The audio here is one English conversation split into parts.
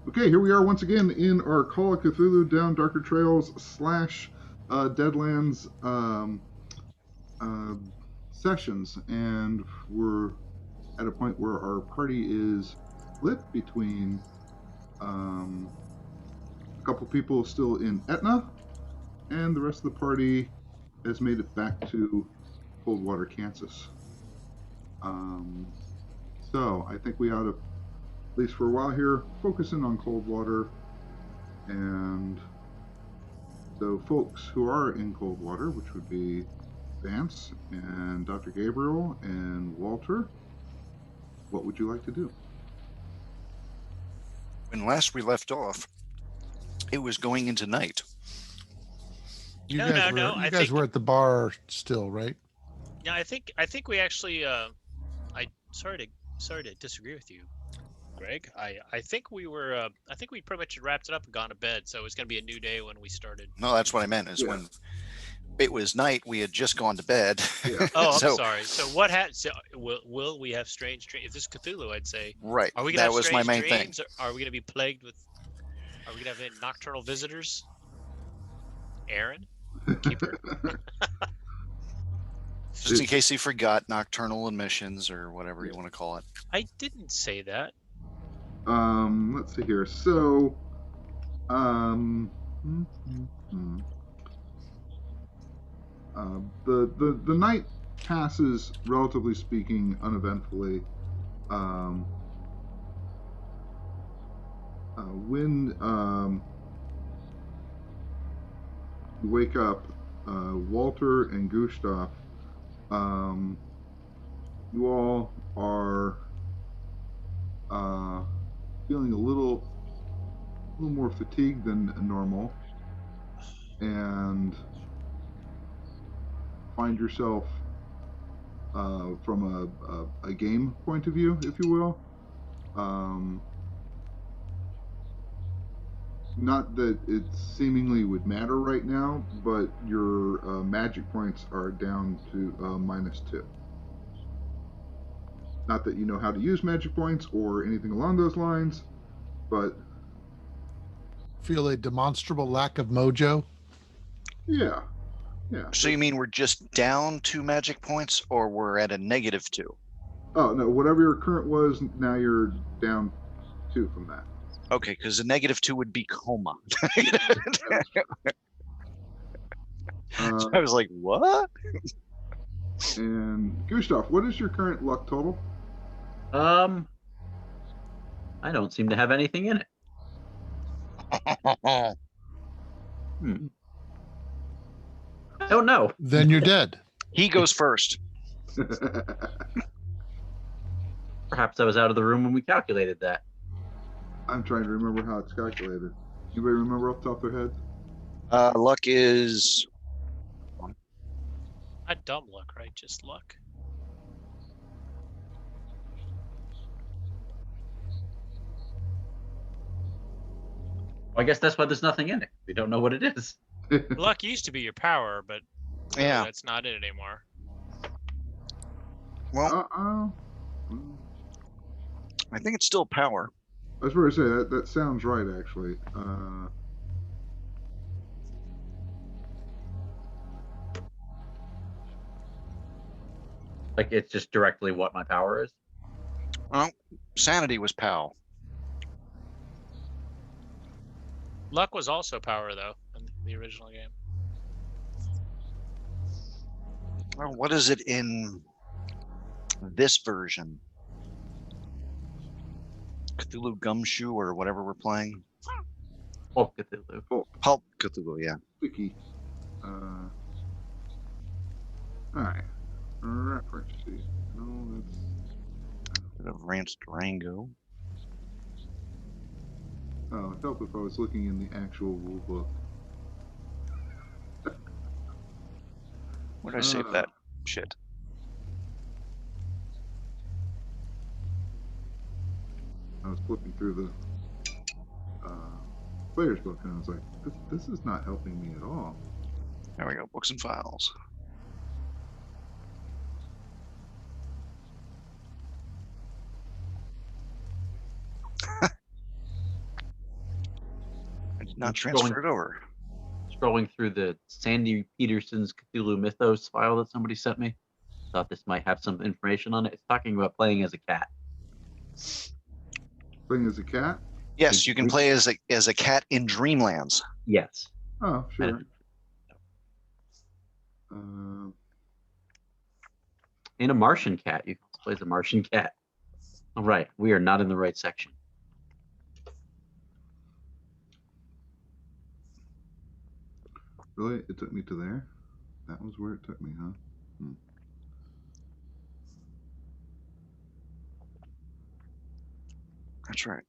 Okay, here we are once again in our Call of Cthulhu Down Darker Trails / Deadlands uh, sessions, and we're at a point where our party is split between um, a couple people still in Etna, and the rest of the party has made it back to Coldwater, Kansas. Um, so I think we ought to, at least for a while here, focus in on Coldwater. And so folks who are in Coldwater, which would be Vance and Dr. Gabriel and Walter, what would you like to do? When last we left off, it was going into night. You guys were at the bar still, right? Yeah, I think we actually. I sorry to disagree with you, Greg. I think we were. I think we pretty much wrapped it up and gone to bed. So it was going to be a new day when we started. No, that's what I meant. Is when it was night, we had just gone to bed. Yeah. Oh, I'm sorry. So what so will we have strange dreams? If this is Cthulhu, I'd say. Right. Are we that have was my main dreams, thing. Or are we going to be plagued with? Are we going to have any nocturnal visitors? Aaron, keeper. Just in case he forgot nocturnal emissions or whatever you want to call it. I didn't say that. Let's see here. So, the night passes, relatively speaking, uneventfully. When you wake up, Walter and Gustav, you all are feeling a little more fatigued than normal, and find yourself, from a game point of view, if you will, not that it seemingly would matter right now, but your magic points are down to -2. Not that you know how to use magic points or anything along those lines, but Feel a demonstrable lack of mojo? yeah. So you mean we're just down 2 magic points, or we're at a -2? Oh, no, whatever your current was, now you're down 2 from that. Okay, because a -2 would be coma. I was like, what? And Gustav, what is your current luck total? I don't seem to have anything in it. I don't know. Then you're dead. He goes first. Perhaps I was out of the room when we calculated that. I'm trying to remember how it's calculated. Anybody remember off the top of their head? Luck is... Not dumb luck, right? Just luck. Well, I guess that's why there's nothing in it. We don't know what it is. Luck used to be your power, but Yeah. that's not it anymore. Well, I think it's still power. I was going to say that sounds right, actually. Like, it's just directly what my power is. Well, sanity was POW. Luck was also power, though, in the original game. Well, what is it in this version? Cthulhu Gumshoe or whatever we're playing? Oh, Cthulhu. Pulp Cthulhu, yeah. Wiki. All right. Reference. No, that's... Bit of Rance Durango. Oh, it helped if I was looking in the actual rule book. Where did I save that shit? I was flipping through the player's book, and I was like, this is not helping me at all. There we go, books and files. not transferred over. Scrolling through the Sandy Peterson's Cthulhu Mythos file that somebody sent me. Thought this might have some information on it. It's talking about playing as a cat. Playing as a cat? Yes, you can play as a cat in Dreamlands. Yes. Oh, sure. In a Martian cat. You can play as a Martian cat. All right. We are not in the right section. Really? It took me to there? That was where it took me, huh? That's right.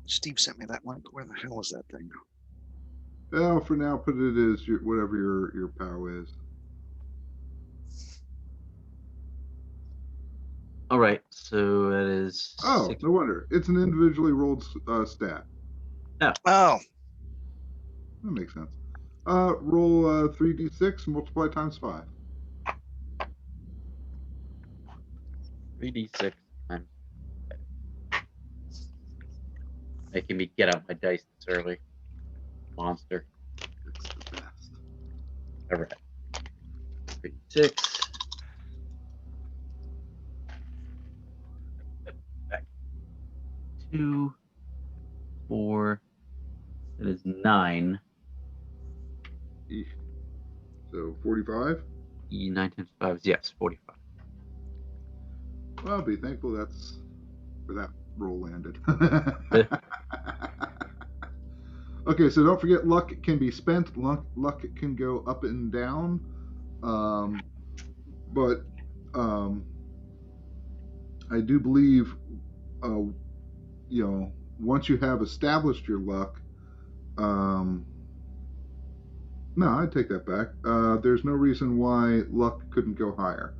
Steve sent me that one, but where the hell is that thing? Well, for now, put it as whatever your POW is. All right. So that is. Oh, no wonder. It's an individually rolled stat. Oh. That makes sense. Roll 3d6, multiply times 5. 3d6 times. Making me get out my dice this early. Monster. It's the best. All right. 3d6. Back. 2, 4. That is 9. Eesh. So 45? 9 times 5 is, yes, 45. Well, I'll be thankful that's where that roll landed. Okay, so don't forget luck can be spent. Luck can go up and down. But I do believe, once you have established your luck, no, I take that back. There's no reason why luck couldn't go higher.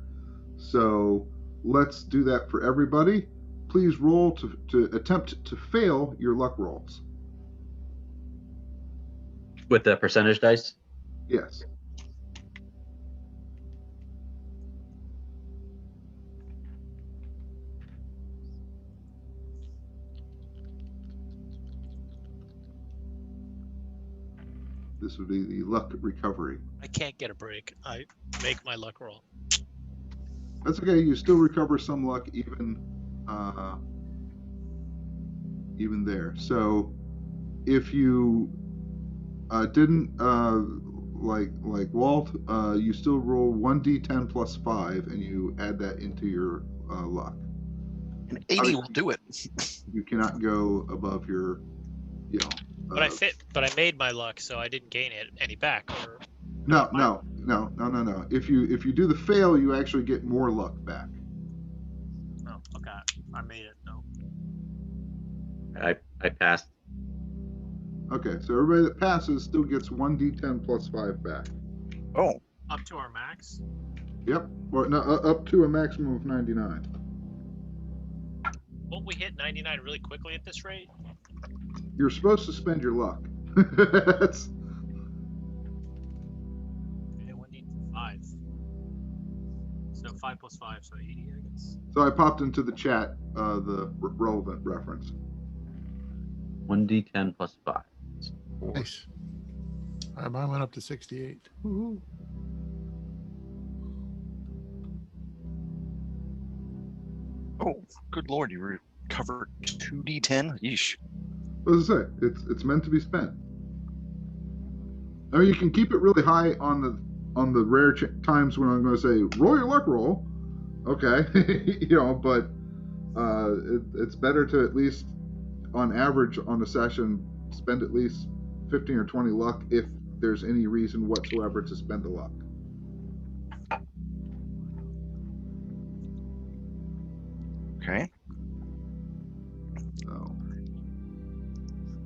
So let's do that for everybody. Please roll to attempt to fail your luck rolls. With the percentage dice? Yes. This would be the luck recovery. I can't get a break. I make my luck roll. That's okay. You still recover some luck even there. So if you didn't like Walt, you still roll 1d10 plus 5, and you add that into your luck. An 80 will do it. You cannot go above your, But I made my luck, so I didn't gain any back. Or No. If you do the fail, you actually get more luck back. oh, okay, I made it though. I passed. Okay, so everybody that passes still gets 1d10 plus 5 back. Oh. Up to our max. Yep, or no, up to a maximum of 99. Won't we hit 99 really quickly at this rate? You're supposed to spend your luck. Okay, 1d5. So 5 plus 5, so 80, I guess. So I popped into the chat the relevant reference. 1d10 plus 5. Nice. Mine went up to 68. Woo-hoo. Oh, good lord! You recovered 2d10. Yeesh. What does it say? It's meant to be spent. I mean, you can keep it really high on the rare times when I'm going to say roll your luck roll. Okay, but it's better to at least, on average, on a session, spend at least 15 or 20 luck if there's any reason whatsoever to spend the luck. Okay.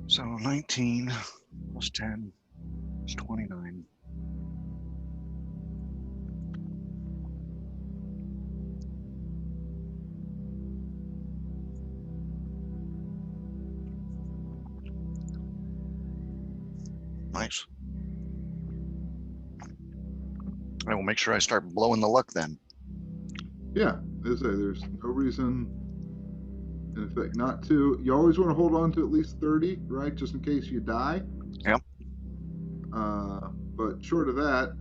So 19 plus 10 is 29. Nice. I will make sure I start blowing the luck then. Yeah, there's no reason In effect, not to. You always want to hold on to at least 30, right? Just in case you die. Yep. But short of that,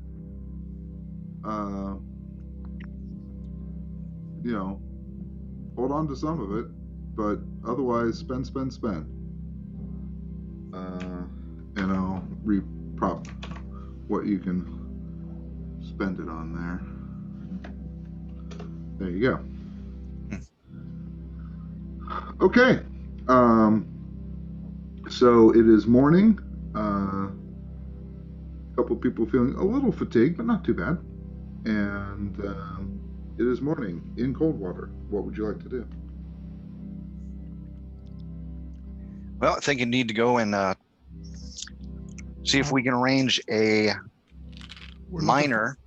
hold on to some of it. But otherwise, spend. And I'll reprop what you can spend it on there. There you go. Okay. So it is morning. A couple people feeling a little fatigued, but not too bad. And it is morning in Coldwater. What would you like to do? Well, I think you need to go and see if we can arrange a miner.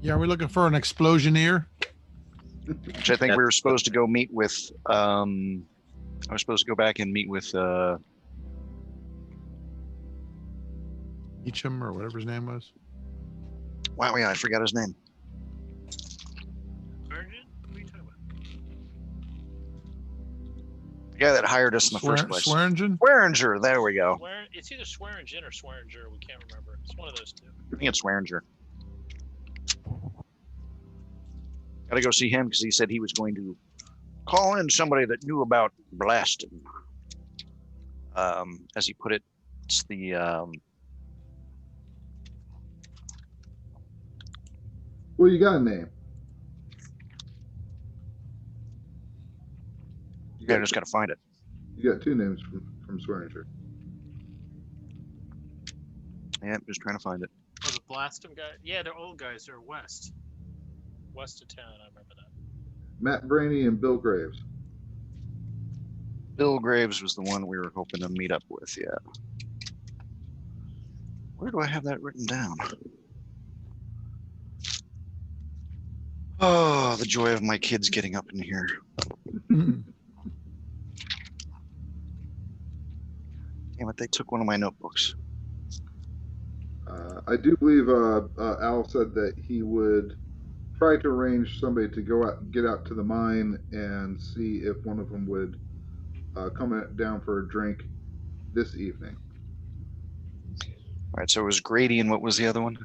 Yeah, are we looking for an explosioneer? Which I think we were supposed to go meet with. I was supposed to go back and meet with Eacham or whatever his name was. Wow, yeah, I forgot his name. Virgin? What are you talking about? The guy that hired us in the first place. Swearingen? Swearinger, there we go. It's either Swearingen or Swearinger. We can't remember. It's one of those two. I think it's Swearinger. Gotta go see him because he said he was going to call in somebody that knew about blasting. As he put it, it's the Well, you got a name. Yeah, I just gotta find it. You got two names from Swearinger. Yeah, I'm just trying to find it. Oh, the Blastum guy? Yeah, they're old guys. They're west of town. I remember that. Matt Brainy and Bill Graves. Bill Graves was the one we were hoping to meet up with, yeah. Where do I have that written down? Oh, the joy of my kids getting up in here. Damn it, they took one of my notebooks. I do believe Al said that he would try to arrange somebody to get out to the mine and see if one of them would come down for a drink this evening. All right, so it was Grady, and what was the other one?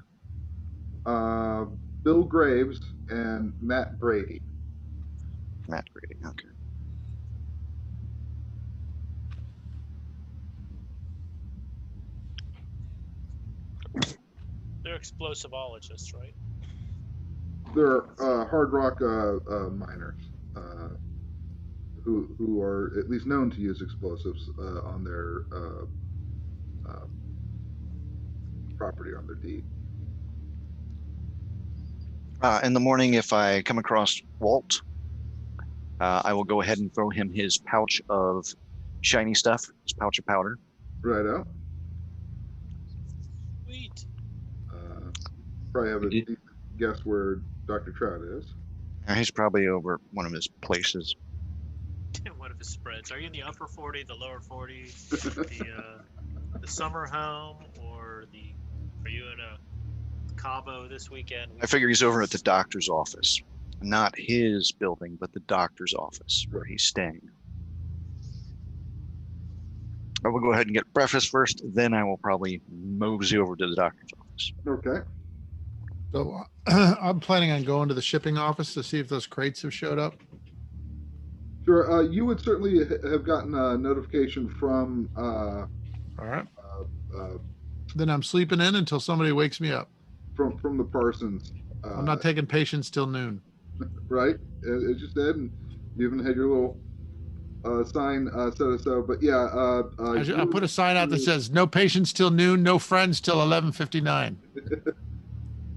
Bill Graves and Matt Brady. Matt Grady, okay. They're explosivologists, right? They're hard rock miners who are at least known to use explosives on their property, on their deed. In the morning, if I come across Walt, I will go ahead and throw him his pouch of shiny stuff, his pouch of powder. Right out. Sweet. Probably have a decent guess where Dr. Trout is. He's probably over one of his places. One of his spreads. Are you in the upper 40, the lower 40, the summer home, or are you in a Cabo this weekend? I figure he's over at the doctor's office. Not his building, but the doctor's office where he's staying. I will go ahead and get breakfast first, then I will probably mosey over to the doctor's office. Okay. So I'm planning on going to the shipping office to see if those crates have showed up. Sure. You would certainly have gotten a notification from. All right. Then I'm sleeping in until somebody wakes me up. From the Parsons. I'm not taking patients till noon. Right, as you said, and you even had your little sign set so. But yeah, I put a sign out that says "No patients till noon, no friends till 11:59."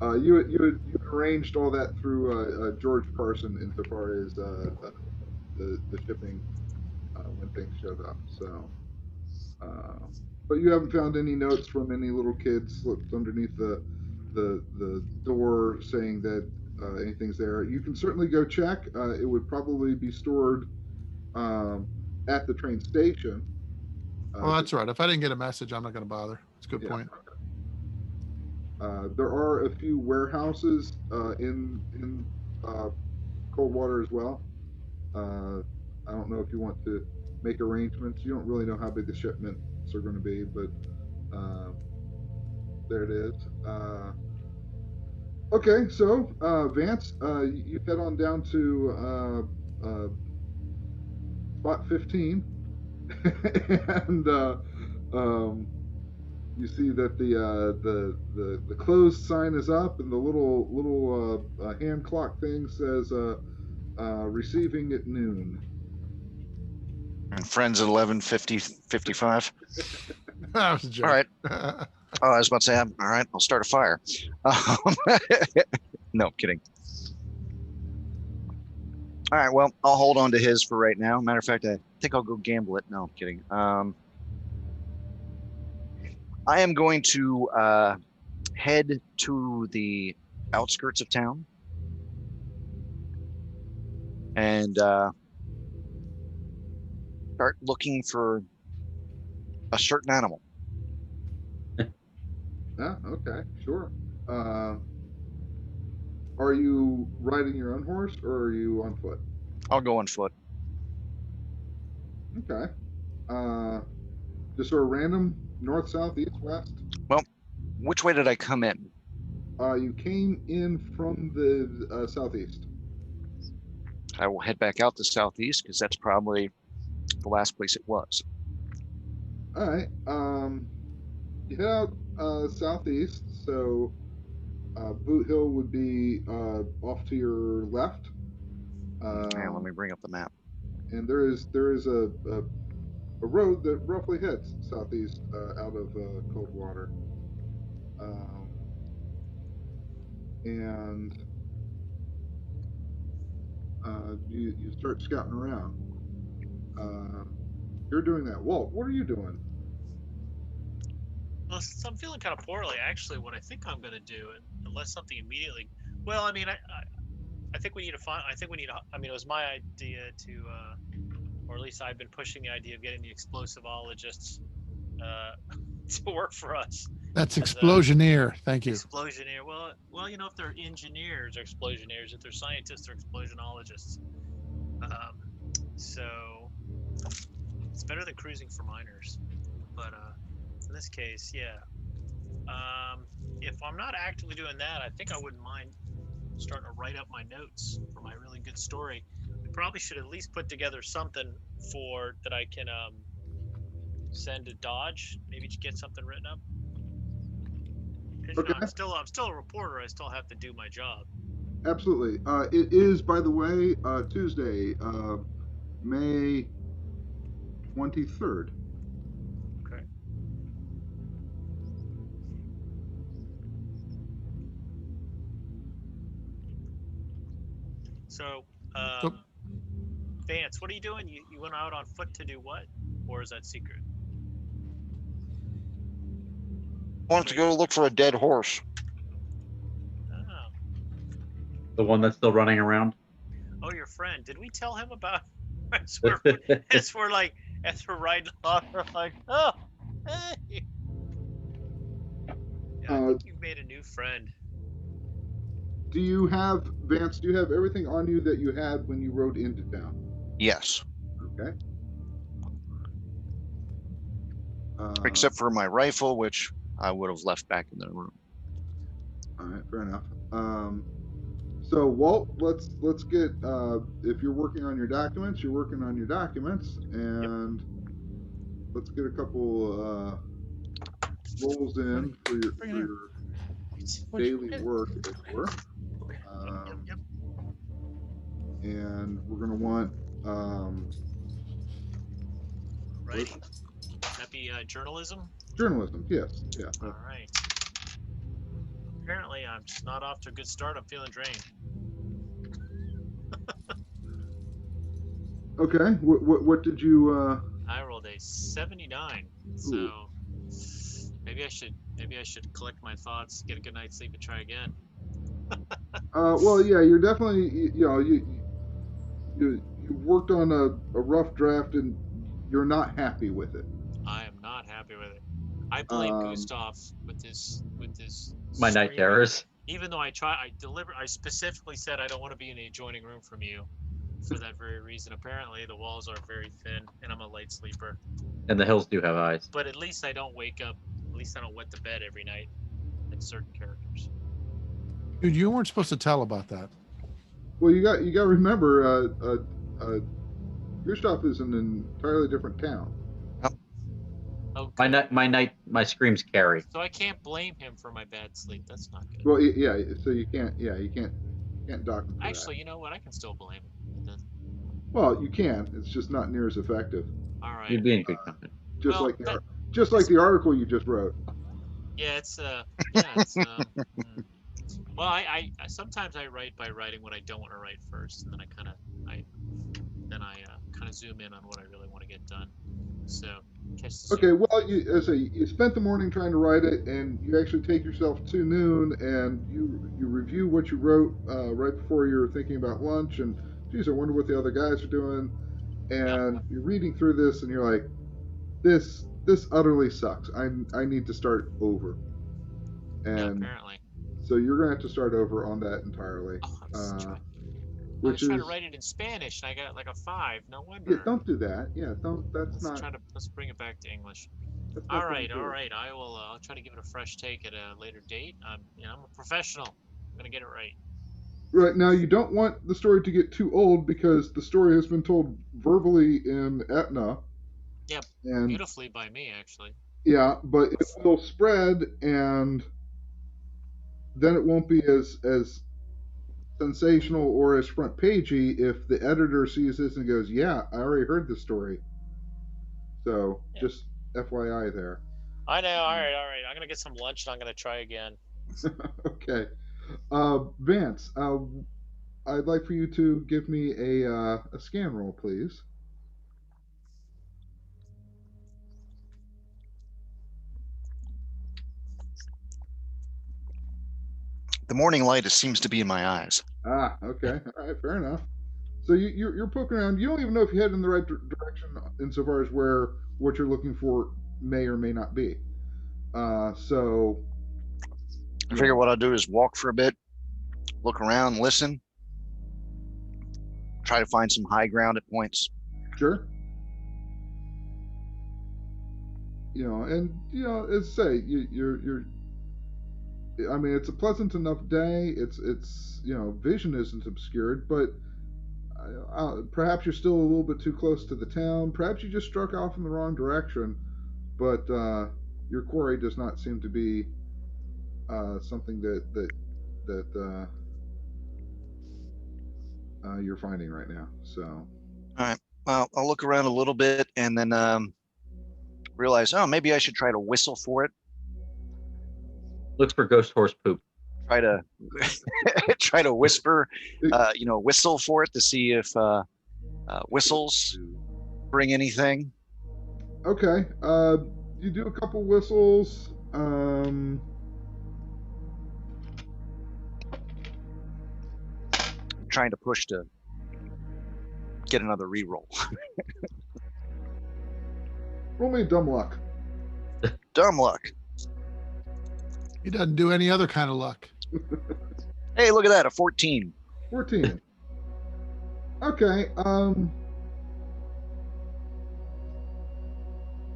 You had arranged all that through George Parson insofar as the shipping when things showed up. So, but you haven't found any notes from any little kids slipped underneath the door saying that anything's there. You can certainly go check. It would probably be stored at the train station. Well, that's right. If I didn't get a message, I'm not going to bother. It's a good point. There are a few warehouses in Coldwater as well. I don't know if you want to make arrangements. You don't really know how big the shipments are going to be, but there it is. Okay, so Vance, you head on down to spot 15, and you see that the closed sign is up, and the little hand clock thing says receiving at noon. And friends at 11:55. That was a joke. All right. Oh, I was about to say, all right, I'll start a fire. No, kidding. All right, well, I'll hold on to his for right now. Matter of fact, I think I'll go gamble it. No, I'm kidding. I am going to head to the outskirts of town and start looking for a certain animal. Yeah, okay, sure. Are you riding your own horse or are you on foot? I'll go on foot. Okay. Just sort of random north, south, east, west? Well, which way did I come in? You came in from the southeast. I will head back out to southeast because that's probably the last place it was. All right. You head out southeast, so Boot Hill would be off to your left. Hang on, let me bring up the map. And there is a road that roughly heads southeast out of Coldwater. And you start scouting around. You're doing that. Walt, what are you doing? Well, since I'm feeling kind of poorly, actually, what I think I'm going to do, unless something immediately. Well, I mean, I think we need to find. I think we need to. I mean, it was my idea to, or at least I've been pushing the idea of getting the explosiveologists to work for us. That's explosioneer. Thank you. Explosioneer. Well, you know, if they're engineers, they're explosioneers. If they're scientists, they're explosionologists. So it's better than cruising for miners. But in this case, yeah. If I'm not actively doing that, I think I wouldn't mind starting to write up my notes for my really good story. We probably should at least put together something for that I can send to Dodge. Maybe to get something written up. Okay. I'm still a reporter. I still have to do my job. Absolutely. It is, by the way, Tuesday, May 23rd. Okay. So, Vance, what are you doing? You went out on foot to do what? Or is that secret? I wanted to go look for a dead horse. Oh. The one that's still running around. Oh, your friend. Did we tell him about? As we're riding along, we're like, oh, hey. Yeah, I think you've made a new friend. Do you have, Vance, do you have everything on you that you had when you rode into town? Yes. Okay. Except for my rifle, which I would have left back in the room. All right, fair enough. So Walt, let's get if you're working on your documents, and let's get a couple rolls in for your daily work, as it were. Yep. And we're gonna want Right. That be journalism? Journalism, yes, yeah. All right. Apparently, I'm just not off to a good start. I'm feeling drained. Okay, what did you? I rolled a 79, so maybe I should collect my thoughts, get a good night's sleep, and try again. Well, yeah, you're definitely you worked on a rough draft and you're not happy with it. I am not happy with it. I blame Gustav with this My night terrors. Even though I specifically said I don't want to be in a adjoining room from you. for that very reason. Apparently, the walls are very thin, and I'm a light sleeper. And the hills do have eyes. But at least I don't wake up. At least I don't wet the bed every night. Like certain characters. Dude, you weren't supposed to tell about that. Well, you got to remember, your stuff is in an entirely different town. Okay. My screams carry. So I can't blame him for my bad sleep. That's not good. Well, yeah. So you can't dock him for Actually, that. you know what? I can still blame him. It doesn't- Well, you can. It's just not near as effective. All right. You'd be in good company. Just Well, like that- just like the article you just wrote. Yeah, it's well, I sometimes I write by writing what I don't want to write first, and then I kind of zoom in on what I really want to get done. So, catch the Okay, well, you spent the morning trying to write it, and you actually take yourself to noon, and you review what you wrote right before you were thinking about lunch, and geez, I wonder what the other guys are doing, and you're reading through this, and you're like, this utterly sucks. I need to start over, Yeah, and apparently. so you're gonna have to start over on that entirely. Oh, I was trying Which to is write it in Spanish, and I got like a 5. No wonder. yeah, don't do that. Yeah, don't. That's not. Let's bring it back to English. That's not All gonna right, do all it. right. I'll try to give it a fresh take at a later date. I'm a professional. I'm gonna get it right. Right now, you don't want the story to get too old because the story has been told verbally in Etna. Yep. And Beautifully by me, actually. yeah, but it will spread, and then it won't be as sensational or as front pagey if the editor sees this and goes, "Yeah, I already heard this story." So Yeah. just FYI there. I know. All right. I'm gonna get some lunch, and I'm gonna try again. Okay, Vance, I'd like for you to give me a scan roll, please. The morning light seems to be in my eyes. Ah, okay. All right, fair enough. So you're poking around. You don't even know if you head in the right direction insofar as where what you're looking for may or may not be. So I figure what I'll do is walk for a bit, look around, listen, try to find some high ground at points. sure. And as I say, you're. I mean, it's a pleasant enough day. It's vision isn't obscured, but perhaps you're still a little bit too close to the town. Perhaps you just struck off in the wrong direction, but your quarry does not seem to be something that you're finding right now. So, All right. Well, I'll look around a little bit and then realize, maybe I should try to whistle for it. Looks for ghost horse poop. Try to try to whisper, whistle for it to see if whistles bring anything. okay, you do a couple whistles. Trying to push to get another reroll. Roll me dumb luck. Dumb luck. He doesn't do any other kind of luck. Hey, look at that, a 14. 14. Okay.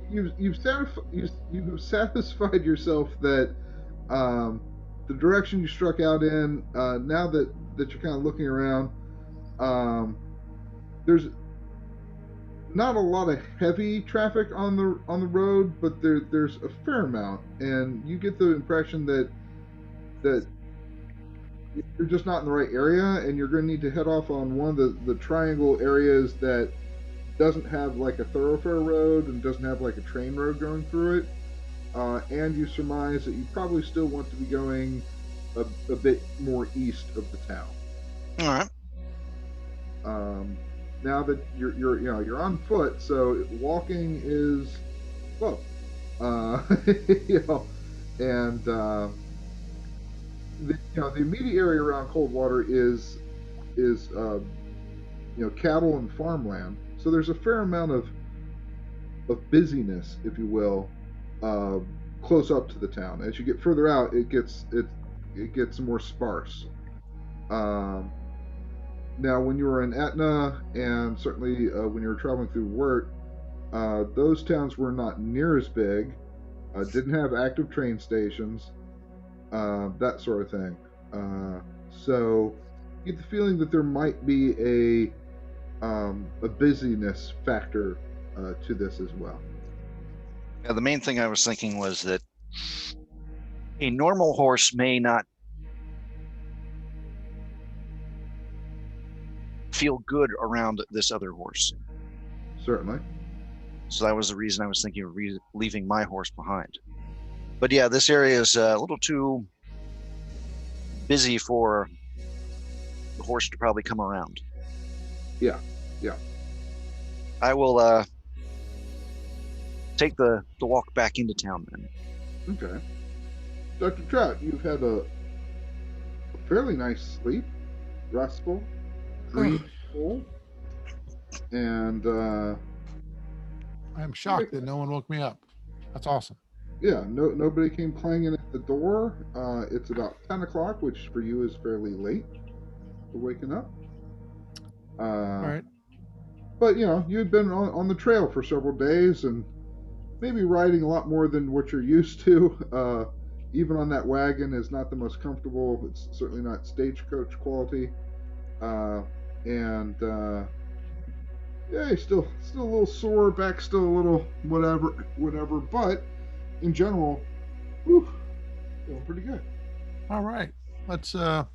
You've satisfied yourself that the direction you struck out in. Now that you're kind of looking around, there's not a lot of heavy traffic on the road, but there's a fair amount, and you get the impression that you're just not in the right area, and you're going to need to head off on one of the triangle areas that doesn't have like a thoroughfare road and doesn't have like a train road going through it. And you surmise that you probably still want to be going a bit more east of the town. All right. Now that you're on foot, so walking is slow. And the immediate area around Coldwater is cattle and farmland. So there's a fair amount of busyness, if you will, close up to the town. As you get further out, it gets more sparse. Now, when you were in Etna, and certainly when you were traveling through Wirt, those towns were not near as big, didn't have active train stations, that sort of thing. So you get the feeling that there might be a busyness factor to this as well. Now, the main thing I was thinking was that a normal horse may not feel good around this other horse. Certainly. So that was the reason I was thinking of leaving my horse behind. But yeah, this area is a little too busy for the horse to probably come around. Yeah. I will take the walk back into town then. Okay. Dr. Trout, you've had a fairly nice sleep, restful, dreamful, and I'm shocked that no one woke me up. That's awesome. yeah, nobody came clanging at the door. It's about 10 o'clock, which for you is fairly late for waking up. All right. But, you'd been on the trail for several days and maybe riding a lot more than what you're used to. Even on that wagon is not the most comfortable. It's certainly not stagecoach quality. Yeah, you're still a little sore, back still a little whatever. But in general, feeling pretty good. All right. Let's let's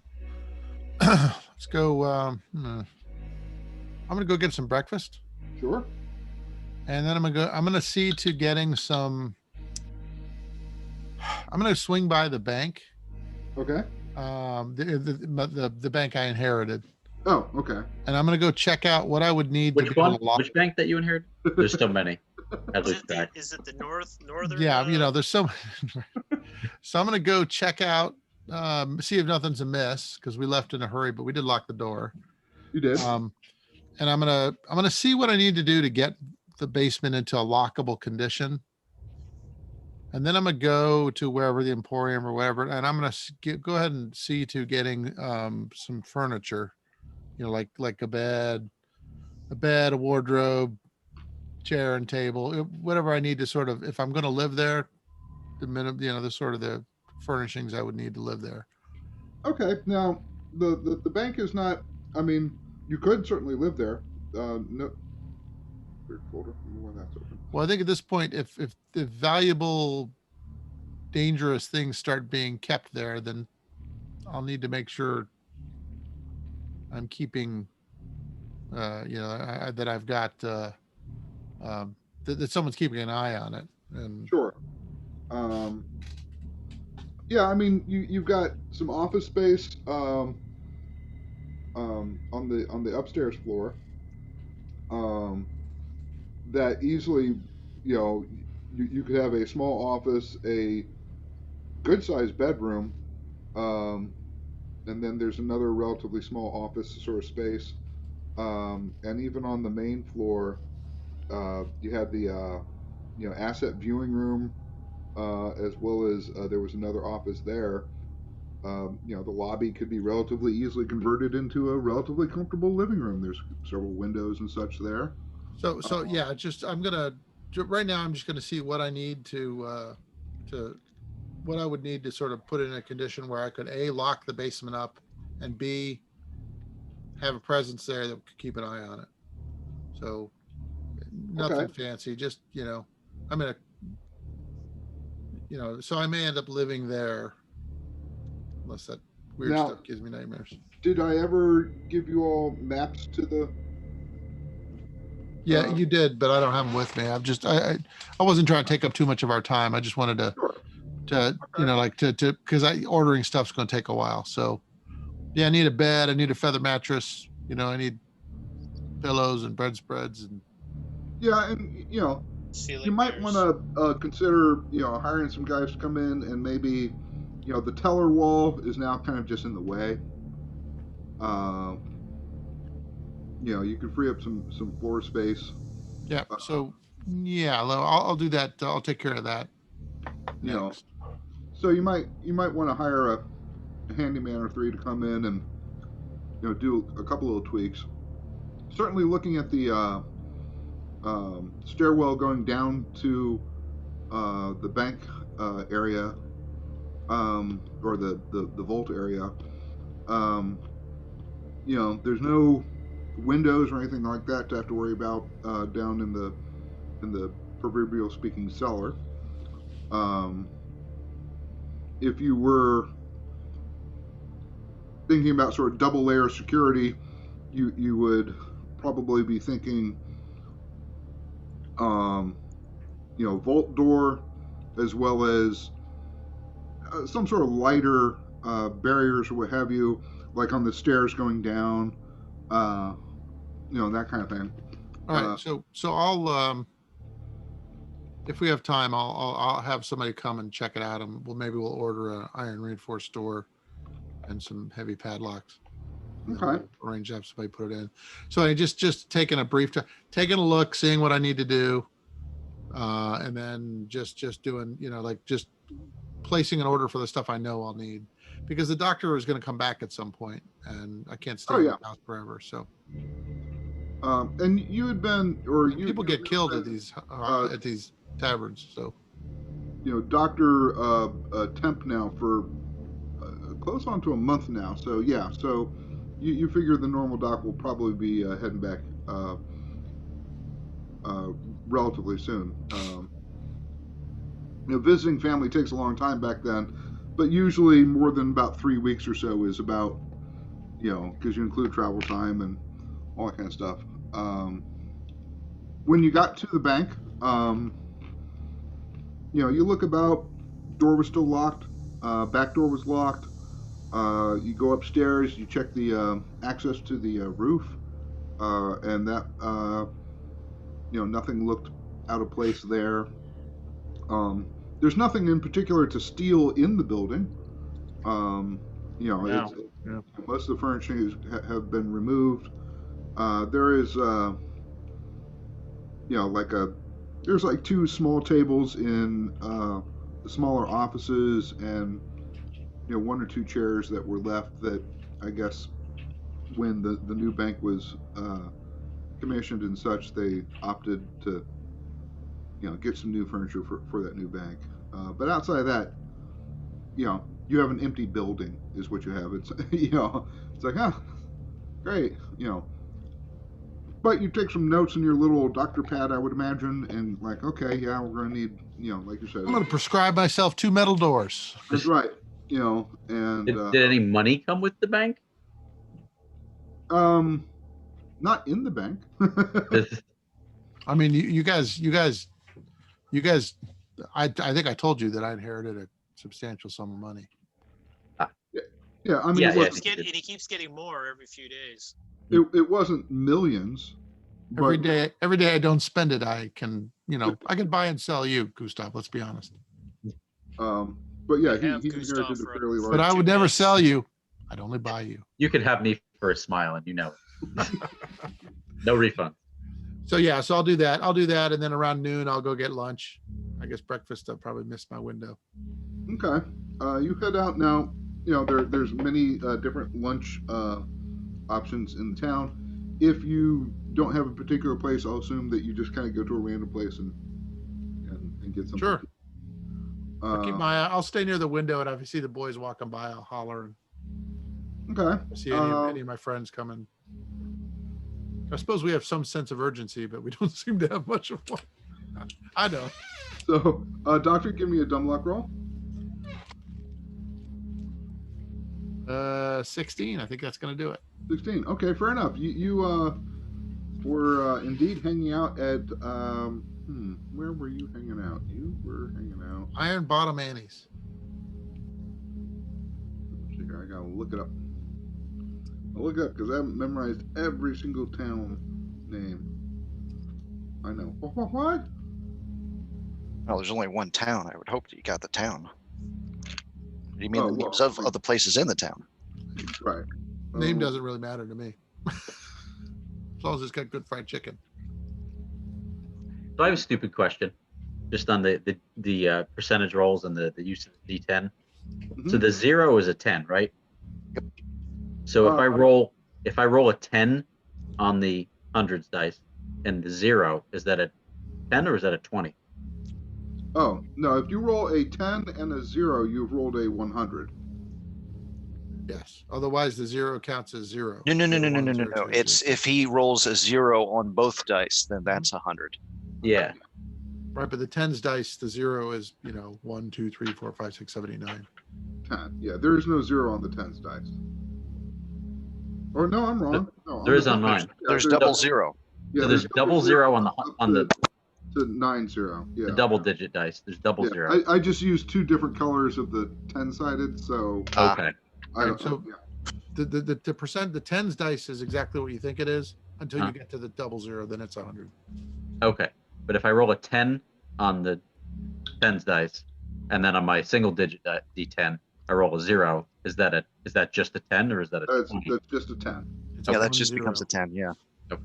go. I'm gonna go get some breakfast, Sure. and then I'm gonna see to getting some. I'm gonna swing by the bank. Okay. The bank I inherited, Oh, okay. and I'm gonna go check out what I would need to Which be able one? to lock. Which bank that you inherited? There's so many. I lose track. Is it the northern? Yeah, there's so. So I'm gonna go check out, see if nothing's amiss because we left in a hurry, but we did lock the door. You did. And I'm gonna see what I need to do to get the basement into a lockable condition. And then I'm gonna go to wherever the Emporium or whatever, and I'm gonna go ahead and see to getting some furniture, like a bed, a wardrobe, chair and table, whatever I need to sort of, if I'm going to live there, the minimum, the sort of the furnishings I would need to live there. Okay. Now, the bank is not. I mean, you could certainly live there. No. Weird folder. When that's open. Well, I think at this point, if valuable, dangerous things start being kept there, then I'll need to make sure I'm keeping, that I've got, that someone's keeping an eye on it. And Sure. Yeah, I mean, you've got some office space on the upstairs floor. That easily, you could have a small office, a good sized bedroom, and then there's another relatively small office sort of space. And even on the main floor, you had the asset viewing room, as well as there was another office there. The lobby could be relatively easily converted into a relatively comfortable living room. There's several windows and such there. So yeah, right now I'm just gonna see what I need to what I would need to sort of put in a condition where I could A, lock the basement up, and B, have a presence there that could keep an eye on it. So nothing fancy, just, I'm gonna, so I may end up living there unless that weird stuff gives me nightmares. Did I ever give you all maps to the? Yeah, you did, but I don't have them with me. I wasn't trying to take up too much of our time. I just wanted to, because ordering stuff's going to take a while. So yeah, I need a bed. I need a feather mattress. I need pillows and bedspreads and. Yeah, and you might want to consider hiring some guys to come in and maybe the teller wall is now kind of just in the way. You can free up some floor space. Yeah. So yeah, I'll do that. I'll take care of that. Next. So you might want to hire a handyman or three to come in and do a couple little tweaks. Certainly, looking at the stairwell going down to the bank area, or the vault area. There's no windows or anything like that to have to worry about down in the proverbial speaking cellar. If you were thinking about sort of double layer security, you would probably be thinking, vault door, as well as some sort of lighter barriers or what have you, like on the stairs going down, that kind of thing. All right, so I'll if we have time, I'll have somebody come and check it out, and maybe we'll order an iron reinforced door and some heavy padlocks. Okay. We'll arrange to have somebody put it in. So I just taking a brief time, taking a look, seeing what I need to do, and then just doing, like just placing an order for the stuff I know I'll need, because the doctor is going to come back at some point, and I can't stay in the house forever. So. And you had been, or you people get killed at these taverns. So, Doctor Temp now for close on to a month now. So yeah, so you figure the normal doc will probably be heading back relatively soon. Visiting family takes a long time back then, but usually more than about 3 weeks or so is about, because you include travel time and all that kind of stuff. When you got to the bank, you look about, door was still locked, back door was locked. You go upstairs, you check the access to the roof, and that, nothing looked out of place there. There's nothing in particular to steal in the building. Most of the furnishings have been removed. There is, there's like 2 small tables in the smaller offices, and 1 or 2 chairs that were left that I guess when the new bank was commissioned and such, they opted to get some new furniture for that new bank. But outside of that, you have an empty building is what you have. It's it's like, great, but you take some notes in your little doctor pad, I would imagine, and like, okay, yeah, we're going to need, like you said, I'm going to prescribe myself 2 metal doors. That's right. And did any money come with the bank? Not in the bank. I mean, you guys, I think I told you that I inherited a substantial sum of money. Yeah, I mean, he keeps getting more every few days. It wasn't millions. Every day I don't spend it, I can, I can buy and sell you, Gustav. Let's be honest. But yeah, he inherited a fairly large. But I would never sell you. I'd only buy you. You could have me for a smile, and it. No refund. So yeah, so I'll do that, and then around noon I'll go get lunch. I guess breakfast I'll probably miss my window. Okay. You head out now. There's many different lunch options in the town. If you don't have a particular place, I'll assume that you just kind of go to a random place and get something. Sure. I'll stay near the window, and if I see the boys walking by, I'll holler. Okay. If I see any of my friends coming. I suppose we have some sense of urgency, but we don't seem to have much of one. I know. So, Doctor, give me a dumb luck roll. 16. I think that's going to do it. 16. Okay, fair enough. You were indeed hanging out at where were you hanging out? You were hanging out Iron Bottom Annie's. I gotta look it up. I'll look it up because I haven't memorized every single town name. I know. What? Well, there's only one town. I would hope that you got the town. You mean the names of the places in the town? Right. Name doesn't really matter to me. As long as it's got good fried chicken. So I have a stupid question, just on the percentage rolls and the use of the D10. Mm-hmm. So the 0 is a 10, right? Yep. So if I roll if I roll a 10 on the hundreds dice and the 0, is that a 10 or is that a 20? Oh, no, if you roll a 10 and a 0, you've rolled a 100. Yes. Otherwise, the 0 counts as 0. No. 0, 1, 0, 2, It's 0, 2. if he rolls a 0 on both dice, then that's 100. Yeah. Right, but the 10s dice, the 0 is 1, 2, 3, 4, 5, 6, 7, 8, 9. 10. Yeah, there is no 0 on the 10's dice. Or no, I'm wrong. No, There is on the- mine. yeah, There's double 0. Yeah, So there's double 0 on the to 9-0. Yeah. the double digit dice. There's double Yeah, 0. I just used 2 different colors of the 10-sided, so Okay. I don't. Right, so- yeah. The percent, the 10s dice is exactly what you think it is until Huh. you get to the double 0, then it's 100. Okay. But if I roll a 10 on the 10s dice, and then on my single digit D10, I roll a 0, is that just a 10 or is that a That's 20? just a 10. It's Yeah, a that 1, just 0. becomes a 10. Yeah. Okay.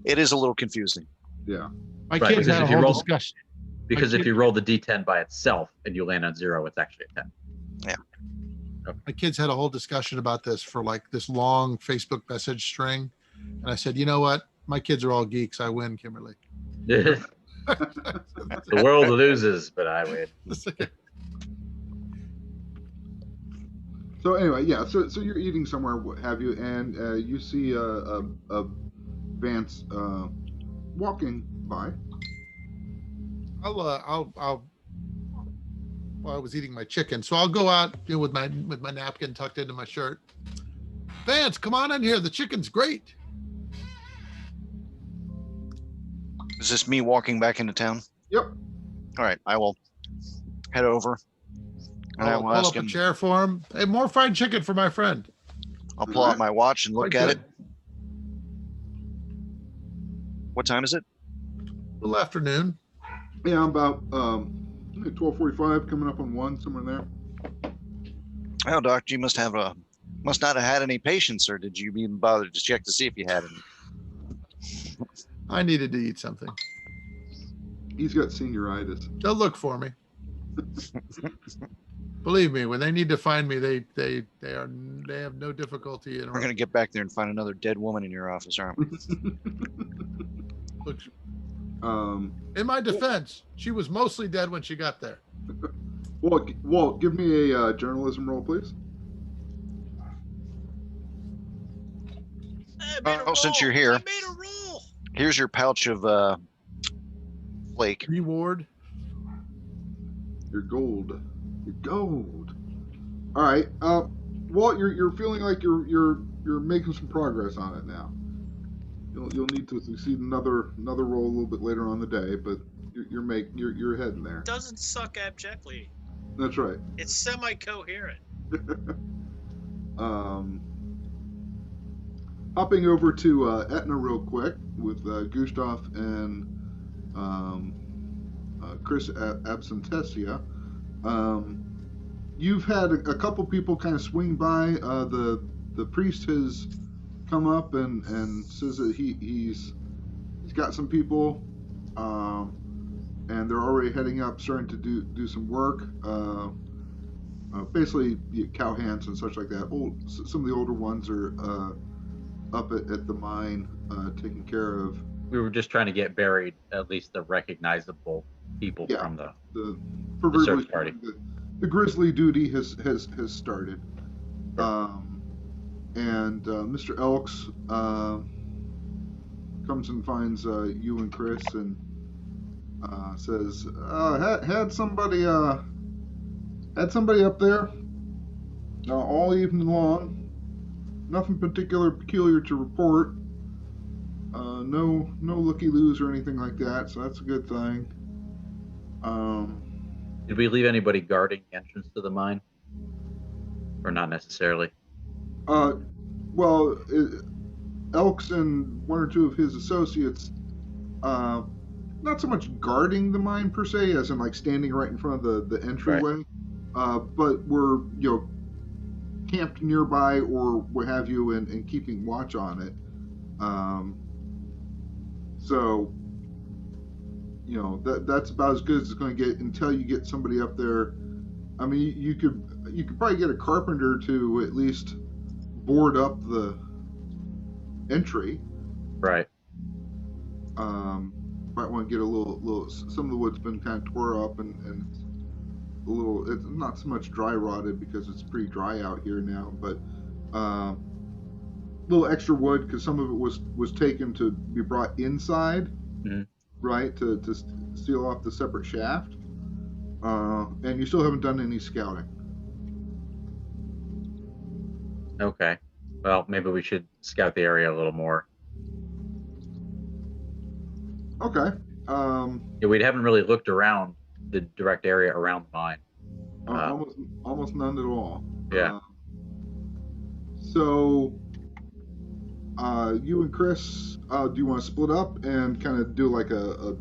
It is a little confusing. Yeah. My Right, kids because had a if you whole roll- discussion. Because if kid- you roll the D10 by itself and you land on 0, it's actually a 10. My kids had a whole discussion about this for like this long Facebook message string. And I said, you know what? My kids are all geeks. I win, Kimberly. The world loses, but I win. So anyway, yeah. So you're eating somewhere, what have you, and you see a Vance walking by. Well, I was eating my chicken, so I'll go out with my napkin tucked into my shirt. Vance, come on in here. The chicken's great. Is this me walking back into town? Yep. All right, I will head over. And I I'll will pull ask up a him. chair for him. Hey, more fried chicken for my friend. I'll pull out my watch and look Quite at it. good. What time is it? Little afternoon. Yeah, about 12:45, coming up on 1, somewhere in there. Oh, doctor, you must not have had any patients, or did you even bother to check to see if you had any? I needed to eat something. He's got senioritis. They'll look for me. Believe me, when they need to find me, they have no difficulty in. We're gonna get back there and find another dead woman in your office, aren't we? Look, Um, in my defense, she was mostly dead when she got there. Walt, give me a journalism roll, please. I made a Oh, since roll. you're here. I made a roll. Here's your pouch of flake. Reward. Your gold. Your gold. All right. Walt, you're feeling like you're making some progress on it now. You'll need to succeed another roll a little bit later on the day, but you're heading there. Doesn't suck abjectly. That's right. It's semi-coherent. Hopping over to Etna real quick with Gustav and Chris Absentesia. You've had a couple people kind of swing by. The priest has come up and says that he's got some people, and they're already heading up, starting to do some work. Basically, cowhands and such like that. Some of the older ones are up at the mine, taking care of. We were just trying to get buried at least the recognizable people Yeah. from the Proverbially, search party. The grisly duty has started. And Mr. Elks comes and finds you and Chris and says, had somebody up there all evening long. Nothing peculiar to report. No looky-loos or anything like that, so that's a good thing. Did we leave anybody guarding the entrance to the mine? Or not necessarily? Well, Elks and one or two of his associates, not so much guarding the mine per se, as in like standing right in front of the entryway, but were camped nearby or what have you, and keeping watch on it. So that's about as good as it's going to get until you get somebody up there. I mean, you could probably get a carpenter to at least board up the entry. Right. Might want to get a little. Some of the wood's been kind of tore up and it's a little. It's not so much dry rotted because it's pretty dry out here now, but a little extra wood because some of it was taken to be brought inside, right, to seal off the separate shaft. And you still haven't done any scouting. Okay. Well, maybe we should scout the area a little more. Okay. Yeah, we haven't really looked around the direct area around the mine. Almost none at all. Yeah. So, you and Chris, do you want to split up and kind of do like a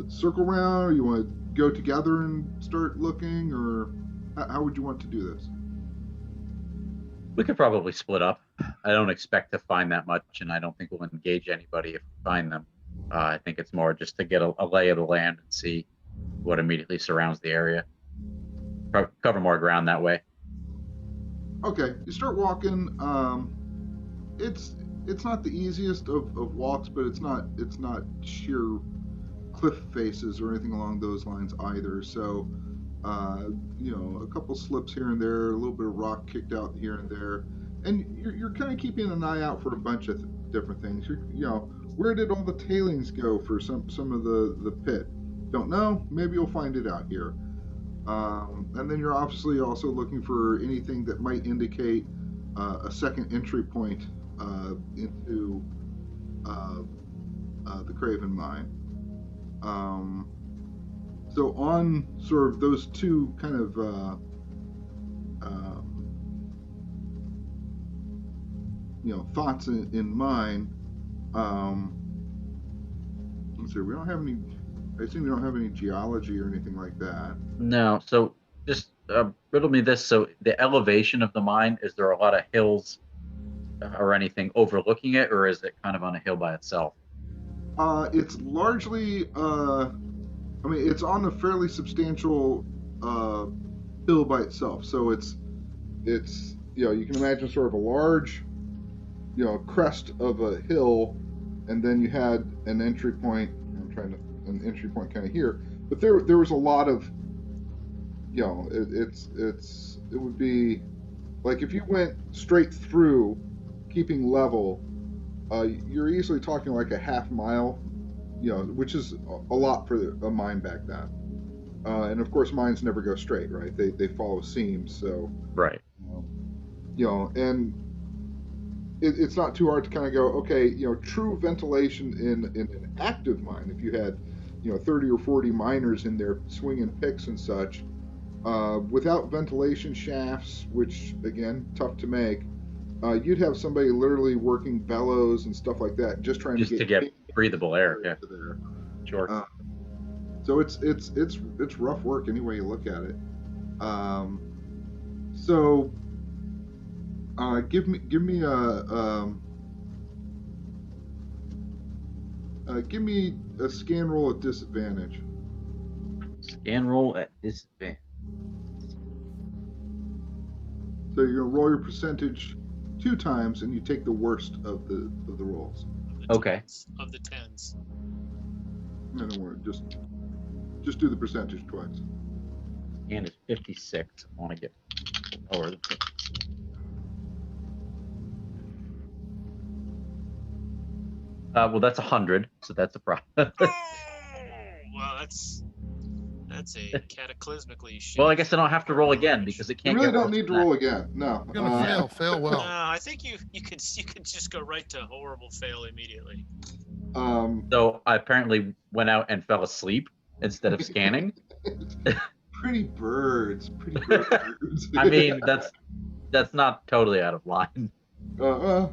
circle round, or you want to go together and start looking, or how would you want to do this? We could probably split up. I don't expect to find that much, and I don't think we'll engage anybody if we find them. I think it's more just to get a lay of the land and see what immediately surrounds the area. Cover more ground that way. Okay, you start walking. It's not the easiest of walks, but it's not sheer cliff faces or anything along those lines either. So, a couple slips here and there, a little bit of rock kicked out here and there, and you're kind of keeping an eye out for a bunch of different things. Where did all the tailings go for some of the pit? Don't know. Maybe you'll find it out here. And then you're obviously also looking for anything that might indicate a second entry point into the Craven mine. So on sort of those two kind of thoughts in mind. Let's see. We don't have any. I assume you don't have any geology or anything like that. No. So just riddle me this. So the elevation of the mine, is there a lot of hills or anything overlooking it, or is it kind of on a hill by itself? It's largely. It's on a fairly substantial hill by itself. So it's you can imagine sort of a large crest of a hill, and then you had an entry point. An entry point kind of here, but there was a lot of it would be like if you went straight through keeping level, you're easily talking like a half mile, which is a lot for a mine back then. And of course mines never go straight, right? They follow seams, so right. And it's not too hard to kind of go, okay, true ventilation in an active mine, if you had 30 or 40 miners in there swinging picks and such, without ventilation shafts, which again tough to make, you'd have somebody literally working bellows and stuff like that, just trying to get breathable air. Yeah, there. Sure. So it's rough work any way you look at it. So give me a scan roll at disadvantage. Scan roll at disadvantage. So you're gonna roll your percentage 2 times, and you take the worst of the rolls. Okay. Of the 10s. No, don't worry. Just do the percentage twice. And it's 56. I want to get lower than 56. Well, that's 100, so that's a problem. Well, that's a cataclysmically shitty. Well, I guess I don't have to roll again because it can't. You really don't need to roll again. No. You're gonna fail well. No, I think you could just go right to horrible fail immediately. So I apparently went out and fell asleep instead of scanning. Pretty birds. I mean, that's not totally out of line. Yeah.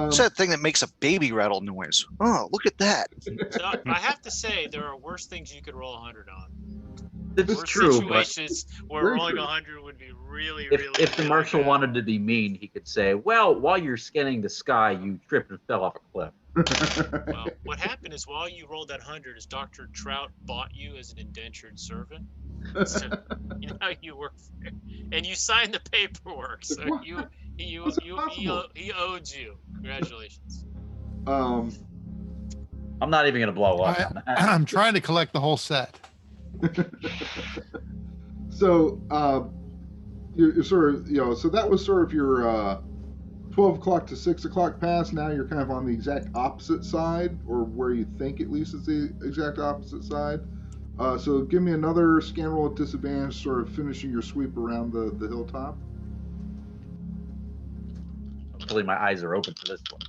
It's that thing that makes a baby rattle noise. Oh, look at that. So I have to say, there are worse things you could roll 100 on. It's Worse true, but situations where rolling 100 would be really, if the marshal wanted to be mean, he could say, "Well, while you're scanning the sky, you tripped and fell off a cliff." Well, what happened is while you rolled that 100, is Dr. Trout bought you as an indentured servant. So, you know how you work for it. And you signed the paperwork, so he owed you. Congratulations. Um, I'm not even gonna blow up on that. I'm trying to collect the whole set. so you're sort of, so that was sort of your 12 o'clock to 6 o'clock pass. Now you're kind of on the exact opposite side, or where you think at least is the exact opposite side. So give me another scan roll at disadvantage, sort of finishing your sweep around the hilltop. Hopefully my eyes are open for this one.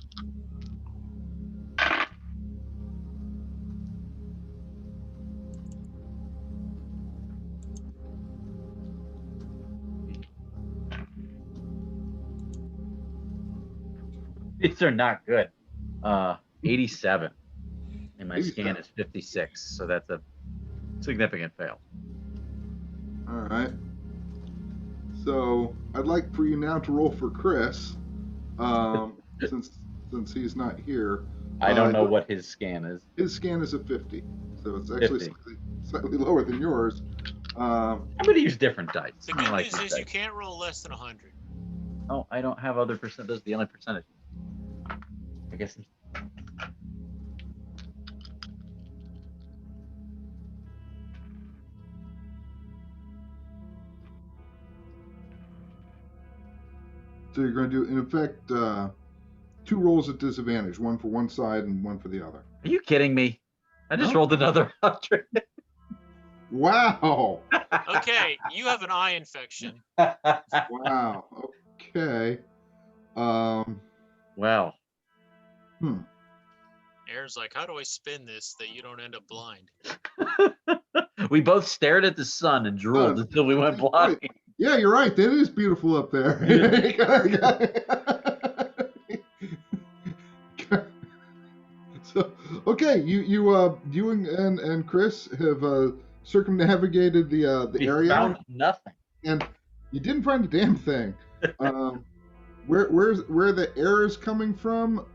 These are not good. 87. And my scan is 56, so that's a significant fail. All right. So I'd like for you now to roll for Chris, since he's not here. I don't know what his scan is. His scan is a 50, so it's actually 50. slightly lower than yours. I'm going to use different dice. The good news is you can't roll less than 100. Oh, I don't have other percent. Those are the only percentage. I guess. So you're going to do, in effect, 2 rolls at disadvantage, one for one side and one for the other. Are you kidding me? I just No. rolled another 100. Wow. Okay, you have an eye infection. Wow. Okay. Well. Aaron's like, how do I spin this that you don't end up blind? We both stared at the sun and drooled until we went blind. Yeah, you're right. That is beautiful up there. So, okay, you and Chris have circumnavigated the We area. found nothing. And you didn't find a damn thing. Where the air is coming from,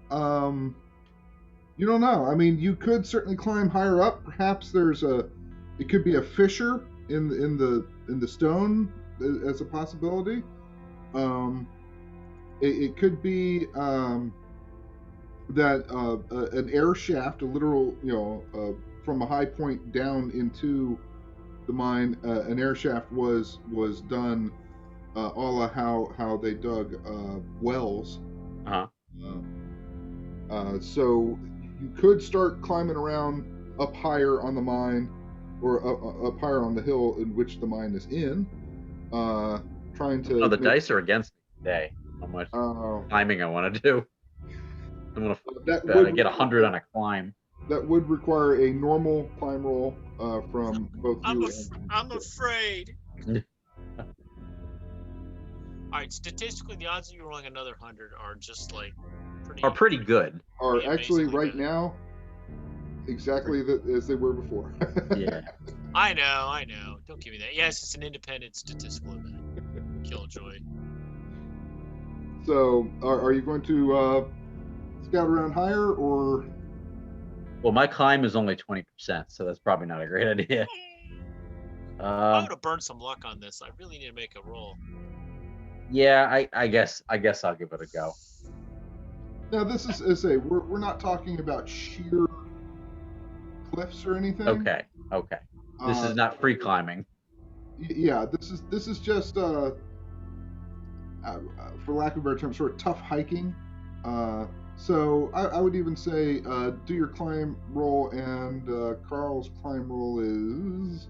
you don't know. I mean, you could certainly climb higher up. Perhaps it could be a fissure in the stone as a possibility. It could be that an air shaft, a literal, from a high point down into the mine, an air shaft was done a la how they dug wells. Uh-huh. So you could start climbing around up higher on the mine, or up higher on the hill in which the mine is in, trying to. Oh, the dice are against me today. How much climbing I want to do? I'm gonna get 100 on a climb. That would require a normal climb roll from both you and. I'm afraid. All right, statistically, the odds of you rolling another 100 are just like pretty good. Are actually right good. now exactly as they were before. Yeah. I know. Don't give me that. Yes, it's an independent statistical event. Killjoy. So, are you going to scout around higher, or? Well, my climb is only 20%, so that's probably not a great idea. I'm gonna burn some luck on this. I really need to make a roll. Yeah, I guess I'll give it a go. Now, this is we're not talking about sheer cliffs or anything. Okay. This is not free climbing. Yeah, this is just for lack of a better term, sort of tough hiking. So I would even say do your climb roll, and Carl's climb roll is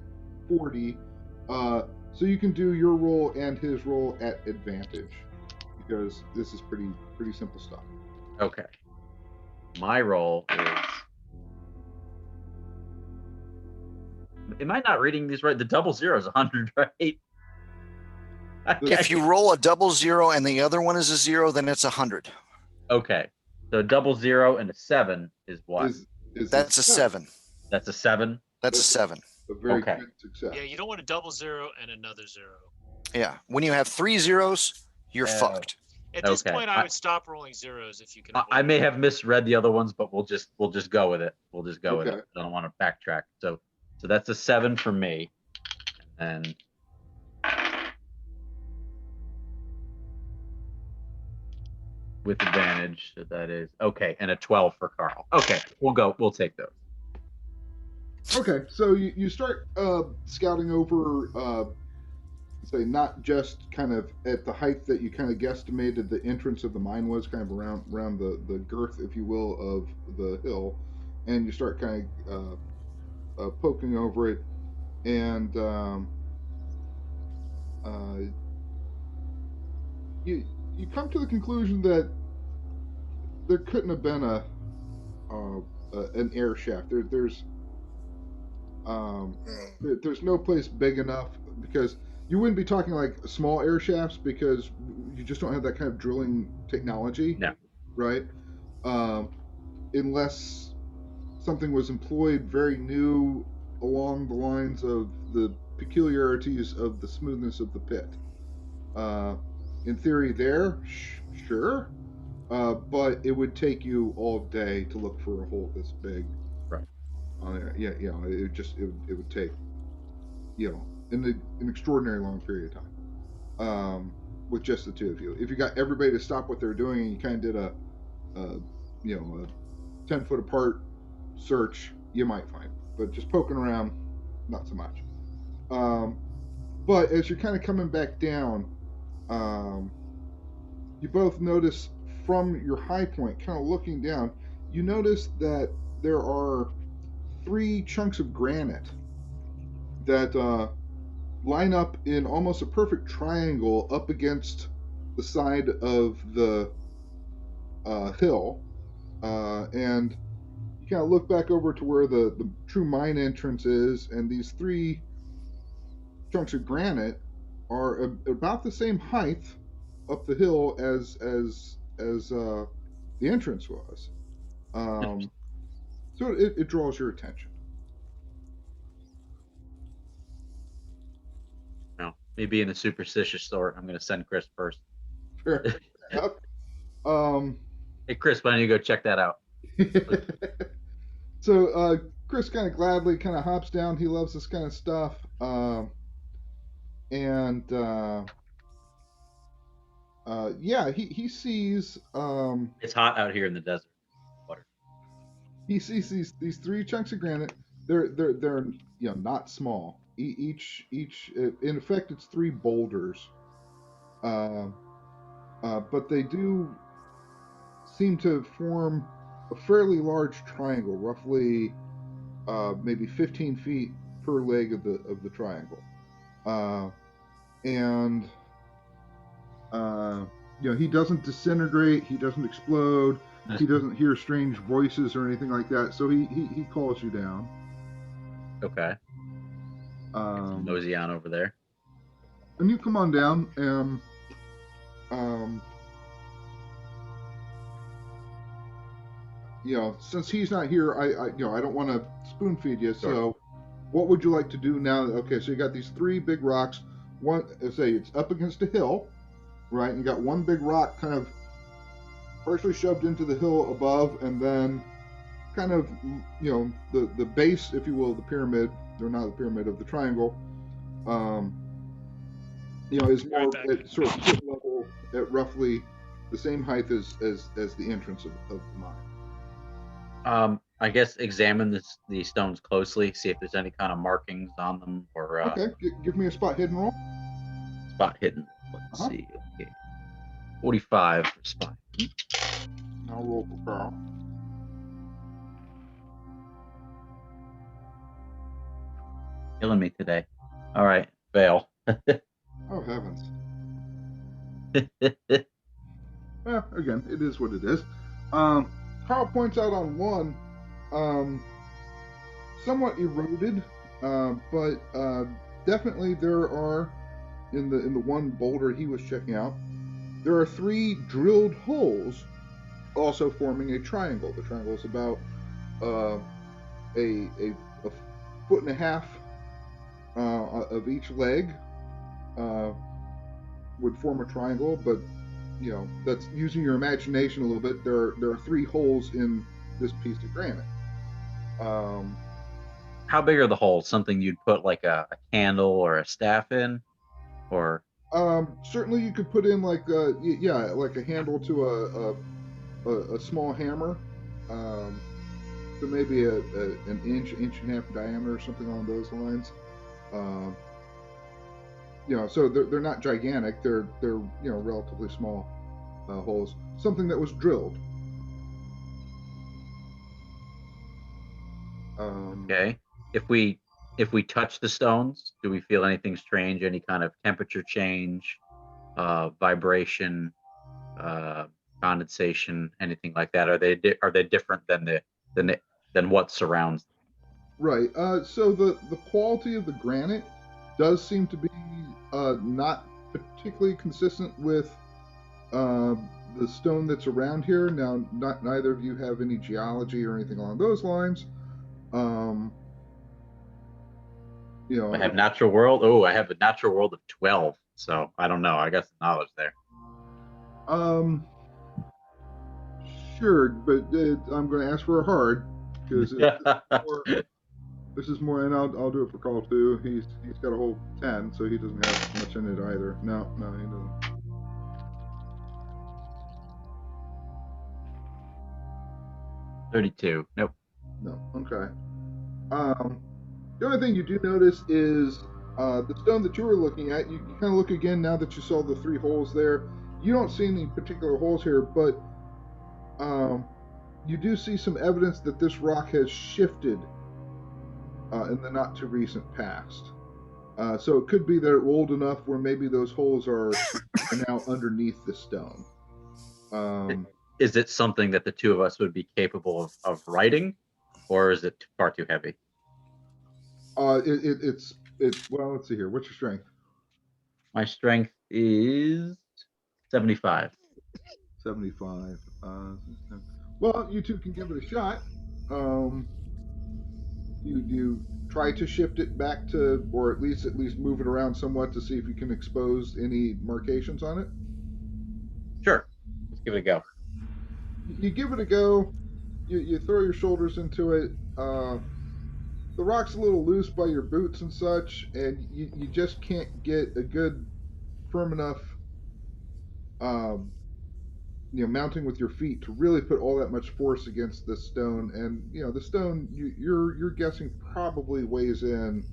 40. So you can do your roll and his roll at advantage, because this is pretty simple stuff. Okay. My roll is. Am I not reading these right? The double zero is 100, right? If you roll a double zero and the other one is a 0, then it's 100. Okay. So a double 0 and a 7 is what? That's a 7. That's a 7? That's a 7. A very Okay. good success. Yeah, you don't want a double 0 and another 0. Yeah. When you have 3 zeros, you're fucked. At this Okay. point, I would stop rolling zeros if you can. I may have misread the other ones, but we'll just go with it. We'll just go with Okay. it. I don't want to backtrack. So that's a 7 for me. And with advantage. So that is okay, and a 12 for Carl. Okay, we'll take those. Okay, so you start scouting over, say, not just kind of at the height that you kind of guesstimated the entrance of the mine was, kind of around the girth, if you will, of the hill, and you start kind of poking over it, and you come to the conclusion that there couldn't have been an air shaft. There's no place big enough, because you wouldn't be talking like small air shafts, because you just don't have that kind of drilling technology. No. Right? Unless something was employed very new along the lines of the peculiarities of the smoothness of the pit. In theory, sure, but it would take you all day to look for a hole this big. Right. Yeah, it would take, an extraordinary long period of time, with just the two of you. If you got everybody to stop what they're doing and you kind of did a 10-foot apart search, you might find. But just poking around, not so much. But as you're kind of coming back down, you both notice from your high point, kind of looking down, you notice that there are 3 chunks of granite that line up in almost a perfect triangle up against the side of the hill, and you kind of look back over to where the true mine entrance is, and these 3 chunks of granite are about the same height up the hill as the entrance was. So it draws your attention. No, me being the superstitious sort, I'm going to send Chris first. Fair enough. Hey, Chris, why don't you go check that out? So Chris kind of gladly kind of hops down. He loves this kind of stuff. And he sees. It's hot out here in the desert. Water. He sees these 3 chunks of granite. They're not small. Each in effect, it's 3 boulders. But they do seem to form a fairly large triangle, roughly maybe 15 feet per leg of the triangle. And he doesn't disintegrate, he doesn't explode, he doesn't hear strange voices or anything like that. So he calls you down. Okay. Nosy on over there. And you come on down, and since he's not here, I don't want to spoon feed you. Sure. So, what would you like to do now? Okay, so you got these 3 big rocks. One, say it's up against a hill, right? And you got one big rock kind of partially shoved into the hill above, and then kind of, the base, if you will, of the pyramid, or not the pyramid, of the triangle, is more at sort of pit level, at roughly the same height as the entrance of the mine. I guess examine these stones closely, see if there's any kind of markings on them, or okay, give me a spot hidden roll. Spot hidden. Let's see. Okay. 45 for spot. I'll roll for Carl. Killing me today. All right, fail. Oh heavens. Well, again, it is what it is. Carl points out on one, somewhat eroded, but definitely there are, in the one boulder he was checking out, there are 3 drilled holes, also forming a triangle. The triangle is about a 1.5 foot of each leg would form a triangle, but that's using your imagination a little bit. There are 3 holes in this piece of granite. How big are the holes? Something you'd put like a candle or a staff in, or Certainly you could put in like like a handle to a small hammer, so maybe an inch and a half diameter, or something along those lines. Um, so they're not gigantic. They're relatively small holes. Something that was drilled. Okay. If we touch the stones, do we feel anything strange? Any kind of temperature change, vibration, condensation, anything like that? Are they different than what surrounds them? Right. So the quality of the granite does seem to be not particularly consistent with uh, the stone that's around here. Now, neither of you have any geology or anything along those lines. Um, I have natural world. Oh, I have a natural world of 12. So I don't know. I got some knowledge there. Sure, but I'm going to ask for a hard because this is more, and I'll do it for Call too. He's got a whole 10, so he doesn't have much in it either. No, he doesn't. 32. Nope. No. Okay. The only thing you do notice is the stone that you were looking at. You kind of look again now that you saw the 3 holes there. You don't see any particular holes here, but you do see some evidence that this rock has shifted in the not too recent past. So it could be that it rolled enough where maybe those holes are now underneath the stone. Is it something that the two of us would be capable of writing, or is it far too heavy? It's well, let's see here. What's your strength? My strength is 75. 75. Well, you two can give it a shot. You try to shift it back to, or at least move it around somewhat to see if you can expose any markations on it. Sure, let's give it a go. You give it a go. You throw your shoulders into it. The rock's a little loose by your boots and such, and you just can't get a good, firm enough mounting with your feet to really put all that much force against the stone. And the stone you're guessing probably weighs in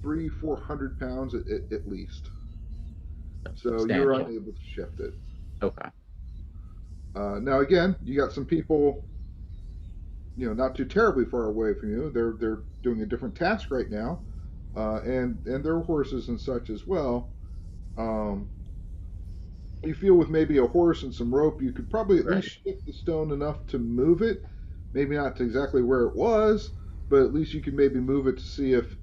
300-400 pounds at least. So you're unable to shift it. Okay. Now again, you got some people not too terribly far away from you. They're doing a different task right now, and their horses and such as well. You feel with maybe a horse and some rope, you could probably at least shift the stone enough to move it. Maybe not to exactly where it was, but at least you could maybe move it to see if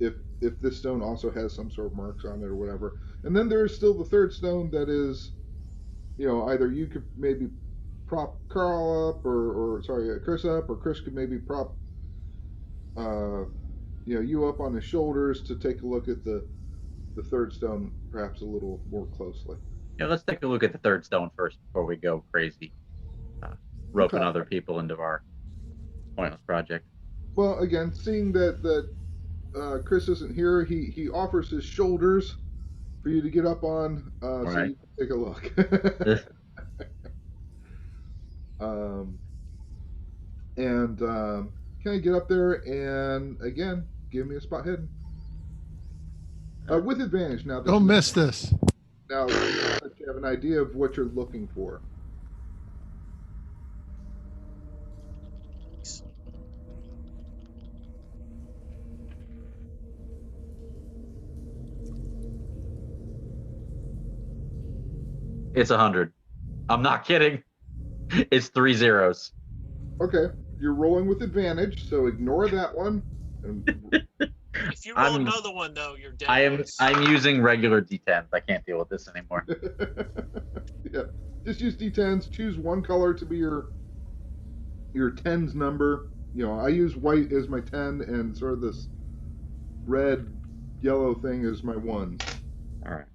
this stone also has some sort of marks on it or whatever. And then there's still the third stone that is, either you could maybe prop Carl up or Chris up, or Chris could maybe prop you up on his shoulders to take a look at the third stone perhaps a little more closely. Yeah, let's take a look at the third stone first before we go crazy, roping other people into our pointless project. Well, again, seeing that Chris isn't here, he offers his shoulders for you to get up on, so you can take a look. Can I get up there and again give me a spot hidden with advantage now? Don't miss this. Now that you have an idea of what you're looking for. It's 100. I'm not kidding. It's 3 zeros. Okay, you're rolling with advantage, so ignore that one. If you roll another one, though, you're dead. I'm using regular D10s. I can't deal with this anymore. Yeah, just use D10s. Choose one color to be your 10's number. I use white as my 10, and sort of this red, yellow thing is my 1. All right.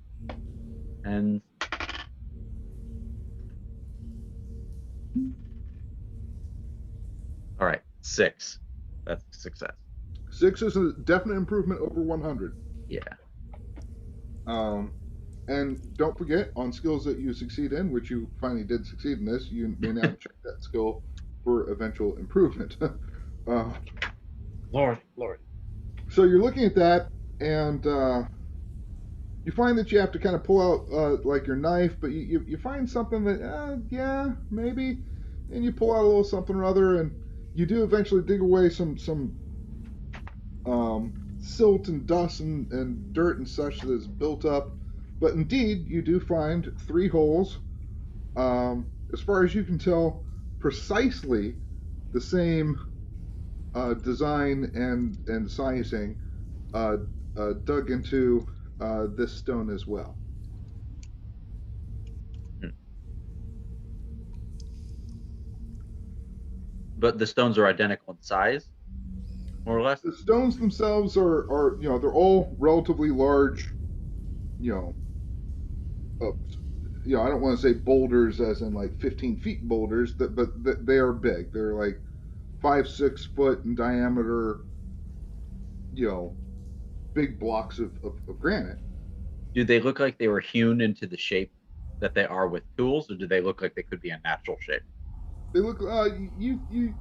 And all right, 6. That's a success. 6 is a definite improvement over 100. Yeah. And don't forget, on skills that you succeed in, which you finally did succeed in this, you may now check that skill for eventual improvement. Lord. So you're looking at that, and you find that you have to kind of pull out like your knife, but you find something that, yeah, maybe, and you pull out a little something or other, and you do eventually dig away some silt and dust and dirt and such that is built up. But indeed, you do find 3 holes. As far as you can tell, precisely the same design and sizing dug into this stone as well. But the stones are identical in size, more or less. The stones themselves are they're all relatively large, you know, I don't want to say boulders as in like 15 feet boulders, but they are big. They're like 5-6 foot in diameter, big blocks of granite. Do they look like they were hewn into the shape that they are with tools, or do they look like they could be a natural shape? They look you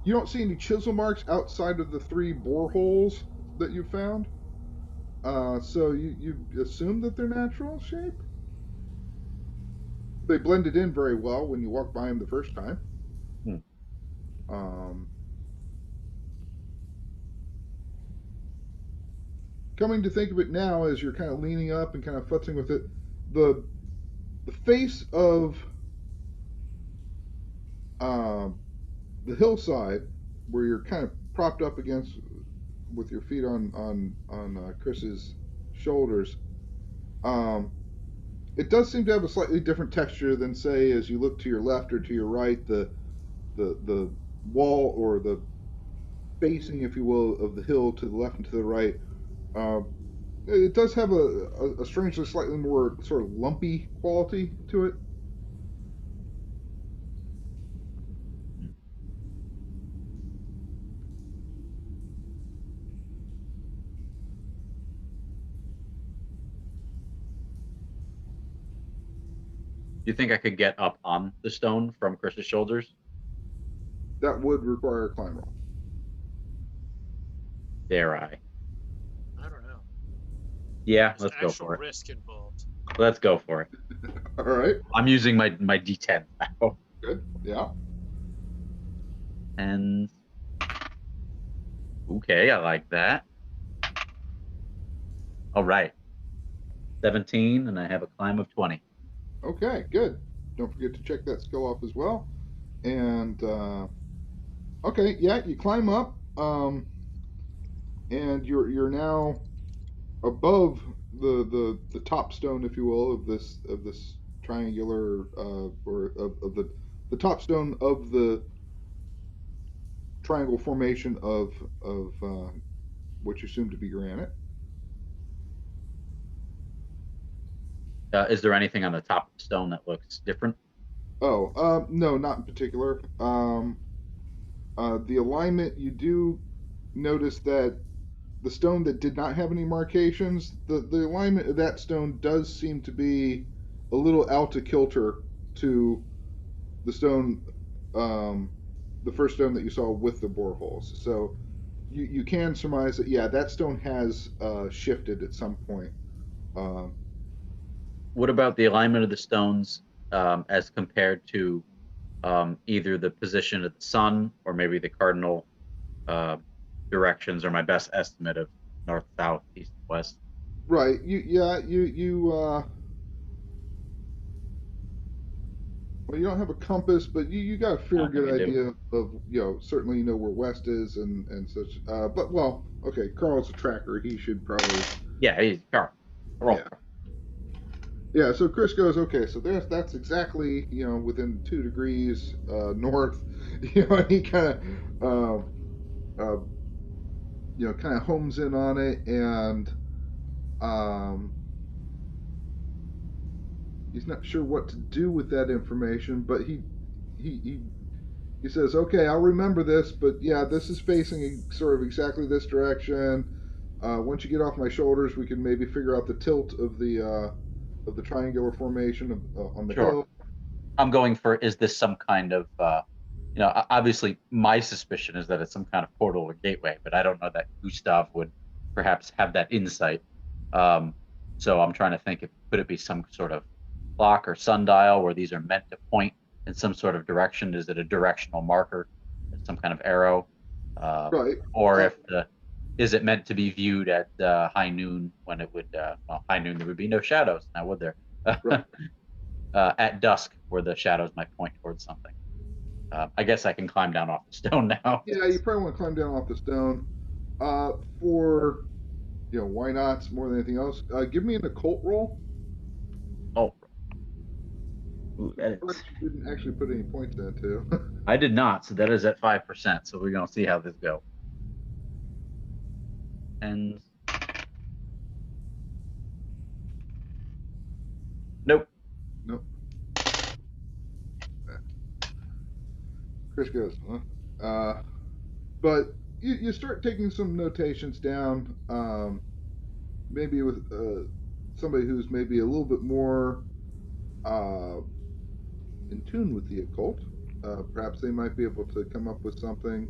don't see any chisel marks outside of the 3 boreholes that you found. So you assume that they're natural shape. They blended in very well when you walked by them the first time. Coming to think of it now, as you're kind of leaning up and kind of futzing with it, the face of the hillside, where you're kind of propped up against with your feet on Chris's shoulders, it does seem to have a slightly different texture than, say, as you look to your left or to your right. The wall, or the facing, if you will, of the hill to the left and to the right, it does have a strangely slightly more sort of lumpy quality to it. Do you think I could get up on the stone from Chris's shoulders? That would require a climb roll. Dare I? I don't know. Yeah, There's let's go actual for it. risk involved. Let's go for it. All right. I'm using my D10 now. Good. Yeah. And okay, I like that. All right. 17, and I have a climb of 20. Okay, good. Don't forget to check that skill off as well. And okay, yeah, you climb up, and you're now above the top stone, if you will, of this triangular or of the top stone of the triangle formation of what you assume to be granite. Is there anything on the top of the stone that looks different? Oh, no, not in particular. The alignment, you do notice that the stone that did not have any markations, the alignment of that stone does seem to be a little out of kilter to the stone, the first stone that you saw with the boreholes. So you can surmise that, yeah, that stone has shifted at some point. What about the alignment of the stones as compared to either the position of the sun or maybe the cardinal directions, or my best estimate of north, south, east, west? Right. Well, you don't have a compass, but you got a fair good idea of, certainly you know where west is and such. But, well, okay, Carl's a tracker. He should probably. Yeah, he's Carl. Roll. Yeah. Yeah, so Chris goes, okay, so that's exactly, within 2 degrees north. And he kind of homes in on it, and he's not sure what to do with that information, but he says, okay, I'll remember this, but yeah, this is facing sort of exactly this direction. Once you get off my shoulders, we can maybe figure out the tilt of the triangular formation on the Sure. hill. I'm going for, is this some kind of, obviously my suspicion is that it's some kind of portal or gateway, but I don't know that Gustav would perhaps have that insight. So I'm trying to think, could it be some sort of clock or sundial where these are meant to point in some sort of direction? Is it a directional marker, some kind of arrow? Right. Or is it meant to be viewed at high noon when it would, high noon, there would be no shadows now, would there? Right. At dusk where the shadows might point towards something. I guess I can climb down off the stone now. Yeah, you probably want to climb down off the stone. For, why not more than anything else? Give me an occult roll. Oh. Ooh, that But is... you didn't actually put any points in it, too. I did not, so that is at 5%. So we're going to see how this goes. And nope. Nope. Chris goes, huh? But you start taking some notations down, maybe with somebody who's maybe a little bit more in tune with the occult. Perhaps they might be able to come up with something.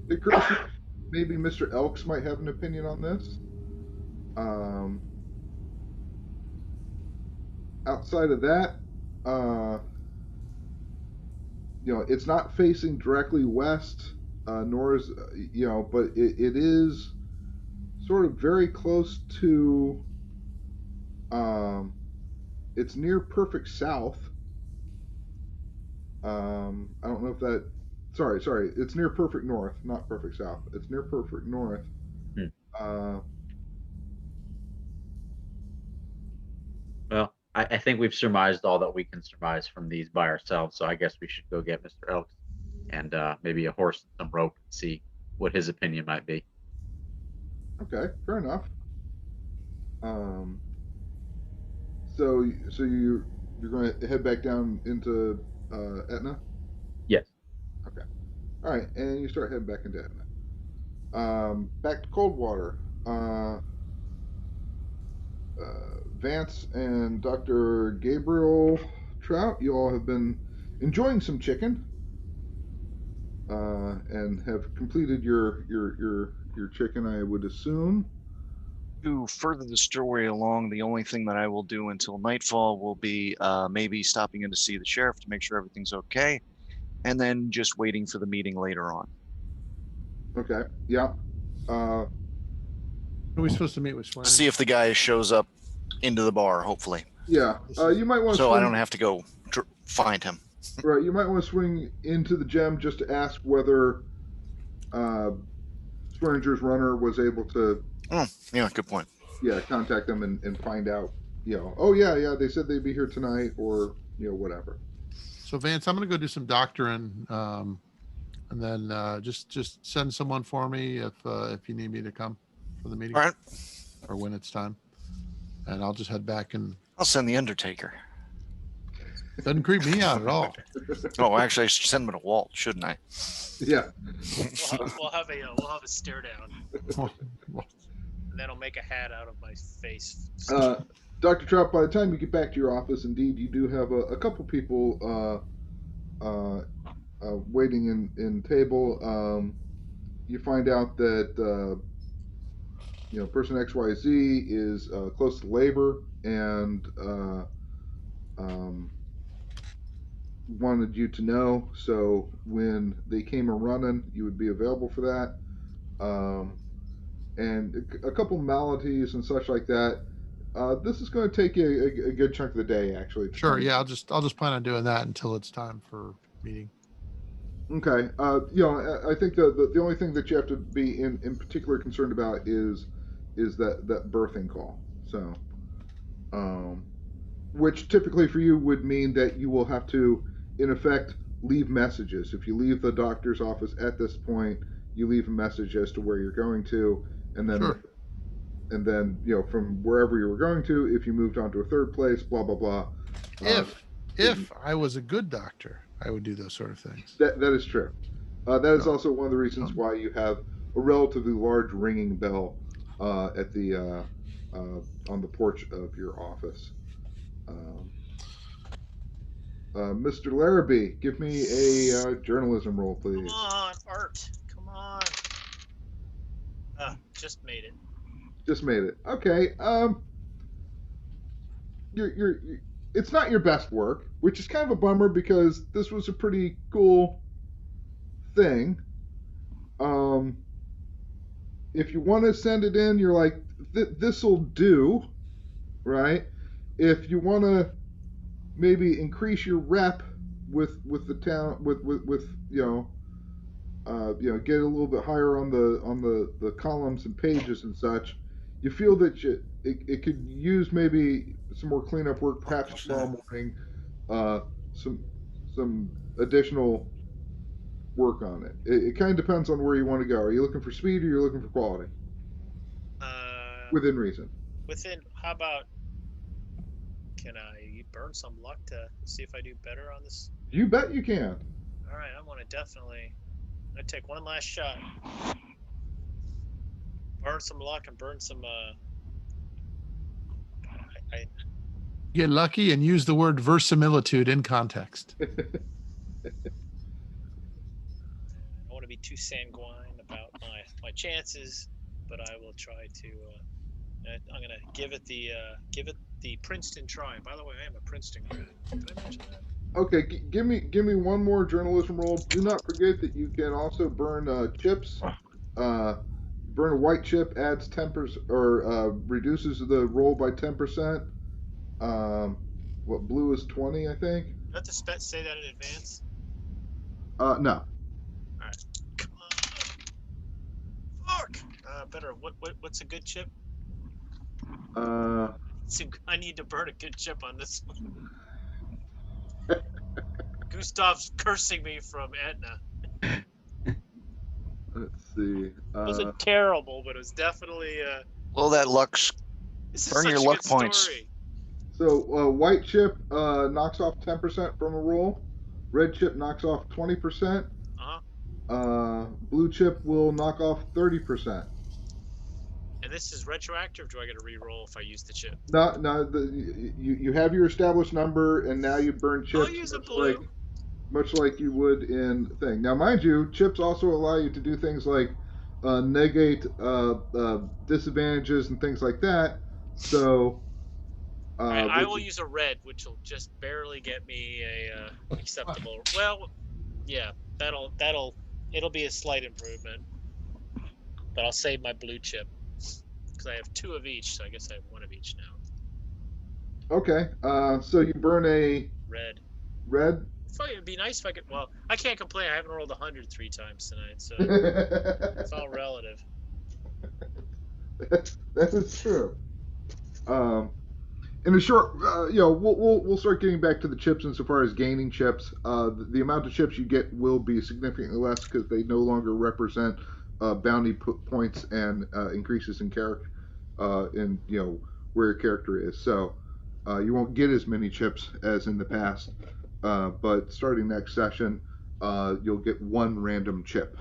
It occurs to you, maybe Mr. Elks might have an opinion on this. Outside of that, it's not facing directly west, nor is, but it is sort of very close to, it's near perfect south. I don't know if that, sorry, it's near perfect north, not perfect south. It's near perfect north. Well, I think we've surmised all that we can surmise from these by ourselves. So I guess we should go get Mr. Elks and maybe a horse and some rope and see what his opinion might be. Okay, fair enough. So you're going to head back down into Etna? Yes. Okay. All right, and you start heading back into Etna. Back to Coldwater. Vance and Dr. Gabriel Trout, you all have been enjoying some chicken, and have completed your chicken, I would assume. To further the story along, the only thing that I will do until nightfall will be maybe stopping in to see the sheriff to make sure everything's okay, and then just waiting for the meeting later on. Okay. Yeah. Are we supposed to meet with Swear? See if the guy shows up into the bar, hopefully. Yeah. You might want to. So I don't have to go find him. Right. You might want to swing into the gem just to ask whether Swearinger's runner was able to. Oh, yeah, good point. Yeah, contact them and find out. Oh yeah, they said they'd be here tonight, or whatever. So Vance, I'm gonna go do some doctoring, and then just send someone for me if you need me to come for the meeting. All right. Or when it's time, and I'll just head back and. I'll send the Undertaker. Doesn't creep me out at all. Oh, actually, I should send him to Walt, shouldn't I? Yeah. We'll have a stare down, and then I'll make a hat out of my face. Dr. Trout, by the time you get back to your office, indeed, you do have a couple people waiting in table. You find out that person XYZ is close to labor and wanted you to know, so when they came a-running, you would be available for that. And a couple maladies and such like that. This is going to take you a good chunk of the day, actually. Sure. Yeah, I'll just plan on doing that until it's time for meeting. Okay. I think the only thing that you have to be in particular concerned about is that birthing call. So, which typically for you would mean that you will have to, in effect, leave messages. If you leave the doctor's office at this point, you leave a message as to where you're going to, and then. Sure. And then, from wherever you were going to, if you moved on to a third place, blah, blah, blah. If I was a good doctor, I would do those sort of things. That is true. That is also one of the reasons why you have a relatively large ringing bell at the on the porch of your office. Um, Mr. Larrabee, give me a journalism roll, Come please. on, Art. Come on. Just made it. Just made it. Okay. You're it's not your best work, which is kind of a bummer because this was a pretty cool thing. Um, if you want to send it in, you're like, this'll do, right? If you want to maybe increase your rep with the town with get a little bit higher on the columns and pages and such, you feel that it could use maybe some more cleanup work, perhaps tomorrow morning, uh, some some additional work on it. It kind of depends on where you want to go. Are you looking for speed or you're looking for quality? Within reason. How about, can I burn some luck to see if I do better on this? You bet you can. All right, I want to definitely. I take one last shot. Burn some luck and burn some. I Get lucky and use the word verisimilitude in context. don't want to be too sanguine about my chances, but I will try to. I'm gonna give it the Princeton try. By the way, I am a Princeton grad. Did I mention that? Okay, give me one more journalism roll. Do not forget that you can also burn chips. Burn a white chip adds 10% or reduces the roll by 10%. What blue is 20, I think. Do I have to say that in advance? No. All right. Come on. Fuck. Better. What's a good chip? I need to burn a good chip on this one. Gustav's cursing me from Etna. Let's see. It wasn't terrible, but it was definitely. Well, that luck's This burn is your such a luck good points. story. So white chip knocks off 10% from a roll. Red chip knocks off 20%. Blue chip will knock off 30%. And this is retroactive, or do I get a re-roll if I use the chip? No. You have your established number, and now you burn chips. I'll use a blue. Much like you would in thing. Now, mind you, chips also allow you to do things like negate disadvantages and things like that. So. I will use a red, which will just barely get me a acceptable. Well, yeah, it'll be a slight improvement, but I'll save my blue chip because I have 2 of each, so I guess I have 1 of each now. Okay, so you burn a red. Red. It'd be nice if I could. Well, I can't complain. I haven't rolled 100 3 times tonight, so it's all relative. That is true. In a short, we'll start getting back to the chips insofar as gaining chips. The amount of chips you get will be significantly less because they no longer represent bounty points and increases in character, in where your character is. So you won't get as many chips as in the past. But starting next session, you'll get 1 random chip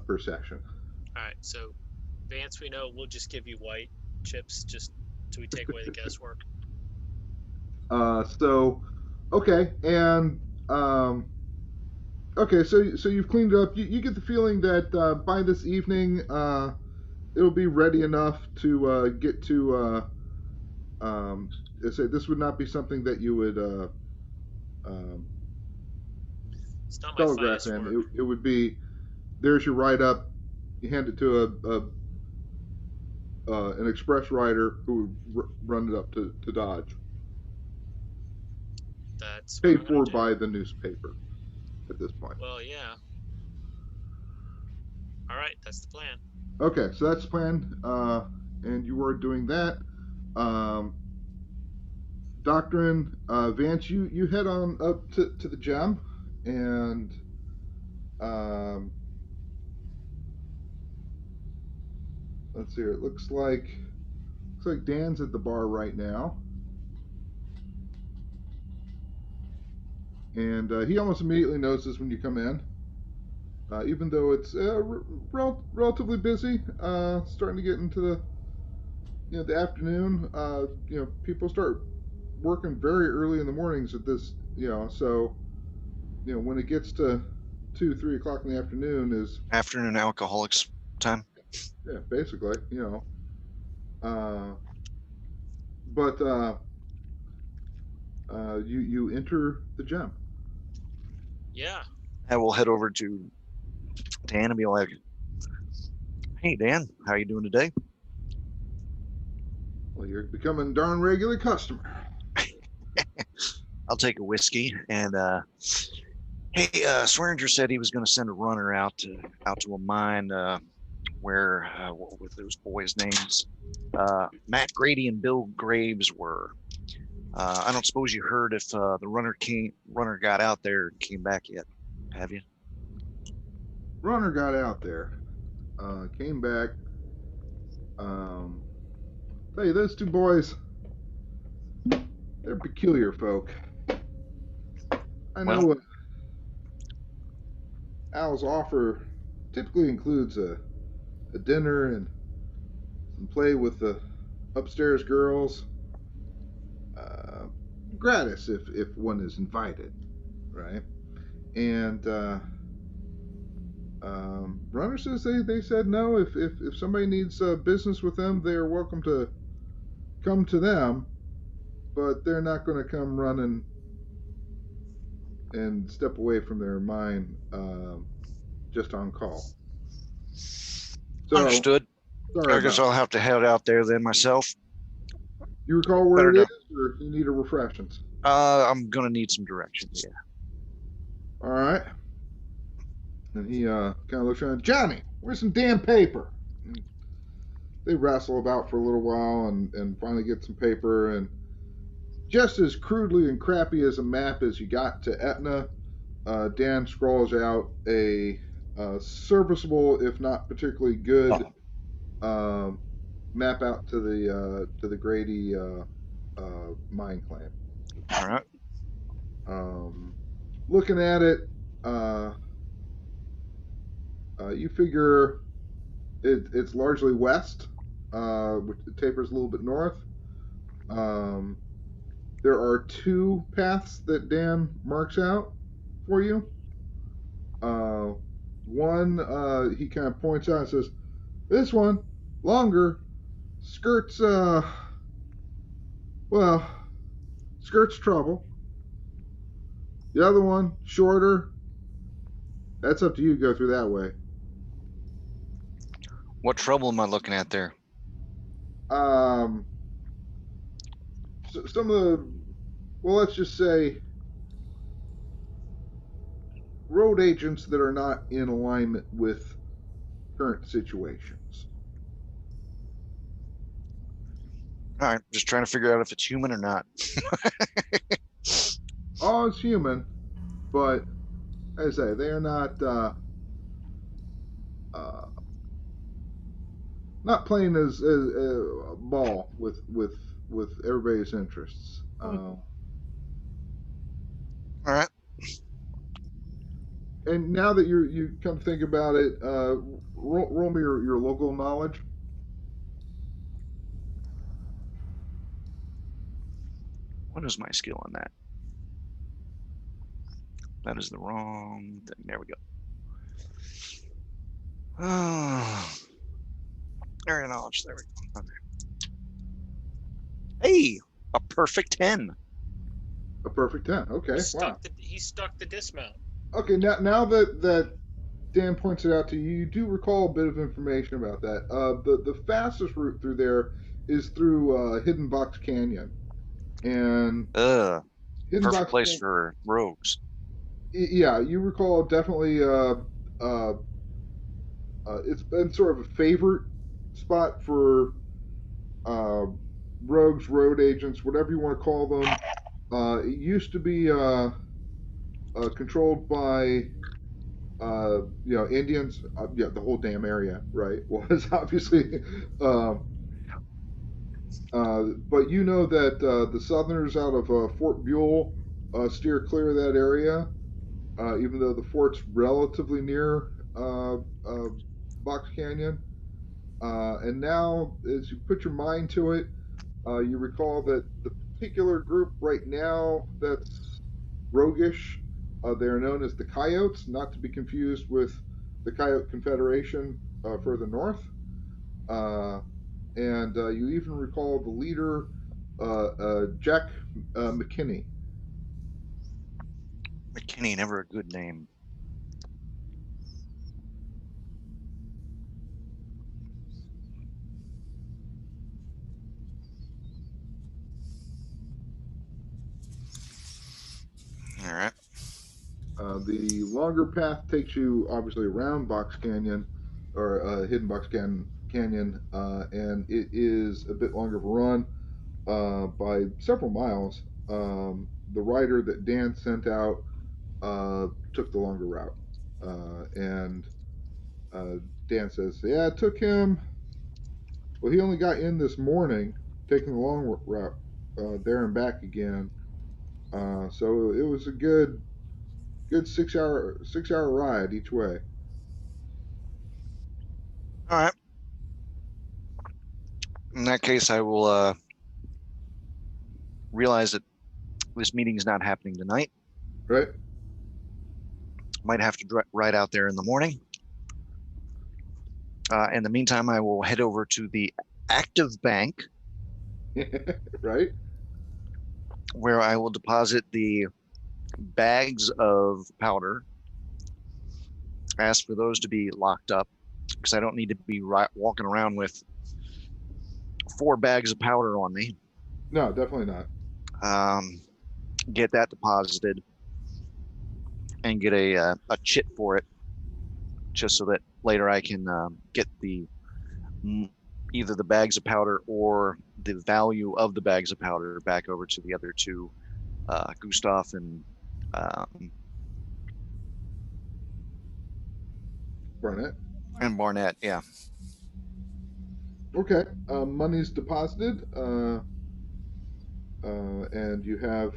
per session. All right. So, Vance, we know we'll just give you white chips just till we take away the guesswork. Okay, and okay, so you've cleaned it up. You get the feeling that by this evening, it'll be ready enough to get to. I say this would not be something that you would It's not my telegraph finest in. work. It would be, there's your write up. You hand it to an express rider who would run it up to Dodge. That's Paid for by the newspaper at this point. Well, yeah. All right, that's the plan. Okay, so that's the plan, and you are doing that. Doctrine, Vance, you head on up to the gem, and let's see here. It looks like Dan's at the bar right now, and he almost immediately notices when you come in. even though it's relatively busy, starting to get into the afternoon. People start working very early in the mornings at this. So when it gets to 2, 3 o'clock in the afternoon is Afternoon alcoholics time. basically. Uh, but you enter the gem. Yeah. I will head over to Dan and be like, "Hey, Dan, how you doing today?" Well, you're becoming a darn regular customer. I'll take a whiskey and hey, Swearinger said he was going to send a runner out to a mine where what were those boys' names? Matt Grady and Bill Graves were. I don't suppose you heard if the runner got out there and came back yet, have you? Runner got out there, came back. Tell you, those two boys, they're peculiar folk. I know Well, Al's offer typically includes a dinner and some play with the upstairs girls. Uh, Gratis if one is invited, right? And Runner says they said no. If somebody needs business with them, they are welcome to come to them, but they're not going to come running and step away from their mine just on call. So understood. sorry I guess about I'll have to head out there then myself. that. You recall where Better it know. is, or you need a refreshment? I'm gonna need some directions. Yeah. All right. And he kind of looks around. Johnny, where's some damn paper? And they wrestle about for a little while and finally get some paper. And just as crudely and crappy as a map as you got to Etna, Dan scrawls out a serviceable, if not particularly good, map out to the Grady mine claim. All right. Looking at it, you figure it's largely west, which tapers a little bit north. There are two paths that Dan marks out for you. One, he kind of points out and says, "This one, longer, skirts, well, skirts trouble. The other one, shorter. That's up to you to go through that way." What trouble am I looking at there? Some of the, well, let's just say, road agents that are not in alignment with current situations. All right, just trying to figure out if it's human or not. All is human, but as I say, they are not playing as a ball with everybody's interests. All right. And now that you come to think about it, roll me your local knowledge. What is my skill on that? That is the wrong thing. There we go. Area knowledge. There we go. Okay. Hey, a perfect 10. A perfect 10. Okay. Wow. He stuck the dismount. Okay. Now that Dan points it out to you, you do recall a bit of information about that. The fastest route through there is through Hidden Box Canyon, and Hidden Perfect Box place for rogues. Yeah, you recall definitely. It's been sort of a favorite spot for rogues, road agents, whatever you want to call them. It used to be controlled by Indians. Yeah, the whole damn area, right? Was obviously. But you know that the Southerners out of Fort Buell steer clear of that area, even though the fort's relatively near Box Canyon. And now, as you put your mind to it, you recall that the particular group right now that's roguish, they're known as the Coyotes, not to be confused with the Coyote Confederation further north. And you even recall the leader, Jack McKinney. McKinney, never a good name. All right. The longer path takes you obviously around Box Canyon or Hidden Box Canyon, and it is a bit longer of a run by several miles. The rider that Dan sent out took the longer route, and Dan says, "Yeah, it took him. Well, he only got in this morning, taking the long route there and back again. So it was a good 6 hour ride each way." All right. In that case, I will realize that this meeting is not happening tonight. Right? Might have to ride out there in the morning. In the meantime, I will head over to the active bank Right? where I will deposit the bags of powder. Ask for those to be locked up because I don't need to be walking around with 4 bags of powder on me. No, definitely not. Get that deposited and get a chit for it, just so that later I can get the either the bags of powder or the value of the bags of powder back over to the other two, Gustav and Barnett. Yeah. Okay. Money's deposited, and you have,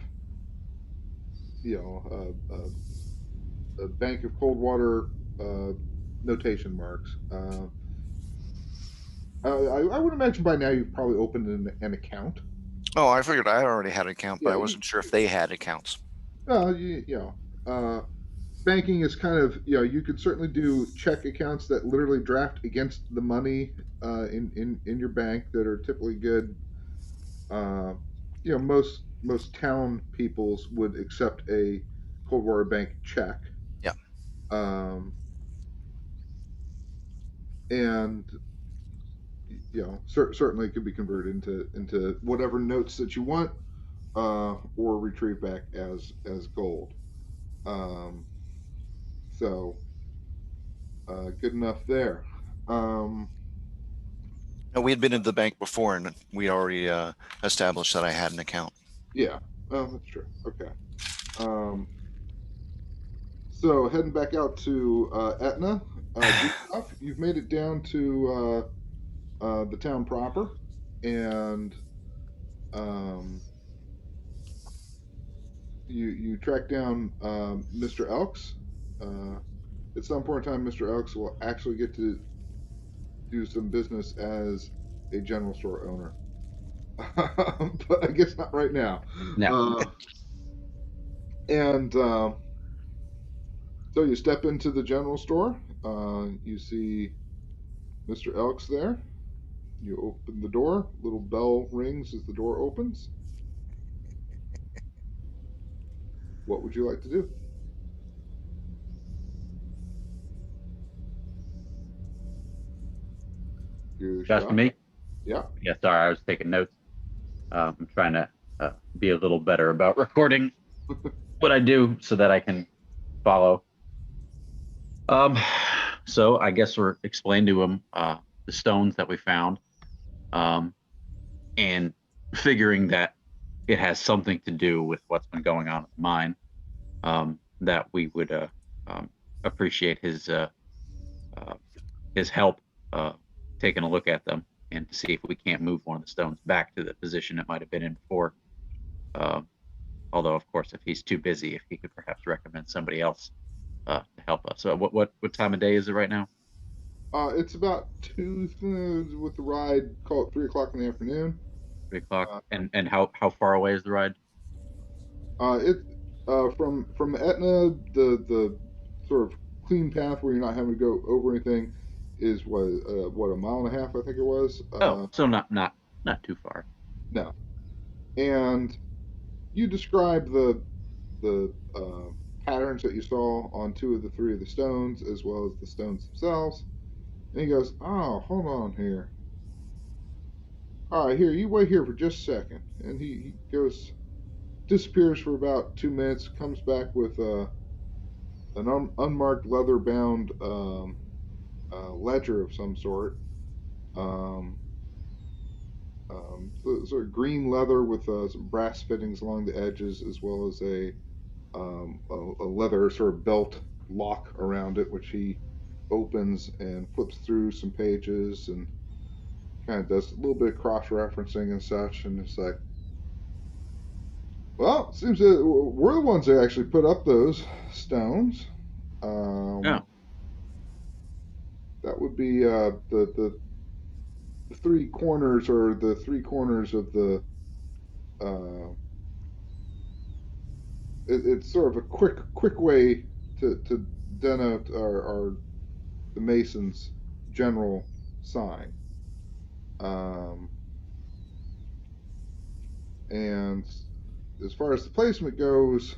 a bank of cold water notation marks. I would imagine by now you've probably opened an account. Oh, I figured I already had an account, but I wasn't sure if they had accounts. Banking is kind of, you could certainly do check accounts that literally draft against the money in your bank that are typically good. Most town peoples would accept a Cold War bank check. Yeah. And certainly it could be converted into whatever notes that you want, or retrieved back as gold. So good enough there. No, we had been in the bank before, and we already established that I had an account. Yeah, that's true. Okay. So heading back out to Etna, Gustav, you've made it down to the town proper, and you track down Mr. Elks. At some point in time, Mr. Elks will actually get to do some business as a general store owner. But I guess not right now. No. And so you step into the general store. You see Mr. Elks there. You open the door. Little bell rings as the door opens. What would you like to do? Just me? Yeah. Yeah, sorry, I was taking notes. I'm trying to be a little better about recording what I do so that I can follow. So I guess we're explain to him the stones that we found, and figuring that it has something to do with what's been going on at the mine. That we would appreciate his help taking a look at them and to see if we can't move one of the stones back to the position it might have been in before. Although, of course, if he's too busy, if he could perhaps recommend somebody else to help us. So what time of day is it right now? It's about with the ride. Call it 3 o'clock in the afternoon. 3 o'clock. Uh, And how far away is the ride? it from the Etna, the sort of clean path where you're not having to go over anything is what, a mile and a half, I think it was. Oh, so not too far. No, and you describe the patterns that you saw on 2 of the 3 of the stones, as well as the stones themselves. And he goes, "Oh, hold on here. All right, here, you wait here for just a second." And he goes, disappears for about 2 minutes, comes back with an unmarked leather-bound ledger of some sort. Um, sort of green leather with some brass fittings along the edges, as well as a leather sort of belt lock around it, which he opens and flips through some pages and kind of does a little bit of cross-referencing and such. And it's like, well, it seems that we're the ones that actually put up those stones. Oh, That would be the 3 corners, or the 3 corners of the. Uh, it's sort of a quick way to denote our the Masons' general sign. Um, and as far as the placement goes,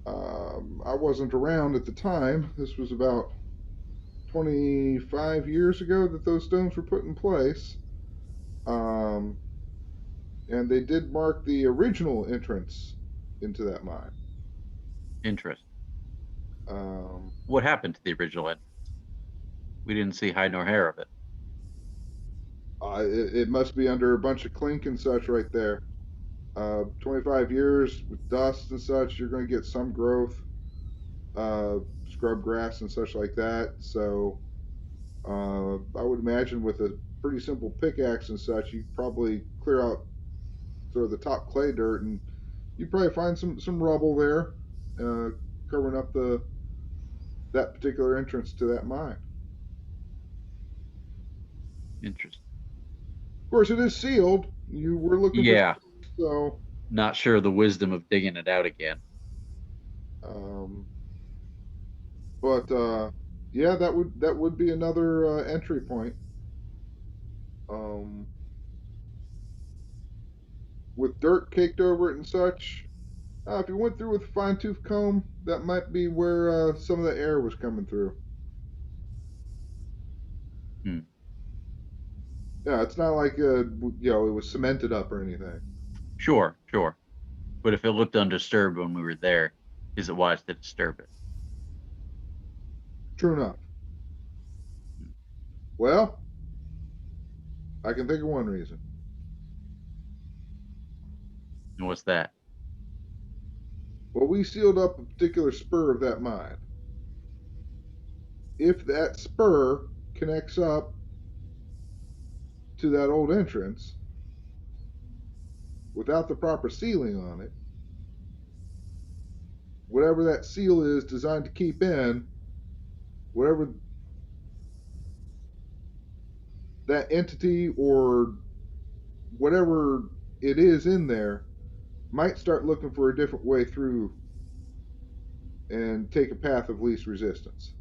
I wasn't around at the time. This was about 25 years ago that those stones were put in place. Um, and they did mark the original entrance into that mine. interesting. Um, What happened to the original entrance? We didn't see hide nor hair of it. it must be under a bunch of clink and such right there. 25 years with dust and such, you're going to get some growth, scrub grass and such like that. So I would imagine with a pretty simple pickaxe and such, you probably clear out sort of the top clay dirt, and you probably find some rubble there, covering up that particular entrance to that mine. Interesting. Of course, it is sealed. You were looking for, Yeah, so not sure the wisdom of digging it out again. um, but yeah, that would be another entry point. Um, with dirt caked over it and such. If you went through with a fine tooth comb, that might be where some of the air was coming through. Hmm. Yeah, it's not like it was cemented up or anything. Sure. But if it looked undisturbed when we were there, is it wise to disturb it? True enough. Well, I can think of one reason. And what's that? Well, we sealed up a particular spur of that mine. If that spur connects up to that old entrance without the proper sealing on it, whatever that seal is designed to keep in, whatever that entity or whatever it is in there, might start looking for a different way through and take a path of least resistance.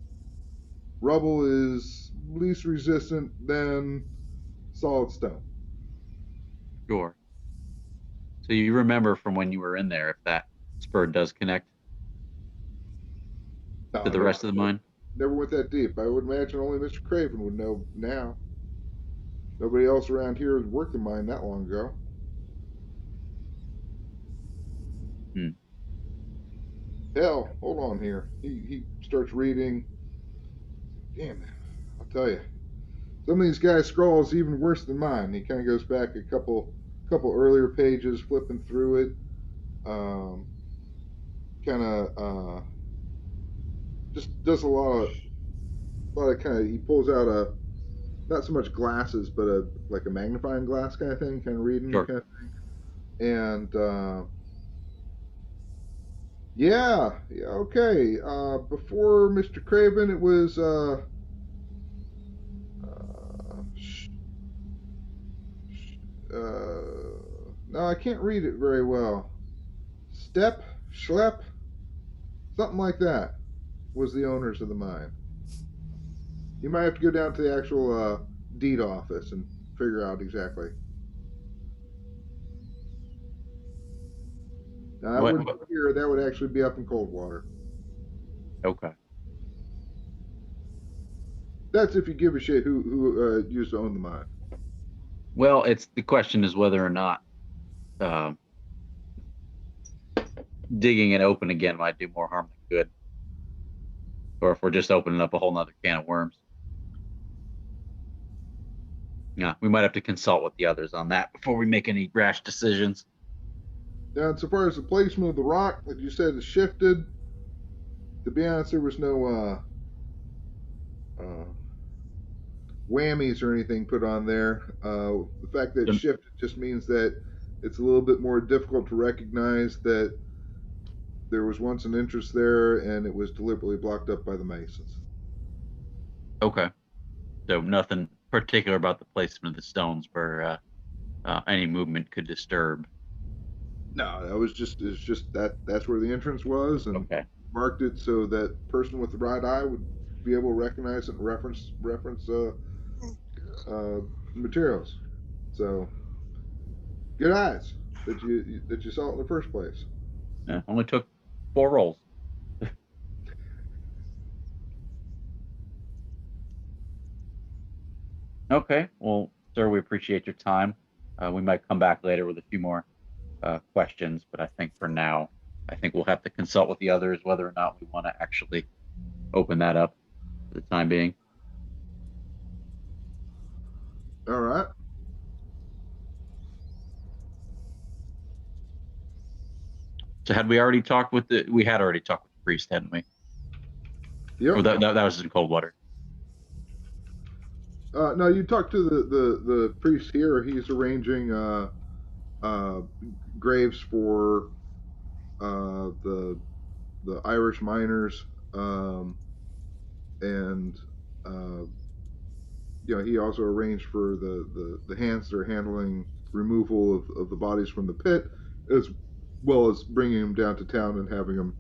Rubble is least resistant than solid stone. Sure. So you remember from when you were in there if that spur does connect No, to the rest of the mine? never went that deep. I would imagine only Mr. Craven would know now. Nobody else around here has worked the mine that long ago. Hmm. Hell, hold on here. He starts reading. Damn it. I'll tell you. Some of these guys' scrawls even worse than mine. He kind of goes back a couple earlier pages, flipping through it. Kind of just does a lot of kind of. He pulls out a, not so much glasses, but like a magnifying glass kind of thing, kind of reading Sure. kind of thing. And Yeah, yeah, okay. Before Mr. Craven, it was sh- no, I can't read it very well. Step, Schlep, something like that was the owners of the mine. You might have to go down to the actual deed office and figure out exactly. Now that What? wouldn't be here. That would actually be up in Coldwater. Okay. That's if you give a shit who used to own the mine. Well, it's the question is whether or not uh, digging it open again might do more harm than good, or if we're just opening up a whole nother can of worms. Yeah, we might have to consult with the others on that before we make any rash decisions. Now, and so far as the placement of the rock, like you said, is shifted. To be honest, there was no uh, whammies or anything put on there. The fact that it's shifted just means that it's a little bit more difficult to recognize that there was once an interest there and it was deliberately blocked up by the Masons. Okay. So nothing particular about the placement of the stones where any movement could disturb. No, that was just it's just that's where the entrance was, and Okay. marked it so that person with the right eye would be able to recognize it and reference materials. So good eyes that you saw it in the first place. Yeah, only took 4 rolls. Okay. Well, sir, we appreciate your time. We might come back later with a few more questions, but I think for now, I think we'll have to consult with the others whether or not we want to actually open that up for the time being. All right. So had we already talked with we had already talked with the priest, hadn't we? Yep. Or that was in Coldwater. No, you talk to the priest here. He's arranging uh, graves for the Irish miners, and uh, he also arranged for the hands that are handling removal of the bodies from the pit, as well as bringing them down to town and having them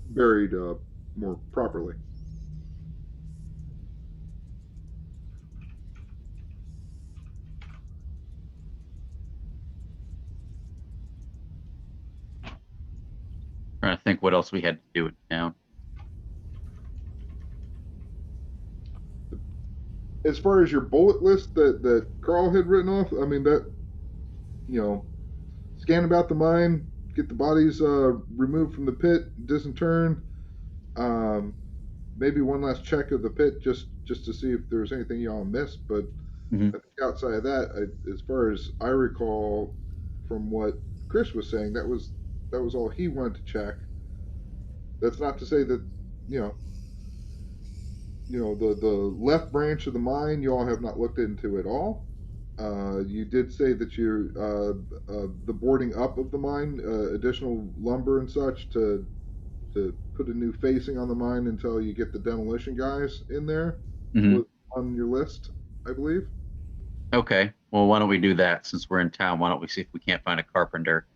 buried more properly. Trying to think what else we had to do in town. As far as your bullet list that Carl had written off, I mean that scan about the mine, get the bodies removed from the pit, disinterred. Um, Maybe one last check of the pit just to see if there's anything y'all missed. But Mm-hmm. I think outside of that, as far as I recall, from what Chris was saying, that was all he wanted to check. That's not to say that you know the left branch of the mine you all have not looked into at all. You did say that you the boarding up of the mine, additional lumber and such to put a new facing on the mine until you get the demolition guys in there Mm-hmm. was on your list, I believe. Okay. Well, why don't we do that since we're in town? Why don't we see if we can't find a carpenter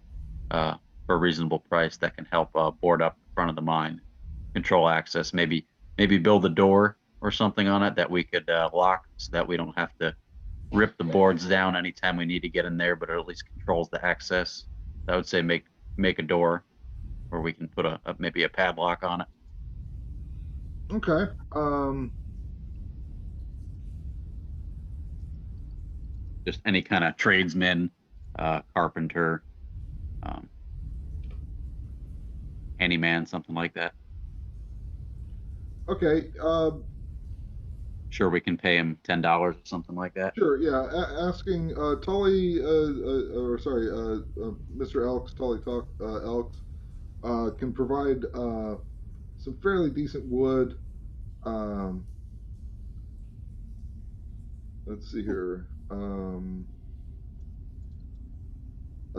for a reasonable price that can help board up the front of the mine, control access, maybe build a door or something on it that we could lock so that we don't have to rip the boards down anytime we need to get in there, but it at least controls the access. I would say make a door where we can put maybe a padlock on it. Okay. Just any kind of tradesman, carpenter, um, handyman, something like that. Okay. Sure, we can pay him $10 or something like that. Sure. Yeah. Asking Tully, or sorry, Mr. Elks, Tully Talk, Elks, can provide some fairly decent wood. Um, let's see here.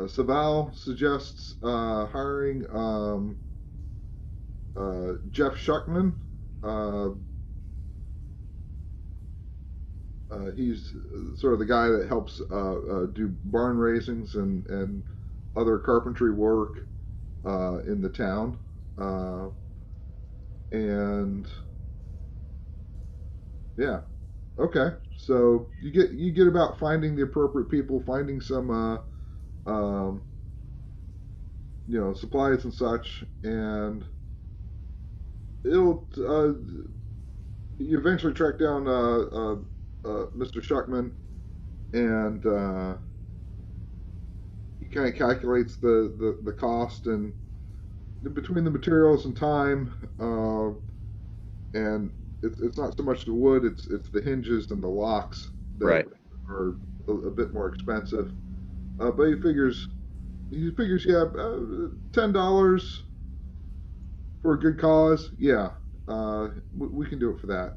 Saval suggests hiring Jeff Shuckman. He's sort of the guy that helps do barn raisings and other carpentry work in the town. And yeah, okay. So you get about finding the appropriate people, finding some supplies and such, and it'll you eventually track down Mr. Shuckman, and he kind of calculates the cost, and between the materials and time, and it's not so much the wood, it's the hinges and the locks that Right. are a bit more expensive. But he figures yeah, $10 for a good cause. Yeah, we can do it for that.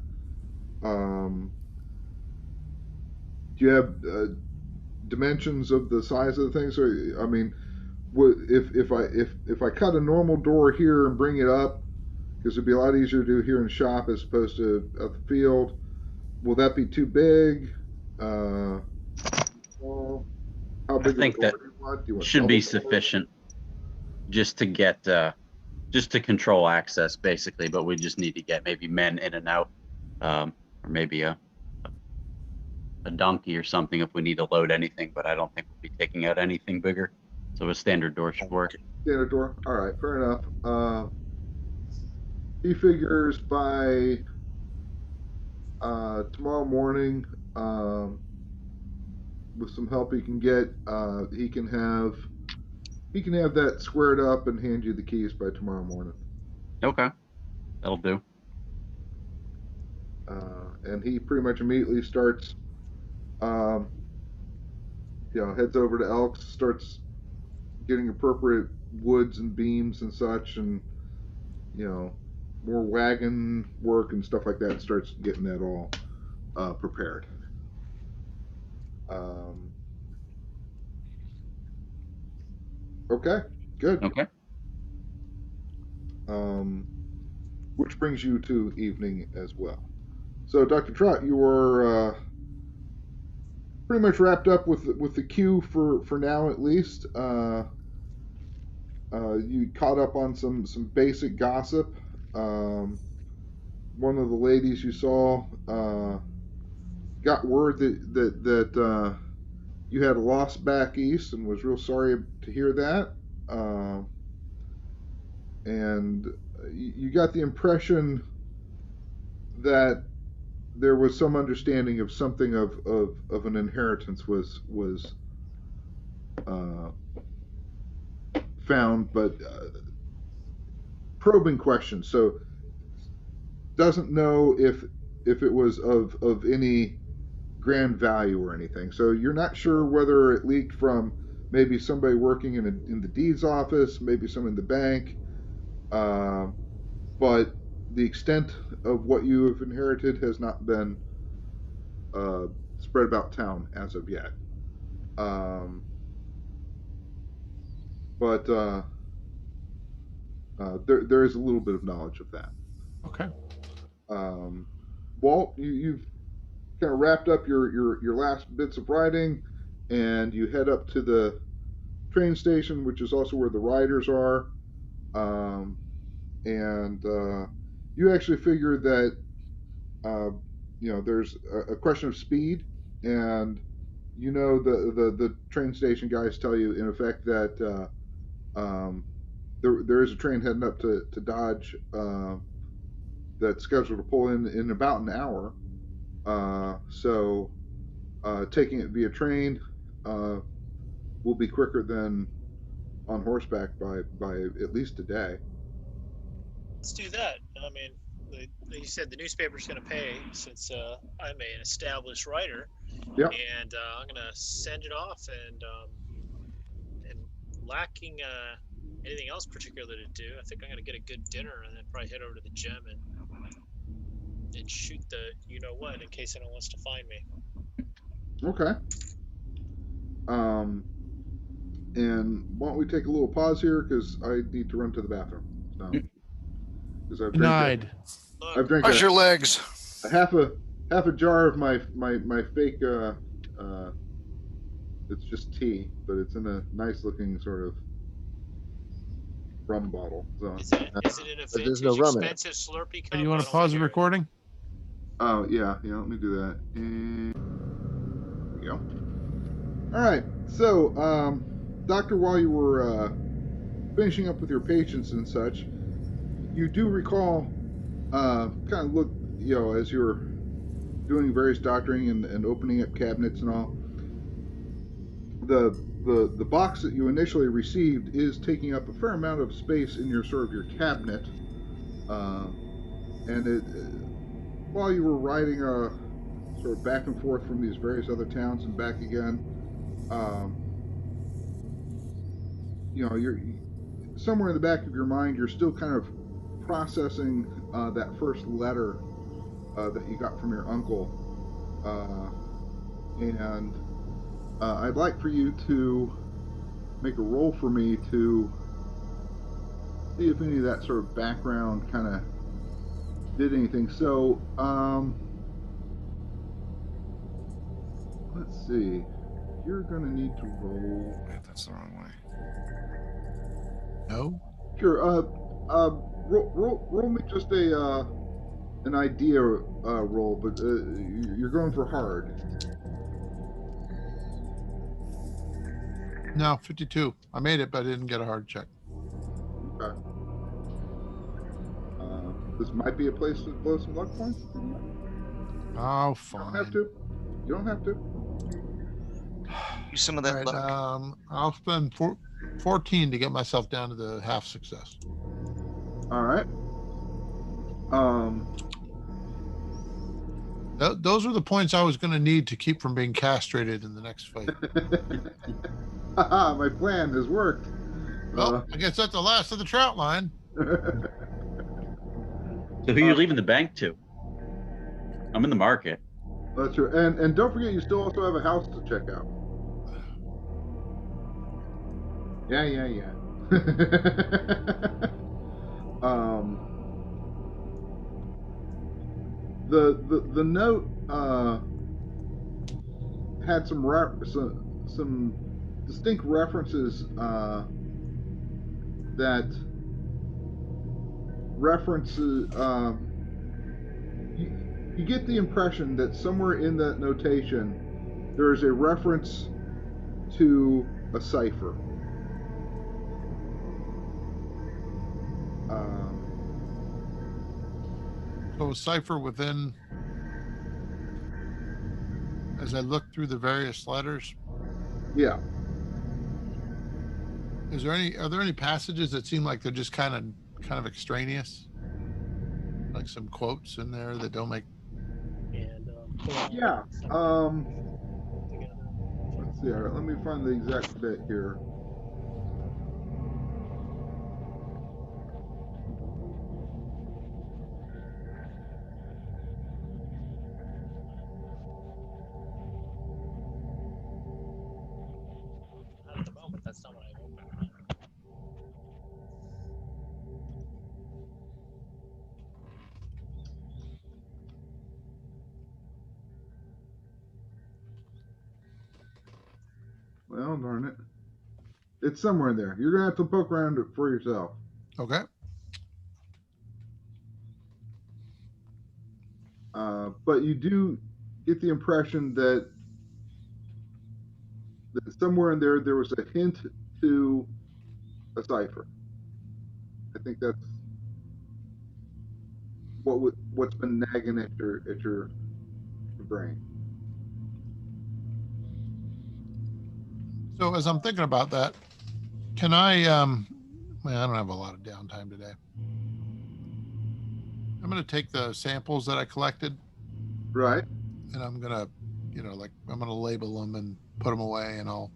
Do you have dimensions of the size of the thing? So I mean, if I cut a normal door here and bring it up, because it'd be a lot easier to do here in shop as opposed to at the field. Will that be too big? Well, how big think of a door that do you want? Do you want Should be double doors? sufficient just to get just to control access, basically. But we just need to get maybe men in and out, or maybe a donkey or something if we need to load anything. But I don't think we'll be taking out anything bigger. So a standard door should work. Standard door. All right, fair enough. He figures by tomorrow morning, with some help he can get, he can have that squared up and hand you the keys by tomorrow morning. Okay, that'll do. And he pretty much immediately starts, heads over to Elks, starts getting appropriate woods and beams and such, and more wagon work and stuff like that. Starts getting that all prepared. Okay, good. Okay. Which brings you to evening as well. So, Dr. Trott, you were pretty much wrapped up with the queue for now, at least. You caught up on some basic gossip. One of the ladies you saw got word that you had a loss back east and was real sorry to hear that. And you got the impression that there was some understanding of something of an inheritance was found, but probing questions. So doesn't know if it was of any grand value or anything. So you're not sure whether it leaked from maybe somebody working in the deeds office, maybe some in the bank, but the extent of what you have inherited has not been spread about town as of yet. But there is a little bit of knowledge of that. Okay. Walt, you've kind of wrapped up your last bits of writing, and you head up to the train station, which is also where the riders are. And you actually figure that there's a question of speed, and the train station guys tell you in effect that there is a train heading up to Dodge that's scheduled to pull in about an hour. So taking it via train will be quicker than on horseback by at least a day. Let's do that. I mean, you said the newspaper's going to pay since I'm an established writer. Yeah. And I'm going to send it off, and lacking anything else particular to do, I think I'm going to get a good dinner and then probably head over to the gym and shoot the you-know-what in case anyone wants to find me. Okay. And why don't we take a little pause here because I need to run to the bathroom. So, because Denied. I've drank How's your legs? a half a jar of my fake it's just tea, but it's in a nice looking sort of rum bottle. So Is it in a But there's vintage no rum in it. expensive Slurpee cup? You want I to don't wanna pause the hear it. recording? oh yeah, let me do that. And there we go. All right. So, doctor, while you were finishing up with your patients and such, you do recall kind of look, as you're doing various doctoring and opening up cabinets and all, the box that you initially received is taking up a fair amount of space in your sort of your cabinet, and it while you were riding sort of back and forth from these various other towns and back again, you're somewhere in the back of your mind, you're still kind of processing that first letter that you got from your uncle, and I'd like for you to make a roll for me to see if any of that sort of background kind of did anything. So, let's see. You're going to need to roll. Wait, that's the wrong way. No. Sure. Roll me just an idea roll, but you're going for hard. No, 52. I made it, but I didn't get a hard check. Okay. This might be a place to blow some luck points. Oh, You fine. don't have to. You don't have to. Use some of All that right, luck. I'll spend 14 to get myself down to the half success. All right. Those are the points I was going to need to keep from being castrated in the next fight. Haha, my plan has worked. Well, I guess that's the last of the trout line. So who are you leaving the bank to? I'm in the market. That's true. And don't forget, you still also have a house to check out. Yeah. The note had some distinct references that references you get the impression that somewhere in that notation there is a reference to a cipher. So a cipher within, as I look through the various letters, Yeah. are there any passages that seem like they're just kind of extraneous? Like some quotes in there that don't make. And pull out Yeah. some together. Let's see. All right, let me find the exact bit here. Not at the moment. That's not what I opened. Well, darn it. It's somewhere in there. You're gonna have to poke around it for yourself. Okay. But you do get the impression that somewhere in there was a hint to a cipher. I think that's what's been nagging at your brain. So as I'm thinking about that, can I, I don't have a lot of downtime today. I'm going to take the samples that I collected. Right. And I'm going to, I'm going to label them and put them away, and I'll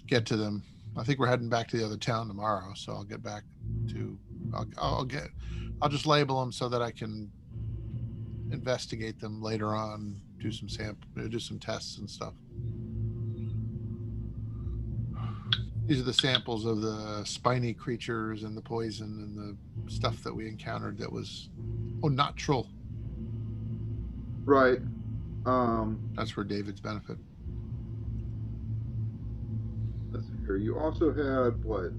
get to them. I think we're heading back to the other town tomorrow. So I'll get back to, I'll just label them so that I can investigate them later on, do some tests and stuff. These are the samples of the spiny creatures and the poison and the stuff that we encountered that was natural. Right. That's for David's benefit. Let's see here. You also had what?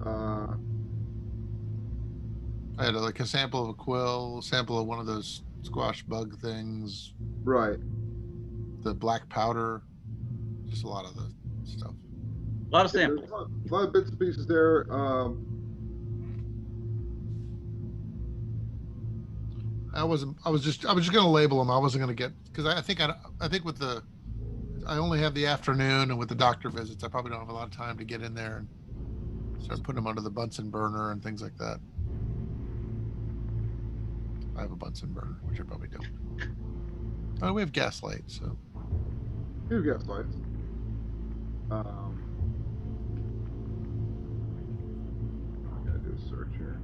I had like a sample of a quill, a sample of one of those squash bug things, Right. the black powder, just a lot of the stuff. A lot of Yeah, there's samples. a lot of bits and pieces there. I was just gonna label them. I wasn't gonna get because I think with the I only have the afternoon and with the doctor visits, I probably don't have a lot of time to get in there and start putting them under the Bunsen burner and things like that. I have a Bunsen burner, which I probably don't. Oh, we have gaslight, so You've got slides. I gotta do a search here.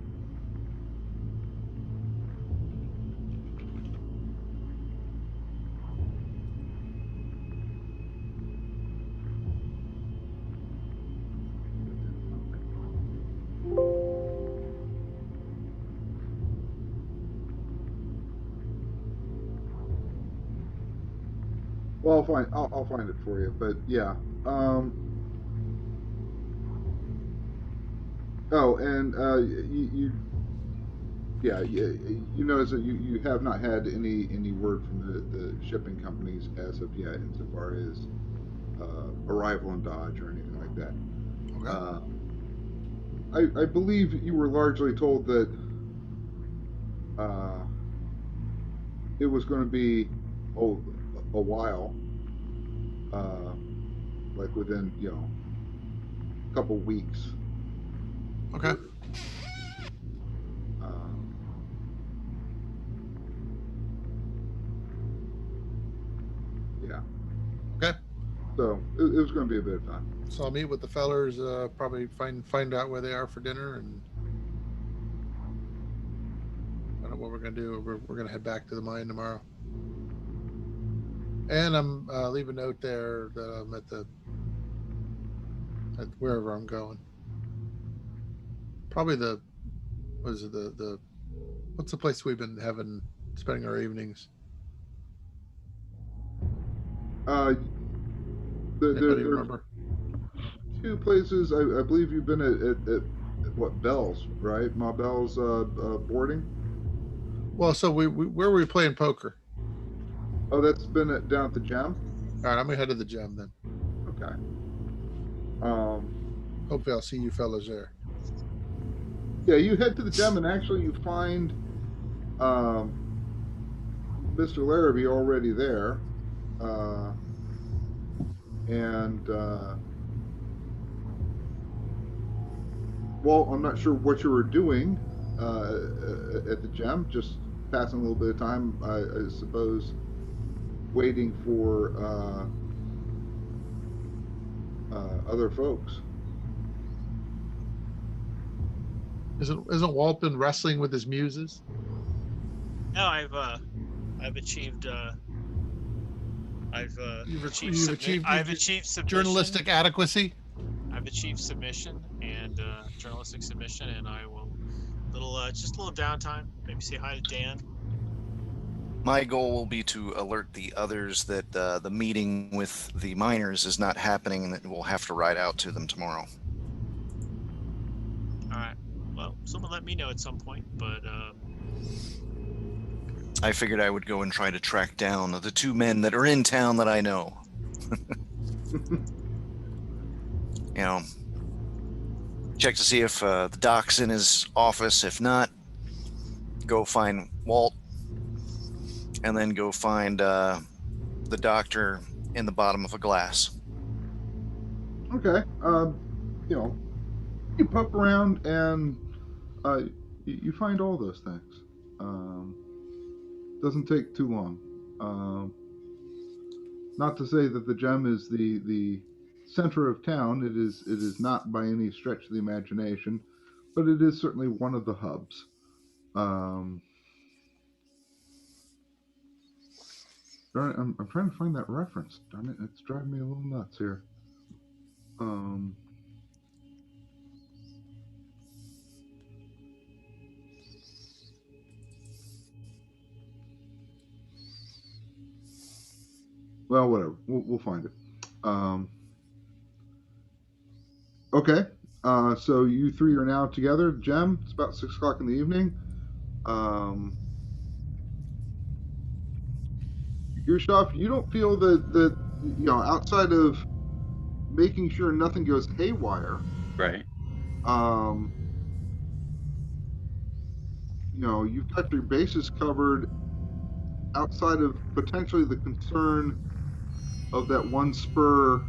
Well, I'll find it for you. But yeah. Oh, and you notice that you have not had any word from the shipping companies as of yet, insofar as arrival in Dodge or anything like that. okay. I believe you were largely told that it was going to be a while, like within a couple weeks. Okay. Yeah. Okay. So it was going to be a bit of time. So I'll meet with the fellers, probably find out where they are for dinner and find out what we're gonna do. We're gonna head back to the mine tomorrow. And I'm leave a note there that I'm at wherever I'm going. Probably what's the place we've been spending our evenings? Anybody There remember? two places. I believe you've been at what, Bell's, right? Ma Bell's boarding. Well, so where were we playing poker? Oh, that's been down at the Gem. All right, I'm gonna head to the Gem then. Okay. Hopefully, I'll see you fellas there. Yeah, you head to the Gem, and actually you find Mr. Larrabee already there, and well, I'm not sure what you were doing at the Gem. Just passing a little bit of time, I suppose, waiting for other folks. Isn't Walt been wrestling with his muses? No, I've achieved You've achieved submission. journalistic adequacy. I've achieved submission and journalistic submission, and I will just a little downtime. Maybe say hi to Dan. My goal will be to alert the others that the meeting with the miners is not happening and that we'll have to ride out to them tomorrow. All right. Well, someone let me know at some point, but I figured I would go and try to track down the two men that are in town that I know. Check to see if the doc's in his office. If not, go find Walt, and then go find the doctor in the bottom of a glass. Okay. You poke around and you find all those things. Doesn't take too long. Not to say that the Gem is the center of town. It is not by any stretch of the imagination, but it is certainly one of the hubs. Darn it, I'm trying to find that reference. Darn it, it's driving me a little nuts here. Well, whatever. We'll find it. Okay. So you three are now together. Jem, it's about 6 o'clock in the evening. Gustav, you don't feel that outside of making sure nothing goes haywire. Right. You've got your bases covered outside of potentially the concern of that one spur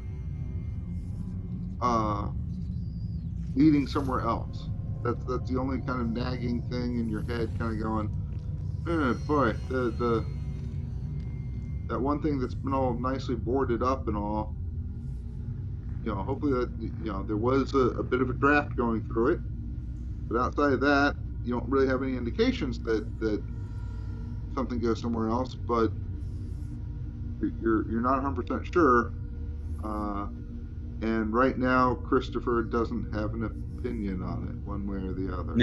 leading somewhere else. That's the only kind of nagging thing in your head, kind of going, boy, that one thing that's been all nicely boarded up and all. Hopefully that there was a bit of a draft going through it, but outside of that, you don't really have any indications that something goes somewhere else. But you're not 100% sure. And right now, Christopher doesn't have an opinion on it, one way or the other.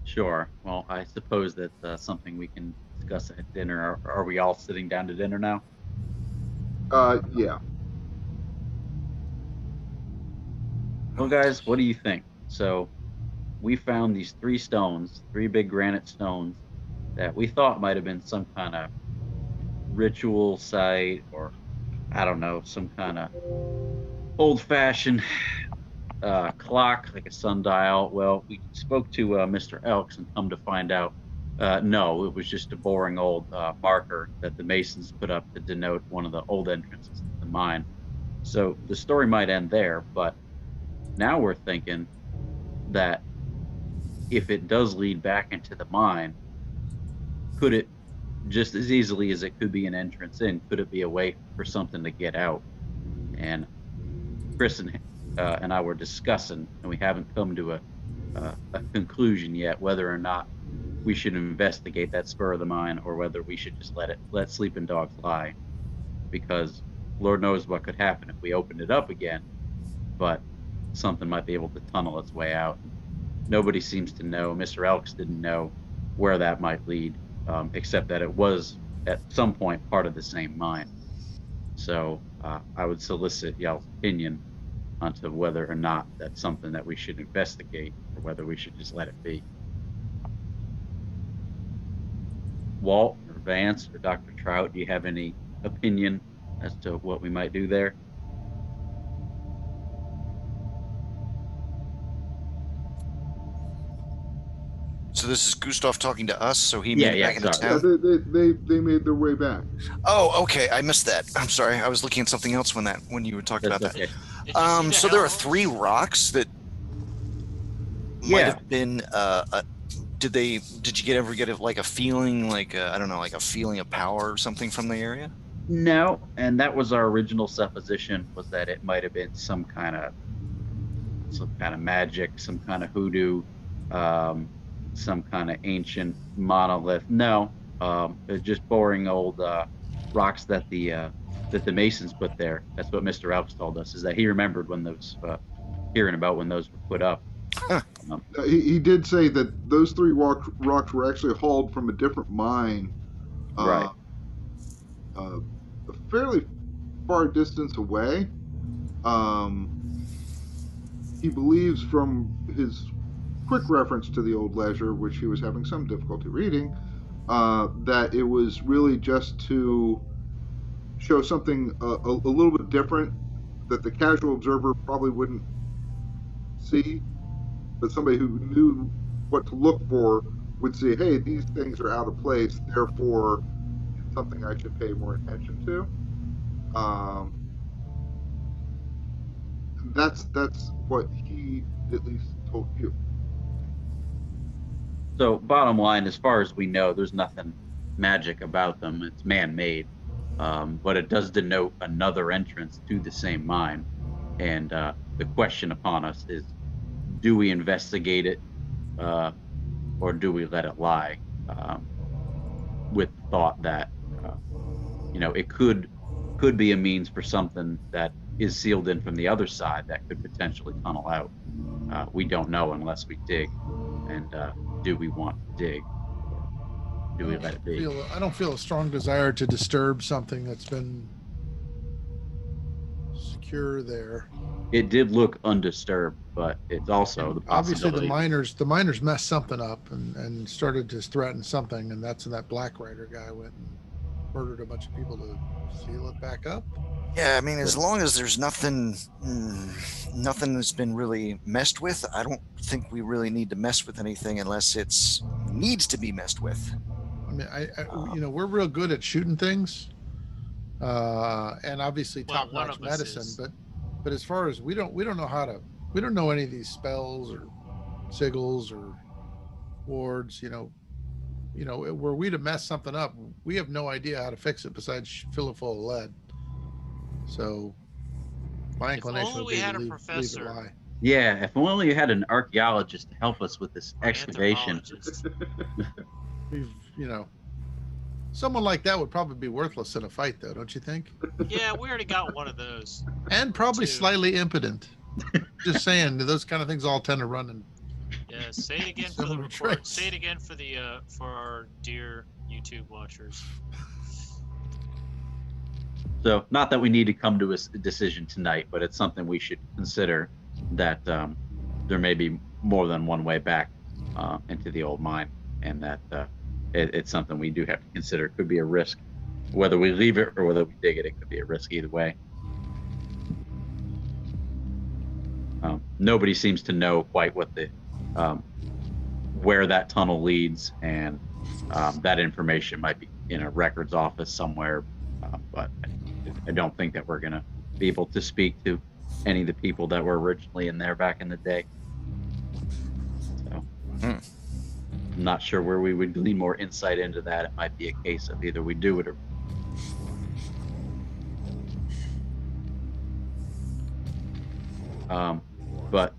Sure. Well, I suppose that's something we can discuss at dinner. Are we all sitting down to dinner now? Yeah. Well, guys, what do you think? So we found these 3 big granite stones that we thought might have been some kind of ritual site, or I don't know, some kind of old-fashioned clock, like a sundial. Well, we spoke to Mr. Elks and come to find out, no, it was just a boring old marker that the Masons put up to denote one of the old entrances to the mine. So the story might end there, but now we're thinking that if it does lead back into the mine, could it, just as easily as it could be an entrance in, could it be a way for something to get out? And Chris and I were discussing, and we haven't come to a conclusion yet, whether or not we should investigate that spur of the mine, or whether we should just let sleeping dogs lie, because Lord knows what could happen if we opened it up again. But something might be able to tunnel its way out. Nobody seems to know. Mr. Elks didn't know where that might lead, except that it was at some point part of the same mine. So I would solicit y'all's opinion onto whether or not that's something that we should investigate, or whether we should just let it be. Walt or Vance or Dr. Trout, do you have any opinion as to what we might do there? So this is Gustav talking to us. So he made it back into Yeah, town. they made their way back. Oh, okay. I missed that. I'm sorry. I was looking at something else when you were talking That's about okay. Did you see that. the So there are hellhounds? 3 rocks that might Yeah. have been. Did you ever get like a feeling, like I don't know, like a feeling of power or something from the area? No, and that was our original supposition, was that it might have been some kind of magic, some kind of hoodoo, some kind of ancient monolith. No, they're just boring old rocks that the Masons put there. That's what Mr. Elks told us, is that he remembered when those hearing about when those were put up. Huh. He did say that those 3 rocks were actually hauled from a different mine, Right. A fairly far distance away. He believes, from his quick reference to the old ledger, which he was having some difficulty reading, that it was really just to show something a little bit different that the casual observer probably wouldn't see, but somebody who knew what to look for would see, hey, these things are out of place, therefore it's something I should pay more attention to. That's what he at least told you. So bottom line, as far as we know, there's nothing magic about them. It's man-made, but it does denote another entrance to the same mine. And the question upon us is, do we investigate it, or do we let it lie, with the thought that it could be a means for something that is sealed in from the other side that could potentially tunnel out. We don't know unless we dig. And do we want to dig? do we let it be? I don't feel a strong desire to disturb something that's been secure there. It did look undisturbed, but it's also the Obviously possibility. the miners messed something up and started to threaten something, and that's when that Black Rider guy went and murdered a bunch of people to seal it back up. Yeah, I mean, as long as there's nothing that's been really messed with, I don't think we really need to mess with anything unless it's needs to be messed with. I mean, we're real good at shooting things, and obviously Well, top-notch one of us medicine. is. But as far as we don't know any of these spells or sigils or wards. Were we to mess something up, we have no idea how to fix it besides fill it full of lead. So my inclination only would we be had to a leave it professor. lie. Yeah, if only you had an archaeologist to help us with this Or excavation. anthropologist. We've, someone like that would probably be worthless in a fight, though, don't you think? Yeah, we already got one of those. And probably Two. slightly impotent. Just saying, those kind of things all tend to run in. Yeah, say it again for the Similar report. traits. Say it again for the for our dear YouTube watchers. So, not that we need to come to a decision tonight, but it's something we should consider that there may be more than one way back into the old mine, and that it's something we do have to consider. It could be a risk. Whether we leave it or whether we dig it, it could be a risk either way. Nobody seems to know quite what the where that tunnel leads, and that information might be in a records office somewhere, but I don't think that we're going to be able to speak to any of the people that were originally in there back in the day. So I'm not sure where we would glean more insight into that. It might be a case of either we do it or but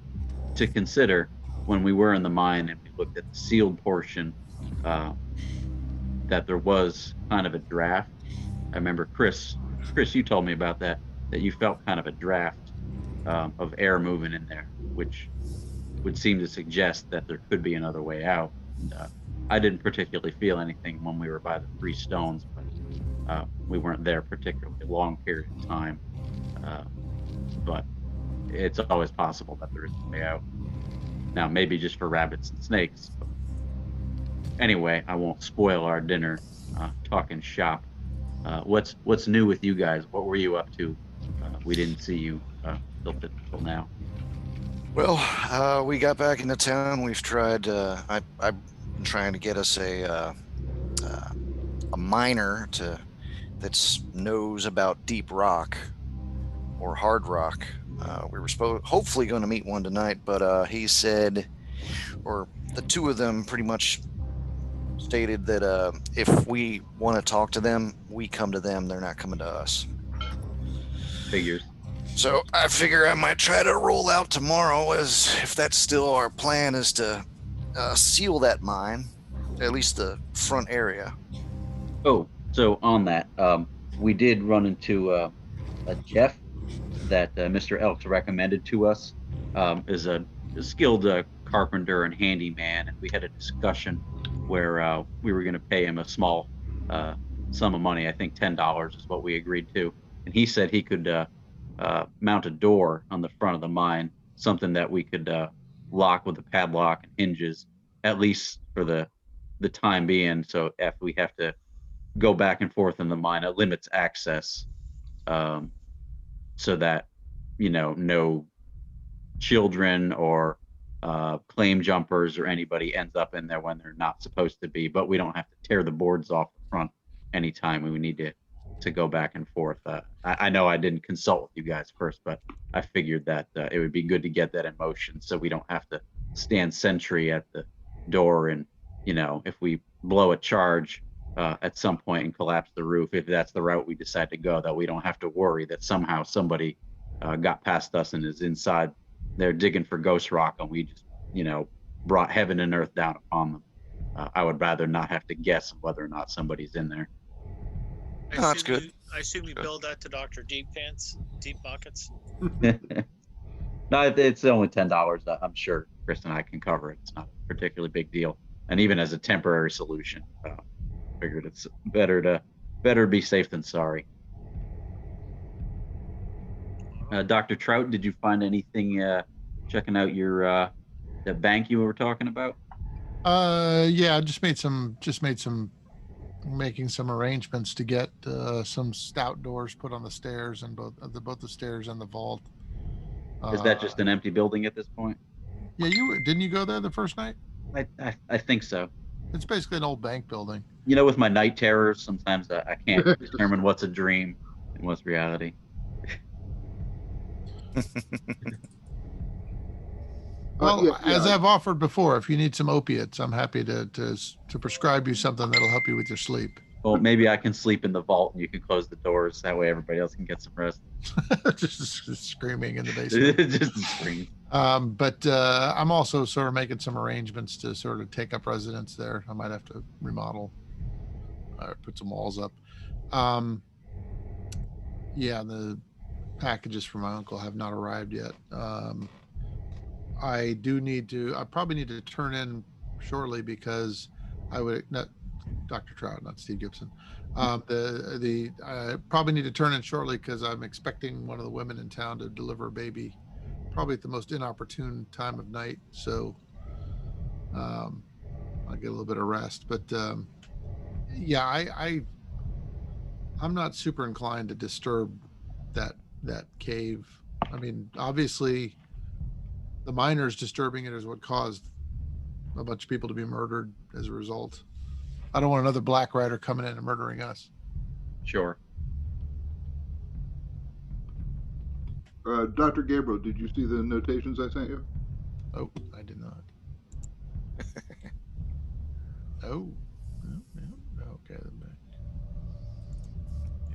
to consider, when we were in the mine and we looked at the sealed portion, that there was kind of a draft. I remember Chris, you told me about that you felt kind of a draft of air moving in there, which would seem to suggest that there could be another way out. And, I didn't particularly feel anything when we were by the 3 stones, but we weren't there particularly a long period of time. But it's always possible that there is a way out. Now, maybe just for rabbits and snakes. But anyway, I won't spoil our dinner talking shop. What's new with you guys? What were you up to? We didn't see you till now. Well, we got back into town. We've tried. I've been trying to get us a miner that knows about deep rock or hard rock. We were hopefully going to meet one tonight, but he said, or the two of them pretty much stated that if we want to talk to them, we come to them. They're not coming to us. Figures. So I figure I might try to roll out tomorrow, as if that's still our plan, is to seal that mine, at least the front area. Oh, so on that, we did run into a Jeff that Mr. Elks recommended to us, is a skilled carpenter and handyman, and we had a discussion where we were going to pay him a small sum of money. I think $10 is what we agreed to, and he said he could mount a door on the front of the mine, something that we could lock with a padlock and hinges, at least for the time being. So if we have to go back and forth in the mine, it limits access, so that no children or claim jumpers or anybody ends up in there when they're not supposed to be. But we don't have to tear the boards off the front anytime we need to go back and forth. I know I didn't consult with you guys first, but I figured that it would be good to get that in motion so we don't have to stand sentry at the door, and if we blow a charge at some point and collapse the roof, if that's the route we decide to go, that we don't have to worry that somehow somebody got past us and is inside there digging for ghost rock, and we just brought heaven and earth down upon them. I would rather not have to guess whether or not somebody's in there. That's good. I assume you build that to Dr. Deep Pockets. No, it's only $10. I'm sure Chris and I can cover it. It's not a particularly big deal, and even as a temporary solution, Figured it's better be safe than sorry. Dr. Trout, did you find anything checking out your the bank you were talking about? Yeah, making some arrangements to get some stout doors put on the stairs and both the stairs and the vault. Is that just an empty building at this point? Yeah, didn't you go there the first night? I think so. It's basically an old bank building. You know, with my night terrors, sometimes I can't determine what's a dream and what's reality. Well, as I've offered before, if you need some opiates, I'm happy to prescribe you something that'll help you with your sleep. Well, maybe I can sleep in the vault and you can close the doors. That way everybody else can get some rest. just screaming in the basement. Just scream. But I'm also sort of making some arrangements to sort of take up residence there. I might have to remodel or put some walls up. Yeah, the packages from my uncle have not arrived yet. I probably need to turn in shortly because not Dr. Trout, not Steve Gibson. I probably need to turn in shortly because I'm expecting one of the women in town to deliver a baby, probably at the most inopportune time of night. So I'll get a little bit of rest. But yeah, I'm not super inclined to disturb that cave. I mean, obviously, the miners disturbing it is what caused a bunch of people to be murdered as a result. I don't want another Black Rider coming in and murdering us. Sure. Dr. Gabriel, did you see the notations I sent you? Oh, I did not. Oh, no. Okay.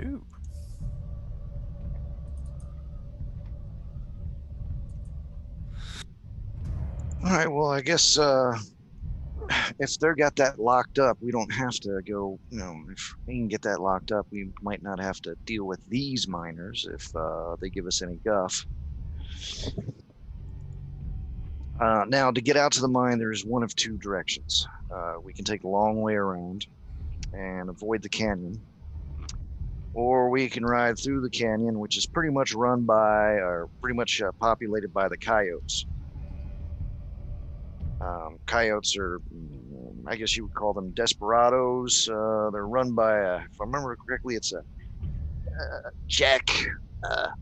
Ooh. All right. Well, I guess if they're got that locked up, we don't have to go. If we can get that locked up, we might not have to deal with these miners if they give us any guff. Now, to get out to the mine, there's one of two directions. We can take a long way around and avoid the canyon, or we can ride through the canyon, which is pretty much populated by the coyotes. Coyotes are, I guess you would call them desperados. They're run by, if I remember correctly, it's a Jack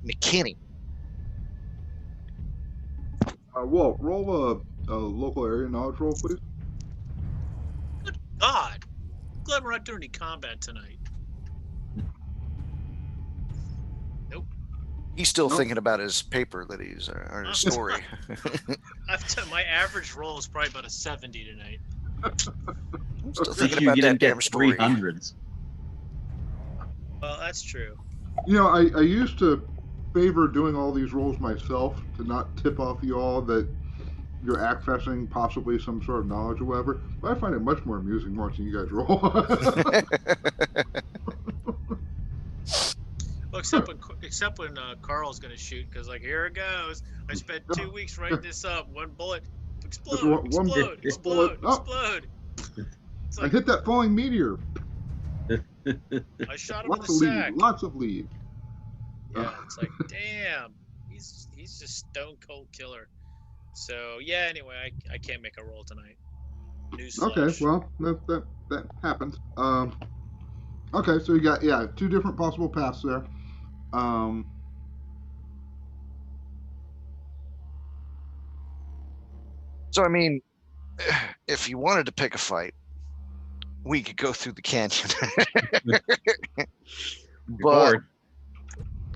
McKinney. Walt, roll a local area knowledge roll, please. Good God. Glad we're not doing any combat tonight. Nope. He's still thinking about his paper that he's, or his story. My average roll is probably about a 70 tonight. I'm still thinking You about didn't that damn get story. 300s. Well, that's true. I used to favor doing all these rolls myself to not tip off you all that you're accessing possibly some sort of knowledge or whatever. But I find it much more amusing watching you guys roll. Well, except when Carl's gonna shoot, because here it goes. I spent 2 weeks writing this up. One bullet, explode. I hit that falling meteor. I shot him in the sack. Lots of lead. Yeah, it's like, damn, he's just stone cold killer. So yeah, anyway, I can't make a roll tonight. Newsflash. Okay, well that happens. Okay, so you got two different possible paths there. So I mean, if you wanted to pick a fight, we could go through the canyon.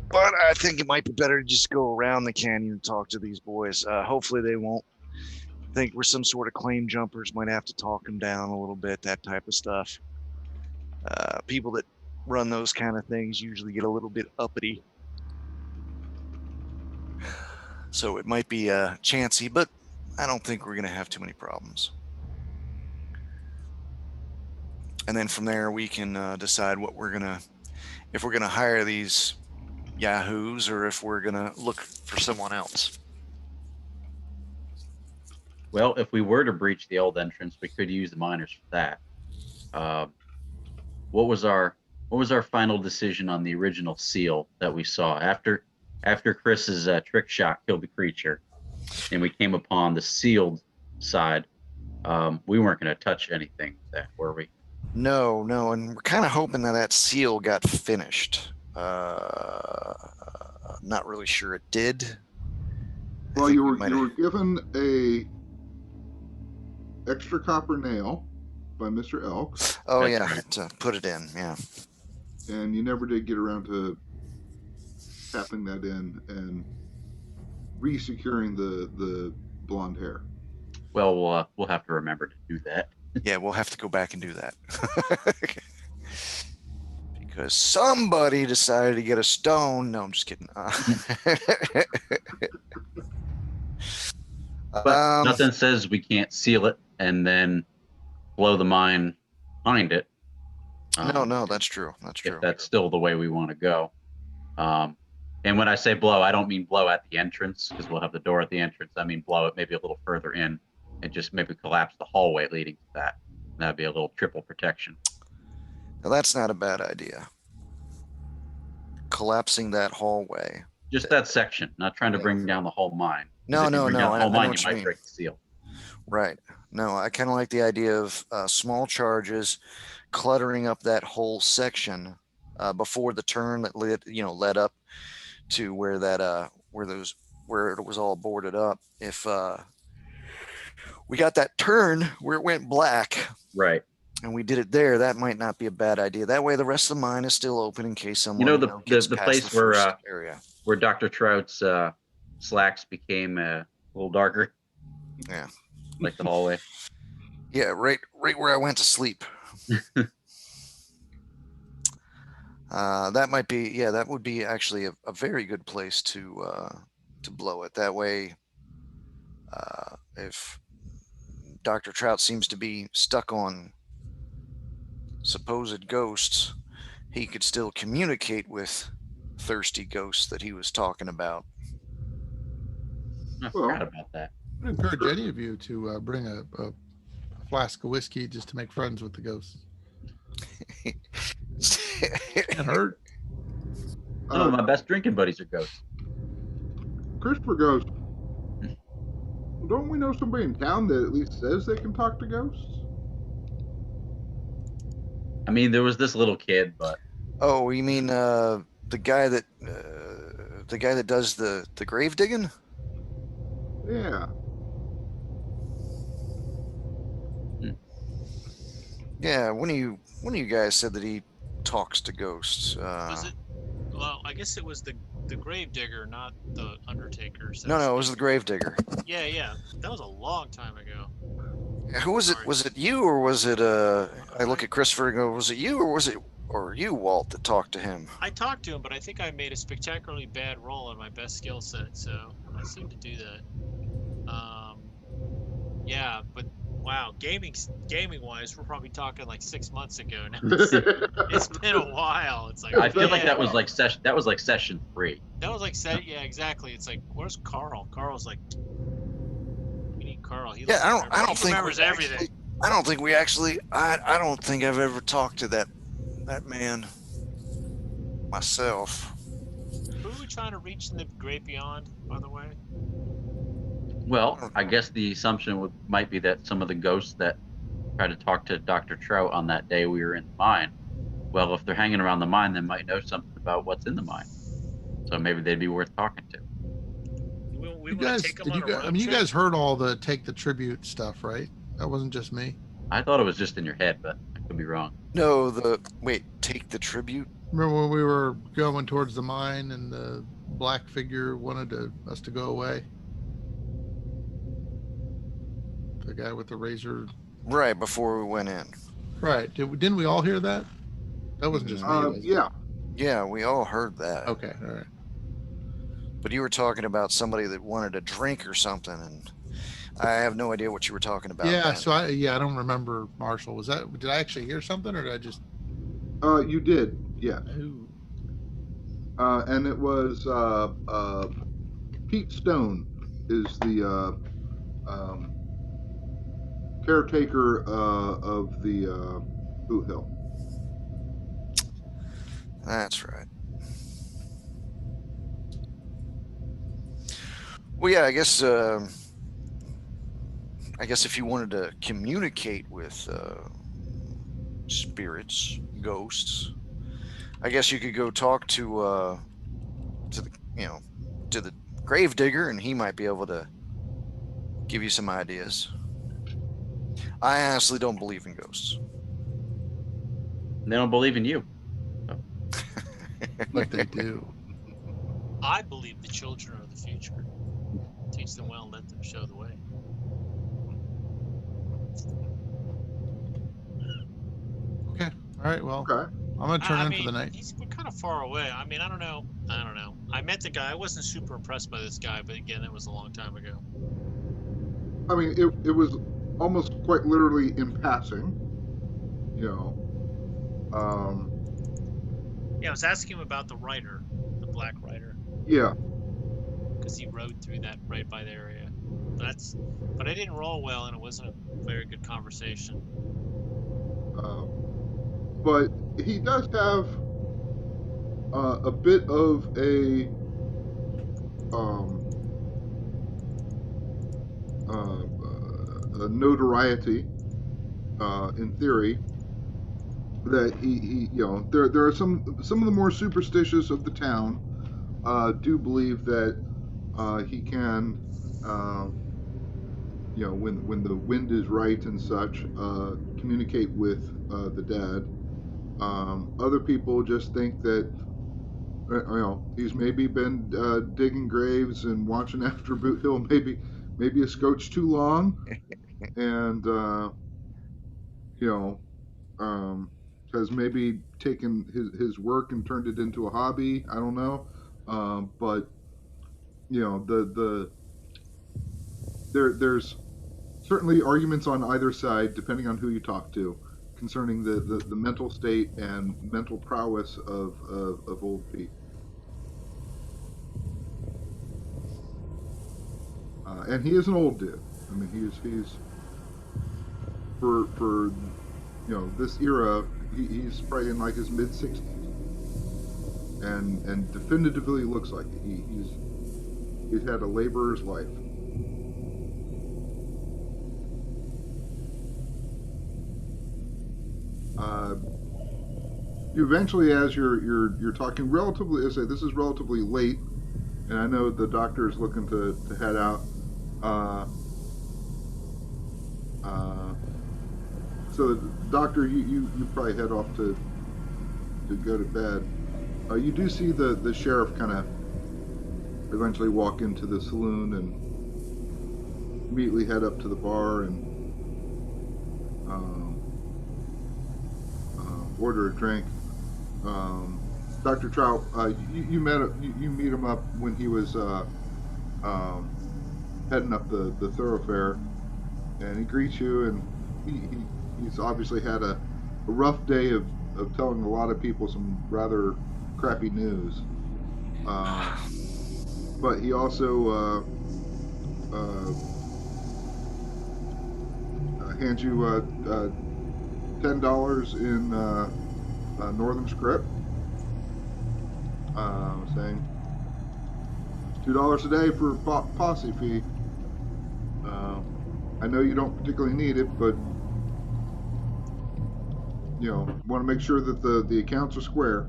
But I think it might be better to just go around the canyon and talk to these boys. Hopefully they won't think we're some sort of claim jumpers. Might have to talk them down a little bit, that type of stuff. People that run those kind of things usually get a little bit uppity. So it might be chancy, but I don't think we're going to have too many problems. And then from there, we can decide if we're going to hire these yahoos or if we're going to look for someone else. Well, if we were to breach the old entrance, we could use the miners for that. what was our final decision on the original seal that we saw after Chris's trick shot killed the creature, and we came upon the sealed side? We weren't going to touch anything then, were we? No, and we're kind of hoping that seal got finished. Not really sure it did. Well, you were given a extra copper nail by Mr. Elks. Oh, That's yeah, right. to put it in, yeah. And you never did get around to tapping that in and re-securing the blonde hair. Well, we'll have to remember to do that. Yeah, we'll have to go back and do that. Because somebody decided to get a stone. No, I'm just kidding. But nothing says we can't seal it and then blow the mine behind it. No, that's true. If that's still the way we want to go. And when I say blow, I don't mean blow at the entrance, because we'll have the door at the entrance. I mean blow it maybe a little further in and just maybe collapse the hallway leading to that. That'd be a little triple protection. Now, that's not a bad idea. Collapsing that hallway. Just that section, not trying to bring down the whole mine. No. If you bring down the whole mine, you might break the seal. Right. No, I kind of like the idea of small charges cluttering up that whole section before the turn that led up to where that where it was all boarded up. If we got that turn where it went black, right, and we did it there, that might not be a bad idea. That way, the rest of the mine is still open in case someone gets the past place the first area where Dr. Trout's slacks became a little darker. Yeah, like the hallway. Yeah, right where I went to sleep. That might be, yeah, that would be actually a very good place to blow it. That way, if Dr. Trout seems to be stuck on supposed ghosts, he could still communicate with thirsty ghosts that he was talking about. I forgot about that. I would encourage any of you to bring a flask of whiskey just to make friends with the ghosts. Can't hurt. Some of my best drinking buddies are ghosts. Christopher goes, don't we know somebody in town that at least says they can talk to ghosts? I mean, there was this little kid, but... Oh, you mean the guy that does the grave digging? Yeah. Yeah, one of you guys said that he talks to ghosts. Was it? Well, I guess it was the grave digger, not the undertaker. No, it was the grave digger. Yeah. That was a long time ago. Who was it? Was it you or was it? I look at Christopher and go, was it you or was it you, Walt, that talked to him? I talked to him, but I think I made a spectacularly bad roll on my best skill set, so I seem to do that. Yeah, but wow, gaming wise, we're probably talking like 6 months ago now. It's been a while. It's like I feel like that was like session 3. That was like yeah, exactly. It's like, where's Carl? Carl's like, we need Carl. He I don't think remembers everything. I don't think we actually. I don't think I've ever talked to that man myself. Who are we trying to reach in the great beyond, by the way? Well, I guess the assumption might be that some of the ghosts that tried to talk to Dr. Trout on that day we were in the mine, well, if they're hanging around the mine, they might know something about what's in the mine. So maybe they'd be worth talking to. You guys heard all the take the tribute stuff, right? That wasn't just me. I thought it was just in your head, but I could be wrong. No, take the tribute. Remember when we were going towards the mine and the black figure wanted us to go away? The guy with the razor. Right, before we went in. Right. Didn't we all hear that? That wasn't just me. Yeah. Yeah, we all heard that. Okay, all right. But you were talking about somebody that wanted a drink or something, and I have no idea what you were talking about. Yeah, then. so I don't remember, Marshall. Did I actually hear something, or did I just... You did, yeah. Ooh. And it was Pete Stone is the caretaker of the Boot Hill. That's right. Well, yeah, I guess if you wanted to communicate with spirits, ghosts, I guess you could go talk to the to the grave digger, and he might be able to give you some ideas. I honestly don't believe in ghosts. They don't believe in you. But they do. I believe the children are the future. Teach them well, let them show the way. Okay. All right. Well, Okay. I'm gonna turn I in mean, for the night. we're kind of far away. I mean, I don't know. I met the guy. I wasn't super impressed by this guy, but again, that was a long time ago. I mean, it was almost quite literally in passing. You know. Yeah, I was asking him about the writer, the Black Rider, Yeah. because he rode through that right by the area. But I didn't roll well, and it wasn't a very good conversation. But he does have a bit of a notoriety in theory that he there are some of the more superstitious of the town do believe that he can when the wind is right and such communicate with the dead. Other people just think that he's maybe been digging graves and watching after Boot Hill maybe a scotch too long, and has maybe taken his work and turned it into a hobby. I don't know, but there's certainly arguments on either side, depending on who you talk to, concerning the mental state and mental prowess of old Pete. And he is an old dude. I mean, he's for this era, he's probably in like his mid-60s, and definitively looks like it. He's had a laborer's life. You eventually, as you're talking relatively, as I say, this is relatively late, and I know the doctor is looking to head out. So, doctor, you probably head off to go to bed. You do see the sheriff kind of eventually walk into the saloon and immediately head up to the bar and order a drink. Dr. Trout, you meet him up when he was heading up the thoroughfare, and he greets you, and he's obviously had a rough day of telling a lot of people some rather crappy news. But he also hands you $10 in Northern Script, saying $2 a day for posse fee. I know you don't particularly need it, but want to make sure that the accounts are square.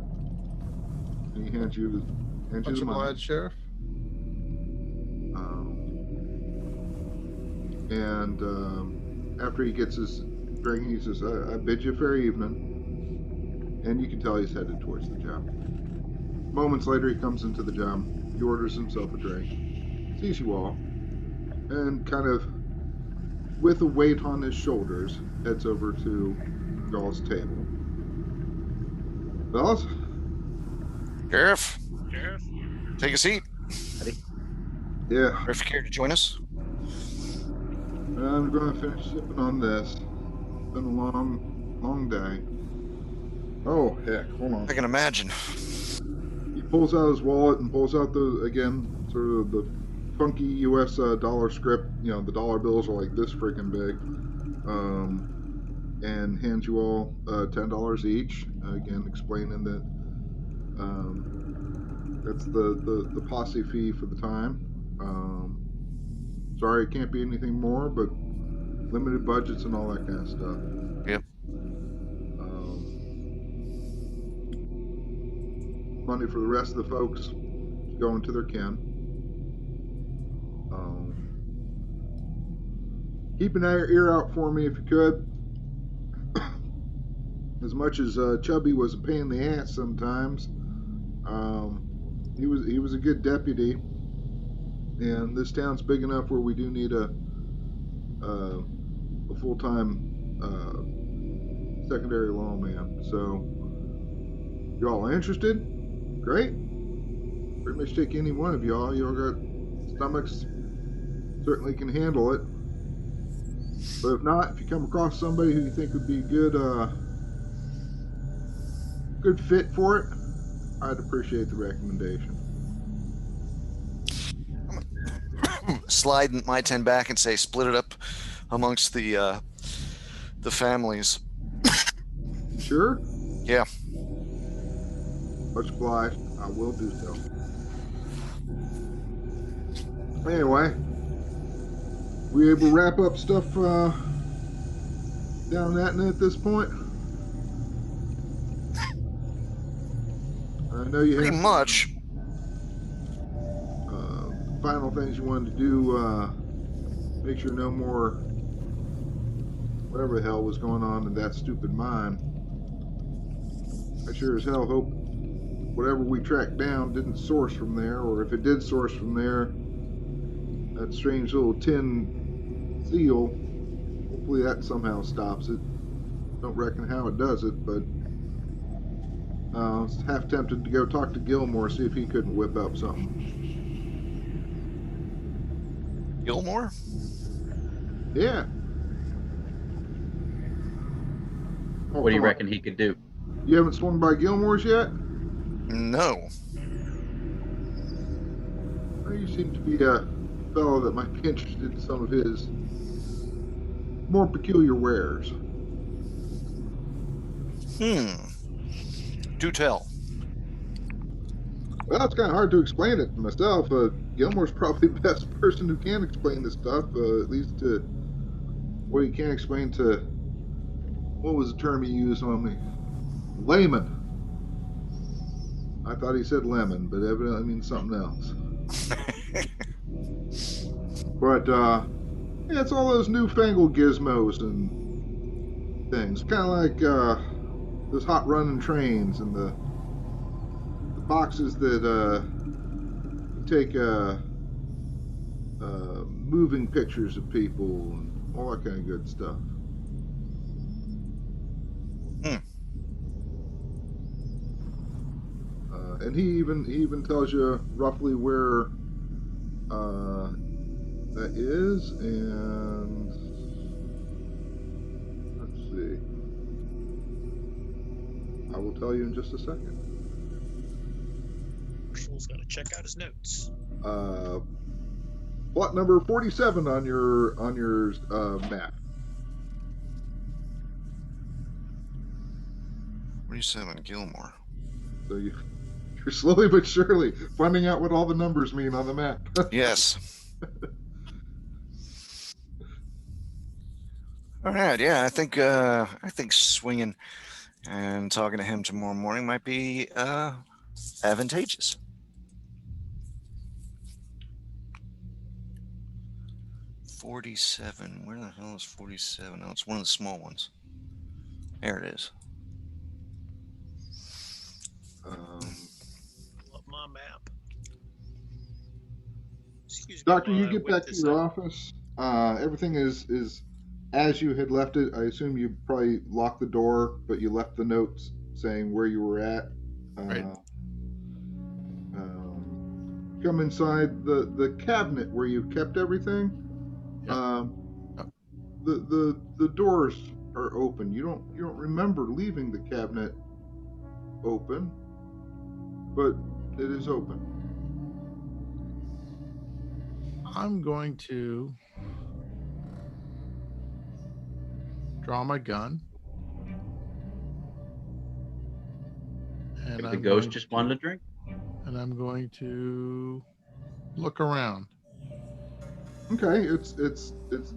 And he hands you Much the money. obliged, Sheriff. And after he gets his drink, he says, I bid you a fair evening. And you can tell he's headed towards the gym. Moments later, he comes into the gym. He orders himself a drink, sees you all, and kind of, with a weight on his shoulders, heads over to y'all's table. Fellas? Sheriff, Sheriff? take a seat. Yeah, Or if you care to join us. I'm going to finish sipping on this. It's been a long day. Oh, heck, hold on. I can imagine. He pulls out his wallet and pulls out sort of the funky U.S. Dollar script. The dollar bills are like this freaking big. And hands you all $10 each. Again, explaining that That's the posse fee for the time. Sorry, it can't be anything more, but limited budgets and all that kind of stuff. Yep. Money for the rest of the folks going to their kin. Keep an ear out for me if you could. As much as Chubby was a pain in the ass sometimes, he was a good deputy, and this town's big enough where we do need a full-time secondary lawman. So, y'all interested? Great. Pretty much take any one of y'all. Y'all got stomachs, certainly can handle it. But if not, if you come across somebody who you think would be good fit for it, I'd appreciate the recommendation. Slide my 10 back and say split it up amongst the families. Sure? Yeah. Much obliged. I will do so. Anyway, we able to wrap up stuff down that net at this point? I know you Pretty have much. final things you wanted to do. Make sure no more whatever the hell was going on in that stupid mine. I sure as hell hope whatever we tracked down didn't source from there, or if it did source from there, that strange little tin seal, hopefully that somehow stops it. Don't reckon how it does it, but I was half tempted to go talk to Gilmore, see if he couldn't whip up something. Gilmore? Yeah. Oh, What do you come on. reckon he could do? You haven't swung by Gilmore's yet? No. Well, you seem to be a fellow that might be interested in some of his more peculiar wares. Do tell. Well, it's kind of hard to explain it myself. Gilmore's probably the best person who can explain this stuff, at least to what he can explain to, what was the term he used on me? Layman. I thought he said lemon, but evidently means something else. But, yeah, it's all those newfangled gizmos and things. Kind of like those hot running trains and the boxes that take moving pictures of people and all that kind of good stuff. And he even tells you roughly where that is, and let's see. I will tell you in just a second. Marshall's got to check out his notes. Plot number 47 on your map. 47 Gilmore. So you're slowly but surely finding out what all the numbers mean on the map. Yes. All right. Yeah, I think swinging and talking to him tomorrow morning might be advantageous. $47. Where the hell is 47? Oh, it's one of the small ones. There it is. Love my map. Excuse me. Doctor, while you I get whip back to this your up. office. Everything is as you had left it. I assume you probably locked the door, but you left the notes saying where you were at. Right. Come inside the cabinet where you kept everything. Yep. The doors are open. You don't remember leaving the cabinet open, but it is open. I'm going to draw my gun And Maybe the I'm ghost going just wanted a drink. and I'm going to look around. Okay, it's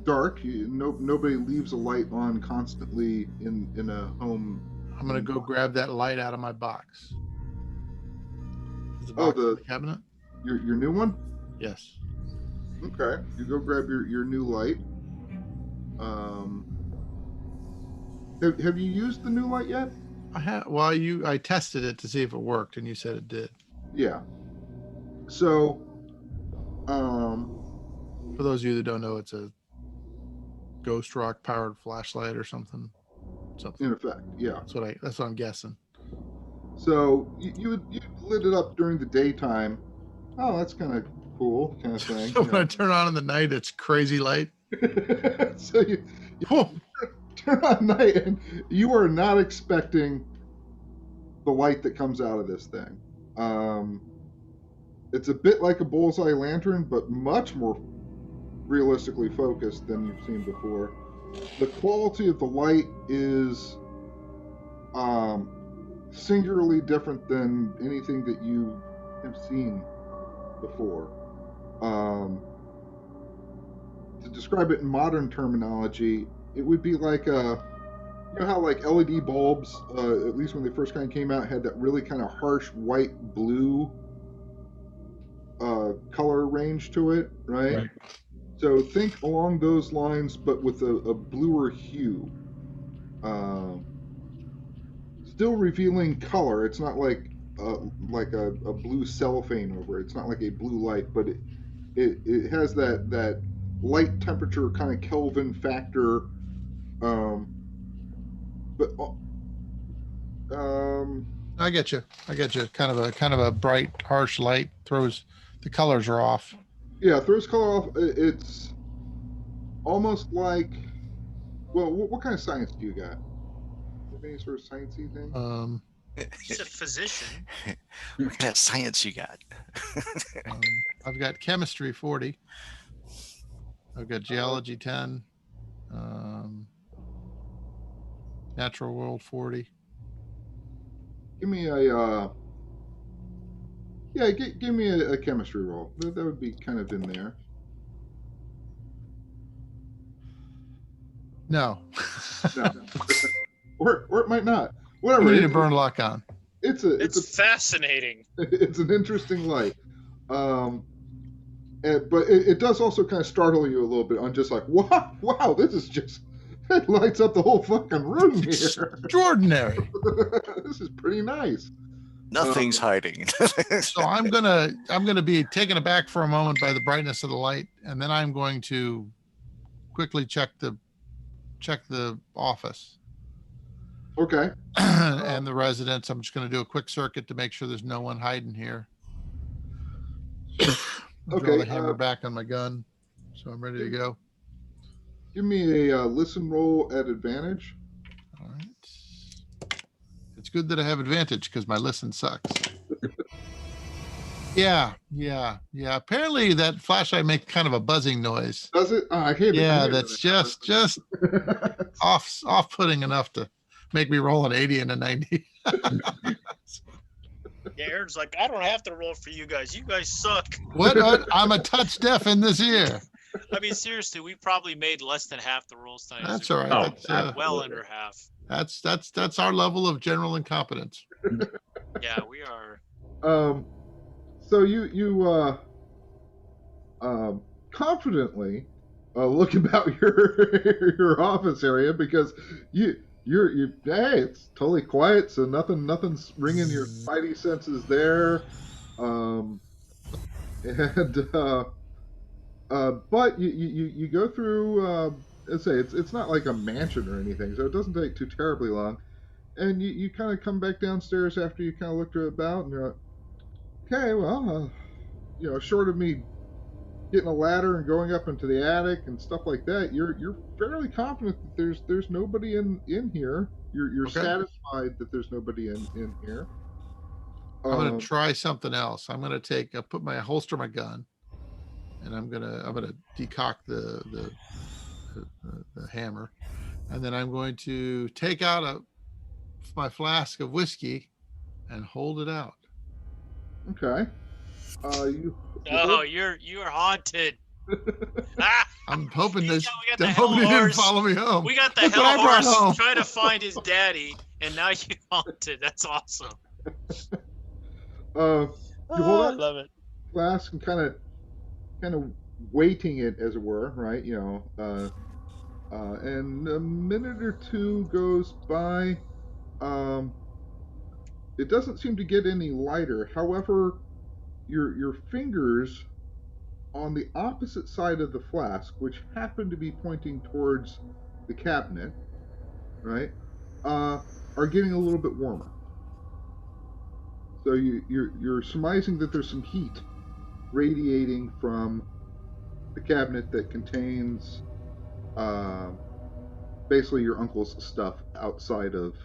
dark. Nobody leaves a light on constantly in a home. I'm gonna go grab that light out of my box. Is the Oh, box in the cabinet? your new one. Yes. Okay, you go grab your new light. Have you used the new light yet? I have. Well, I tested it to see if it worked, and you said it did. Yeah. So, For those of you that don't know, it's a ghost rock powered flashlight or something. in effect, yeah. That's what I'm guessing. So you lit it up during the daytime. Oh, that's kind of cool, kind of thing. So when I turn on in the night, it's crazy light. So you Whoa. turn on night, and you are not expecting the light that comes out of this thing. It's a bit like a bullseye lantern, but much more realistically focused than you've seen before. The quality of the light is singularly different than anything that you have seen before. To describe it in modern terminology, it would be like you know how like LED bulbs, at least when they first kind of came out, had that really kind of harsh white blue color range to it, right? So think along those lines, but with a bluer hue. Still revealing color. It's not like a blue cellophane over it. It's not like a blue light, but it has that light temperature kind of Kelvin factor. But I get you. Kind of a bright, harsh light throws the colors are off. yeah, throws color off. It's almost like, well, what kind of science do you got? Any sort of sciencey thing? He's a physician. What kind of science you got? I've got chemistry 40. I've got geology 10. Natural world 40. Give me a give me a chemistry roll. That would be kind of in there. No. No. or it might not. Whatever. We need to burn luck on. It's fascinating. It's an interesting light. But it does also kind of startle you a little bit on just like, wow, this is just, it lights up the whole fucking room here. Extraordinary. This is pretty nice. Nothing's hiding. So I'm gonna be taken aback for a moment by the brightness of the light, and then I'm going to quickly check the office. Okay. And the residents. I'm just going to do a quick circuit to make sure there's no one hiding here. Draw the hammer back on my gun, so I'm ready to go. Give me a listen roll at advantage. All right. It's good that I have advantage because my listen sucks. Yeah. Apparently that flashlight makes kind of a buzzing noise. Does it? Oh, I hate it. Yeah, that's just off-putting enough to make me roll an 80 and a 90. Yeah, Aaron's like, I don't have to roll for you guys. You guys suck. What? I'm a touch deaf in this ear. I mean, seriously, we probably made less than half the rolls tonight. That's all right. Oh, That's, well under half. That's our level of general incompetence. Yeah, we are. So you confidently look about your office area because you're hey, it's totally quiet, so nothing's ringing your spidey senses there, but you go through. Let's say it's not like a mansion or anything, so it doesn't take too terribly long, and you kind of come back downstairs after you kind of looked about, and you're like, okay, well, short of me getting a ladder and going up into the attic and stuff like that, you're fairly confident that there's nobody in here. You're Okay. satisfied that there's nobody in here. I'm gonna try something else. I'm gonna holster my gun, and I'm gonna decock the hammer, and then I'm going to take out my flask of whiskey and hold it out. Okay. You Oh, you're haunted. Ah, I'm hoping we this. got the I'm hell hoping he didn't horse. follow me home. We got the Look what hell I brought horse home. trying to find his daddy, and now you haunted. That's awesome. you hold I out love it. flask and kind of weighting it, as it were, right? And a minute or two goes by. It doesn't seem to get any lighter. However, your fingers on the opposite side of the flask, which happen to be pointing towards the cabinet, right, are getting a little bit warmer. So you're surmising that there's some heat radiating from the cabinet that contains basically your uncle's stuff outside of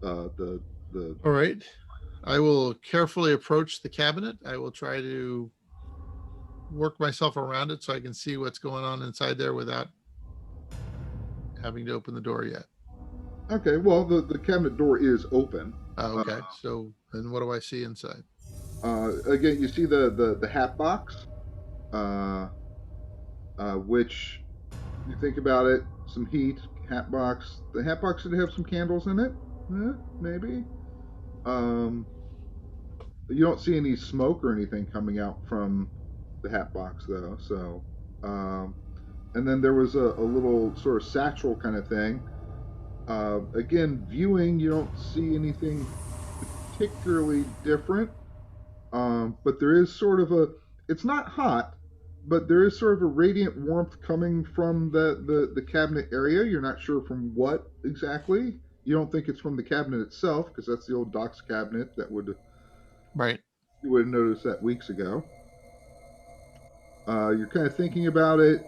the All right. I will carefully approach the cabinet. I will try to work myself around it so I can see what's going on inside there without having to open the door yet. Okay, well, the cabinet door is open. Oh, okay. So then what do I see inside? Again, you see the hat box, which you think about it, some heat, hat box. The hat box should have some candles in it, maybe. You don't see any smoke or anything coming out from the hat box, though. So, and then there was a little sort of satchel kind of thing. Again, viewing, you don't see anything particularly different. But there is sort of it's not hot, but there is sort of a radiant warmth coming from the cabinet area. You're not sure from what exactly. You don't think it's from the cabinet itself, because that's the old docks cabinet that Right. you would have noticed that weeks ago. You're kind of thinking about it,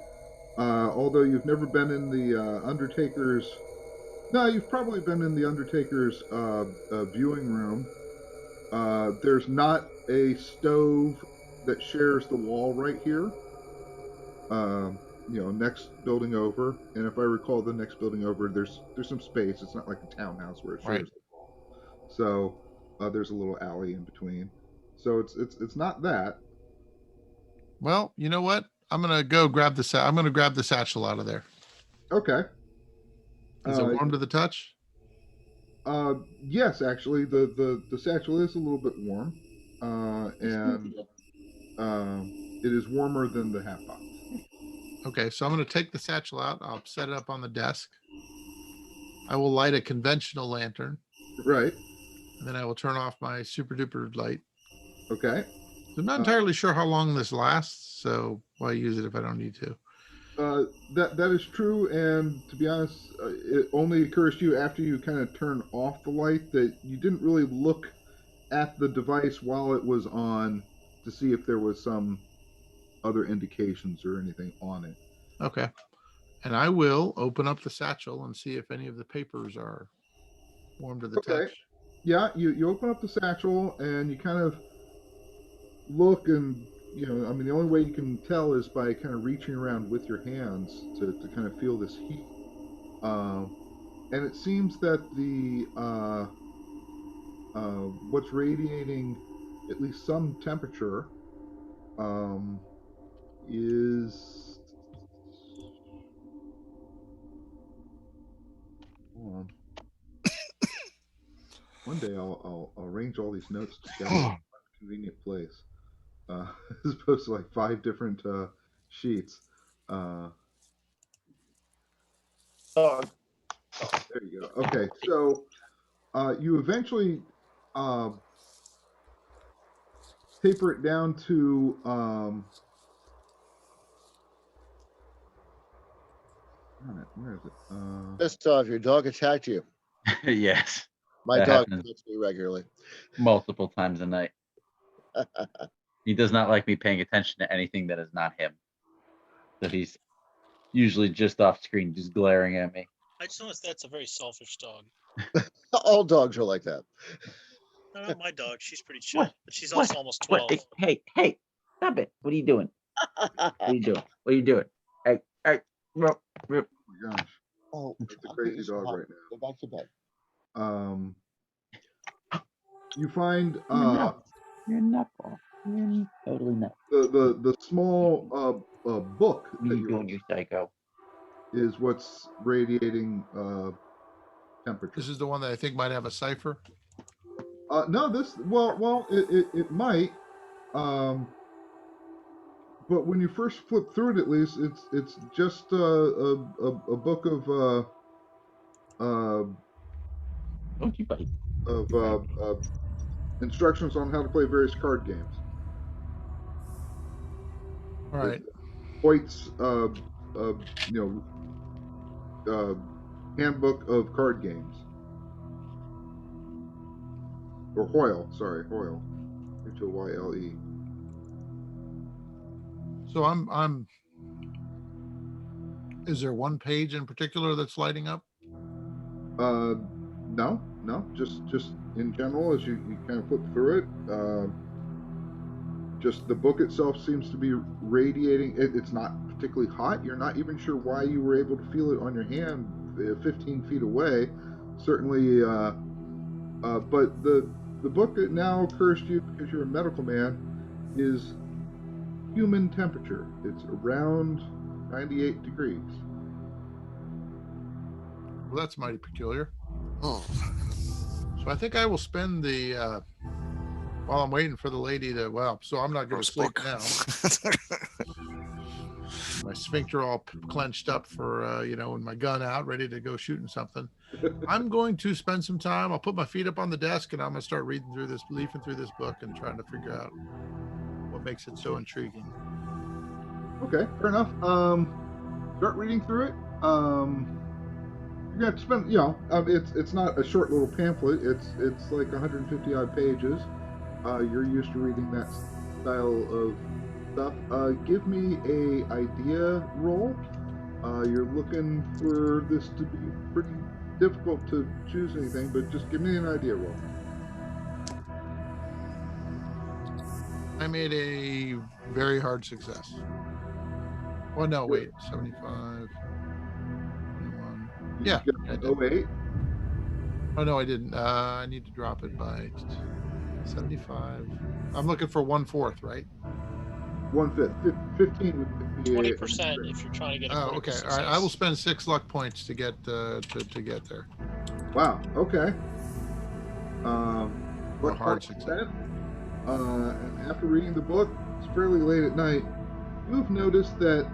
although you've never been in the Undertaker's. No, you've probably been in the Undertaker's viewing room. There's not a stove that shares the wall right here. Next building over, and if I recall, the next building over, there's some space. It's not like a townhouse where it shares Right. the wall. So there's a little alley in between. So it's not that. Well, you know what? I'm gonna go grab the I'm gonna grab the satchel out of there. Okay. Is it warm to the touch? Yes, actually, the satchel is a little bit warm, and it is warmer than the hat box. Okay, so I'm gonna take the satchel out. I'll set it up on the desk. I will light a conventional lantern, Right. and then I will turn off my super duper light. Okay. I'm not entirely sure how long this lasts, so why use it if I don't need to? That is true, and to be honest, it only occurs to you after you kind of turn off the light that you didn't really look at the device while it was on to see if there was some other indications or anything on it. Okay. And I will open up the satchel and see if any of the papers are warm to the Okay. touch. Yeah, you open up the satchel and you kind of look, and the only way you can tell is by kind of reaching around with your hands to kind of feel this heat. And it seems that the what's radiating at least some temperature is. Hold on. One day I'll arrange all these notes together in one convenient place, as opposed to like 5 different sheets. Oh, there you go. Okay, so you eventually taper it down to where is it? Pissed off, your dog attacked you. Yes, My that dog happens attacks me regularly. multiple times a night. He does not like me paying attention to anything that is not him. So he's usually just off screen, just glaring at me. I just noticed that's a very selfish dog. All dogs are like that. No, not my dog. She's pretty chill, What? but she's also almost 12. Hey, stop it. What are you doing? What are you doing? Hey, Oh my gosh, Oh, it's a crazy dog right now. Go back to bed. You find You're nuts. You're nutball. You're totally nuts. the small book What are that you doing, you psycho? is what's radiating temperature. This is the one that I think might have a cipher. No, it might. But when you first flip through it, at least it's just a book of Don't you bite. instructions on how to play various card games. All right. Hoyt's handbook of card games. Or Hoyle, sorry, Hoyle. Hoyle. So I'm. Is there one page in particular that's lighting up? No, just in general as you kind of flip through it. Just the book itself seems to be radiating. It's not particularly hot. You're not even sure why you were able to feel it on your hand 15 feet away. Certainly, but the book that now occurs to you because you're a medical man is human temperature. It's around 98 degrees. Well, that's mighty peculiar. Oh. So I think I will spend the while I'm waiting for the lady to. Well, so I'm not going to sleep now. My sphincter all clenched up for and my gun out, ready to go shooting something. I'm going to spend some time. I'll put my feet up on the desk and I'm going to start leafing through this book and trying to figure out what makes it so intriguing. Okay, fair enough. Start reading through it. You're gonna have to spend, it's not a short little pamphlet. It's like 150 odd pages. You're used to reading that style of stuff. Give me a idea roll. You're looking for this to be pretty difficult to choose anything, but just give me an idea roll. I made a very hard success. Well, no, wait, 75, 21. Yeah, I did. 08. Oh, no, I didn't. I need to drop it by 75. I'm looking for 1/4, right? 1/5. 15 would be 20% if you're trying to get a Oh, critical okay. All right. I will spend 6 luck points to get to get there. Wow. Okay. A hard success. And after reading the book, it's fairly late at night. You've noticed that,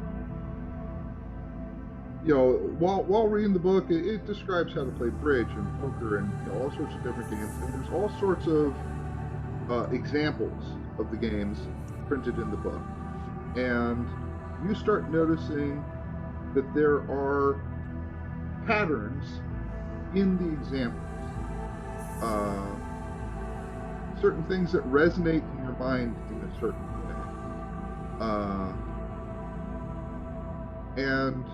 while reading the book, it describes how to play bridge and poker and all sorts of different games. And there's all sorts of examples of the games printed in the book. And you start noticing that there are patterns in the examples. Certain things that resonate in your mind in a certain way. And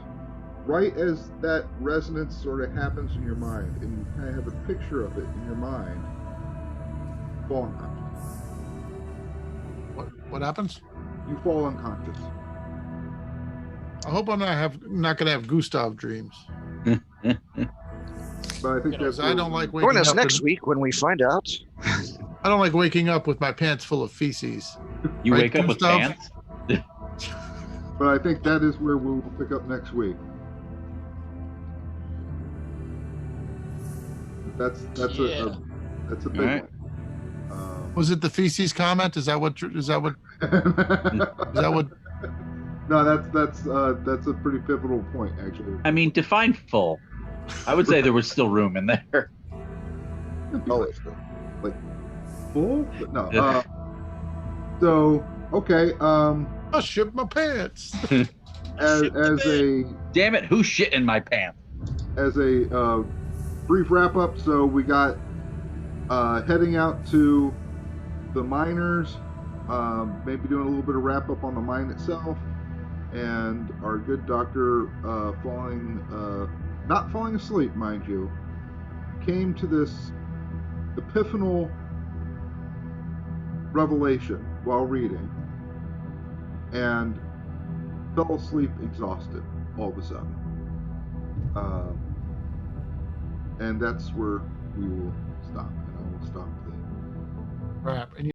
right as that resonance sort of happens in your mind, and you kind of have a picture of it in your mind, you fall unconscious. What happens? You fall unconscious. I hope I'm not going to have Gustav dreams. But I think that's I don't like waking Join us up next week when we find out. I don't like waking up with my pants full of feces. You Right, wake up with Gustav? pants? But I think that is where we'll pick up next week. That's a big All right. one. Was it the feces comment? Is that what? No, that's a pretty pivotal point, actually. I mean, define full. I would say there was still room in there. Always. Like full? But no. So okay. I shit my pants. As a Damn it! Who shit in my pants? as a brief wrap up, so we got heading out to the miners, maybe doing a little bit of wrap up on the mine itself, and our good doctor not falling asleep, mind you, came to this epiphanal revelation while reading and fell asleep exhausted all of a sudden. And that's where we will stop, and I will stop Crap. And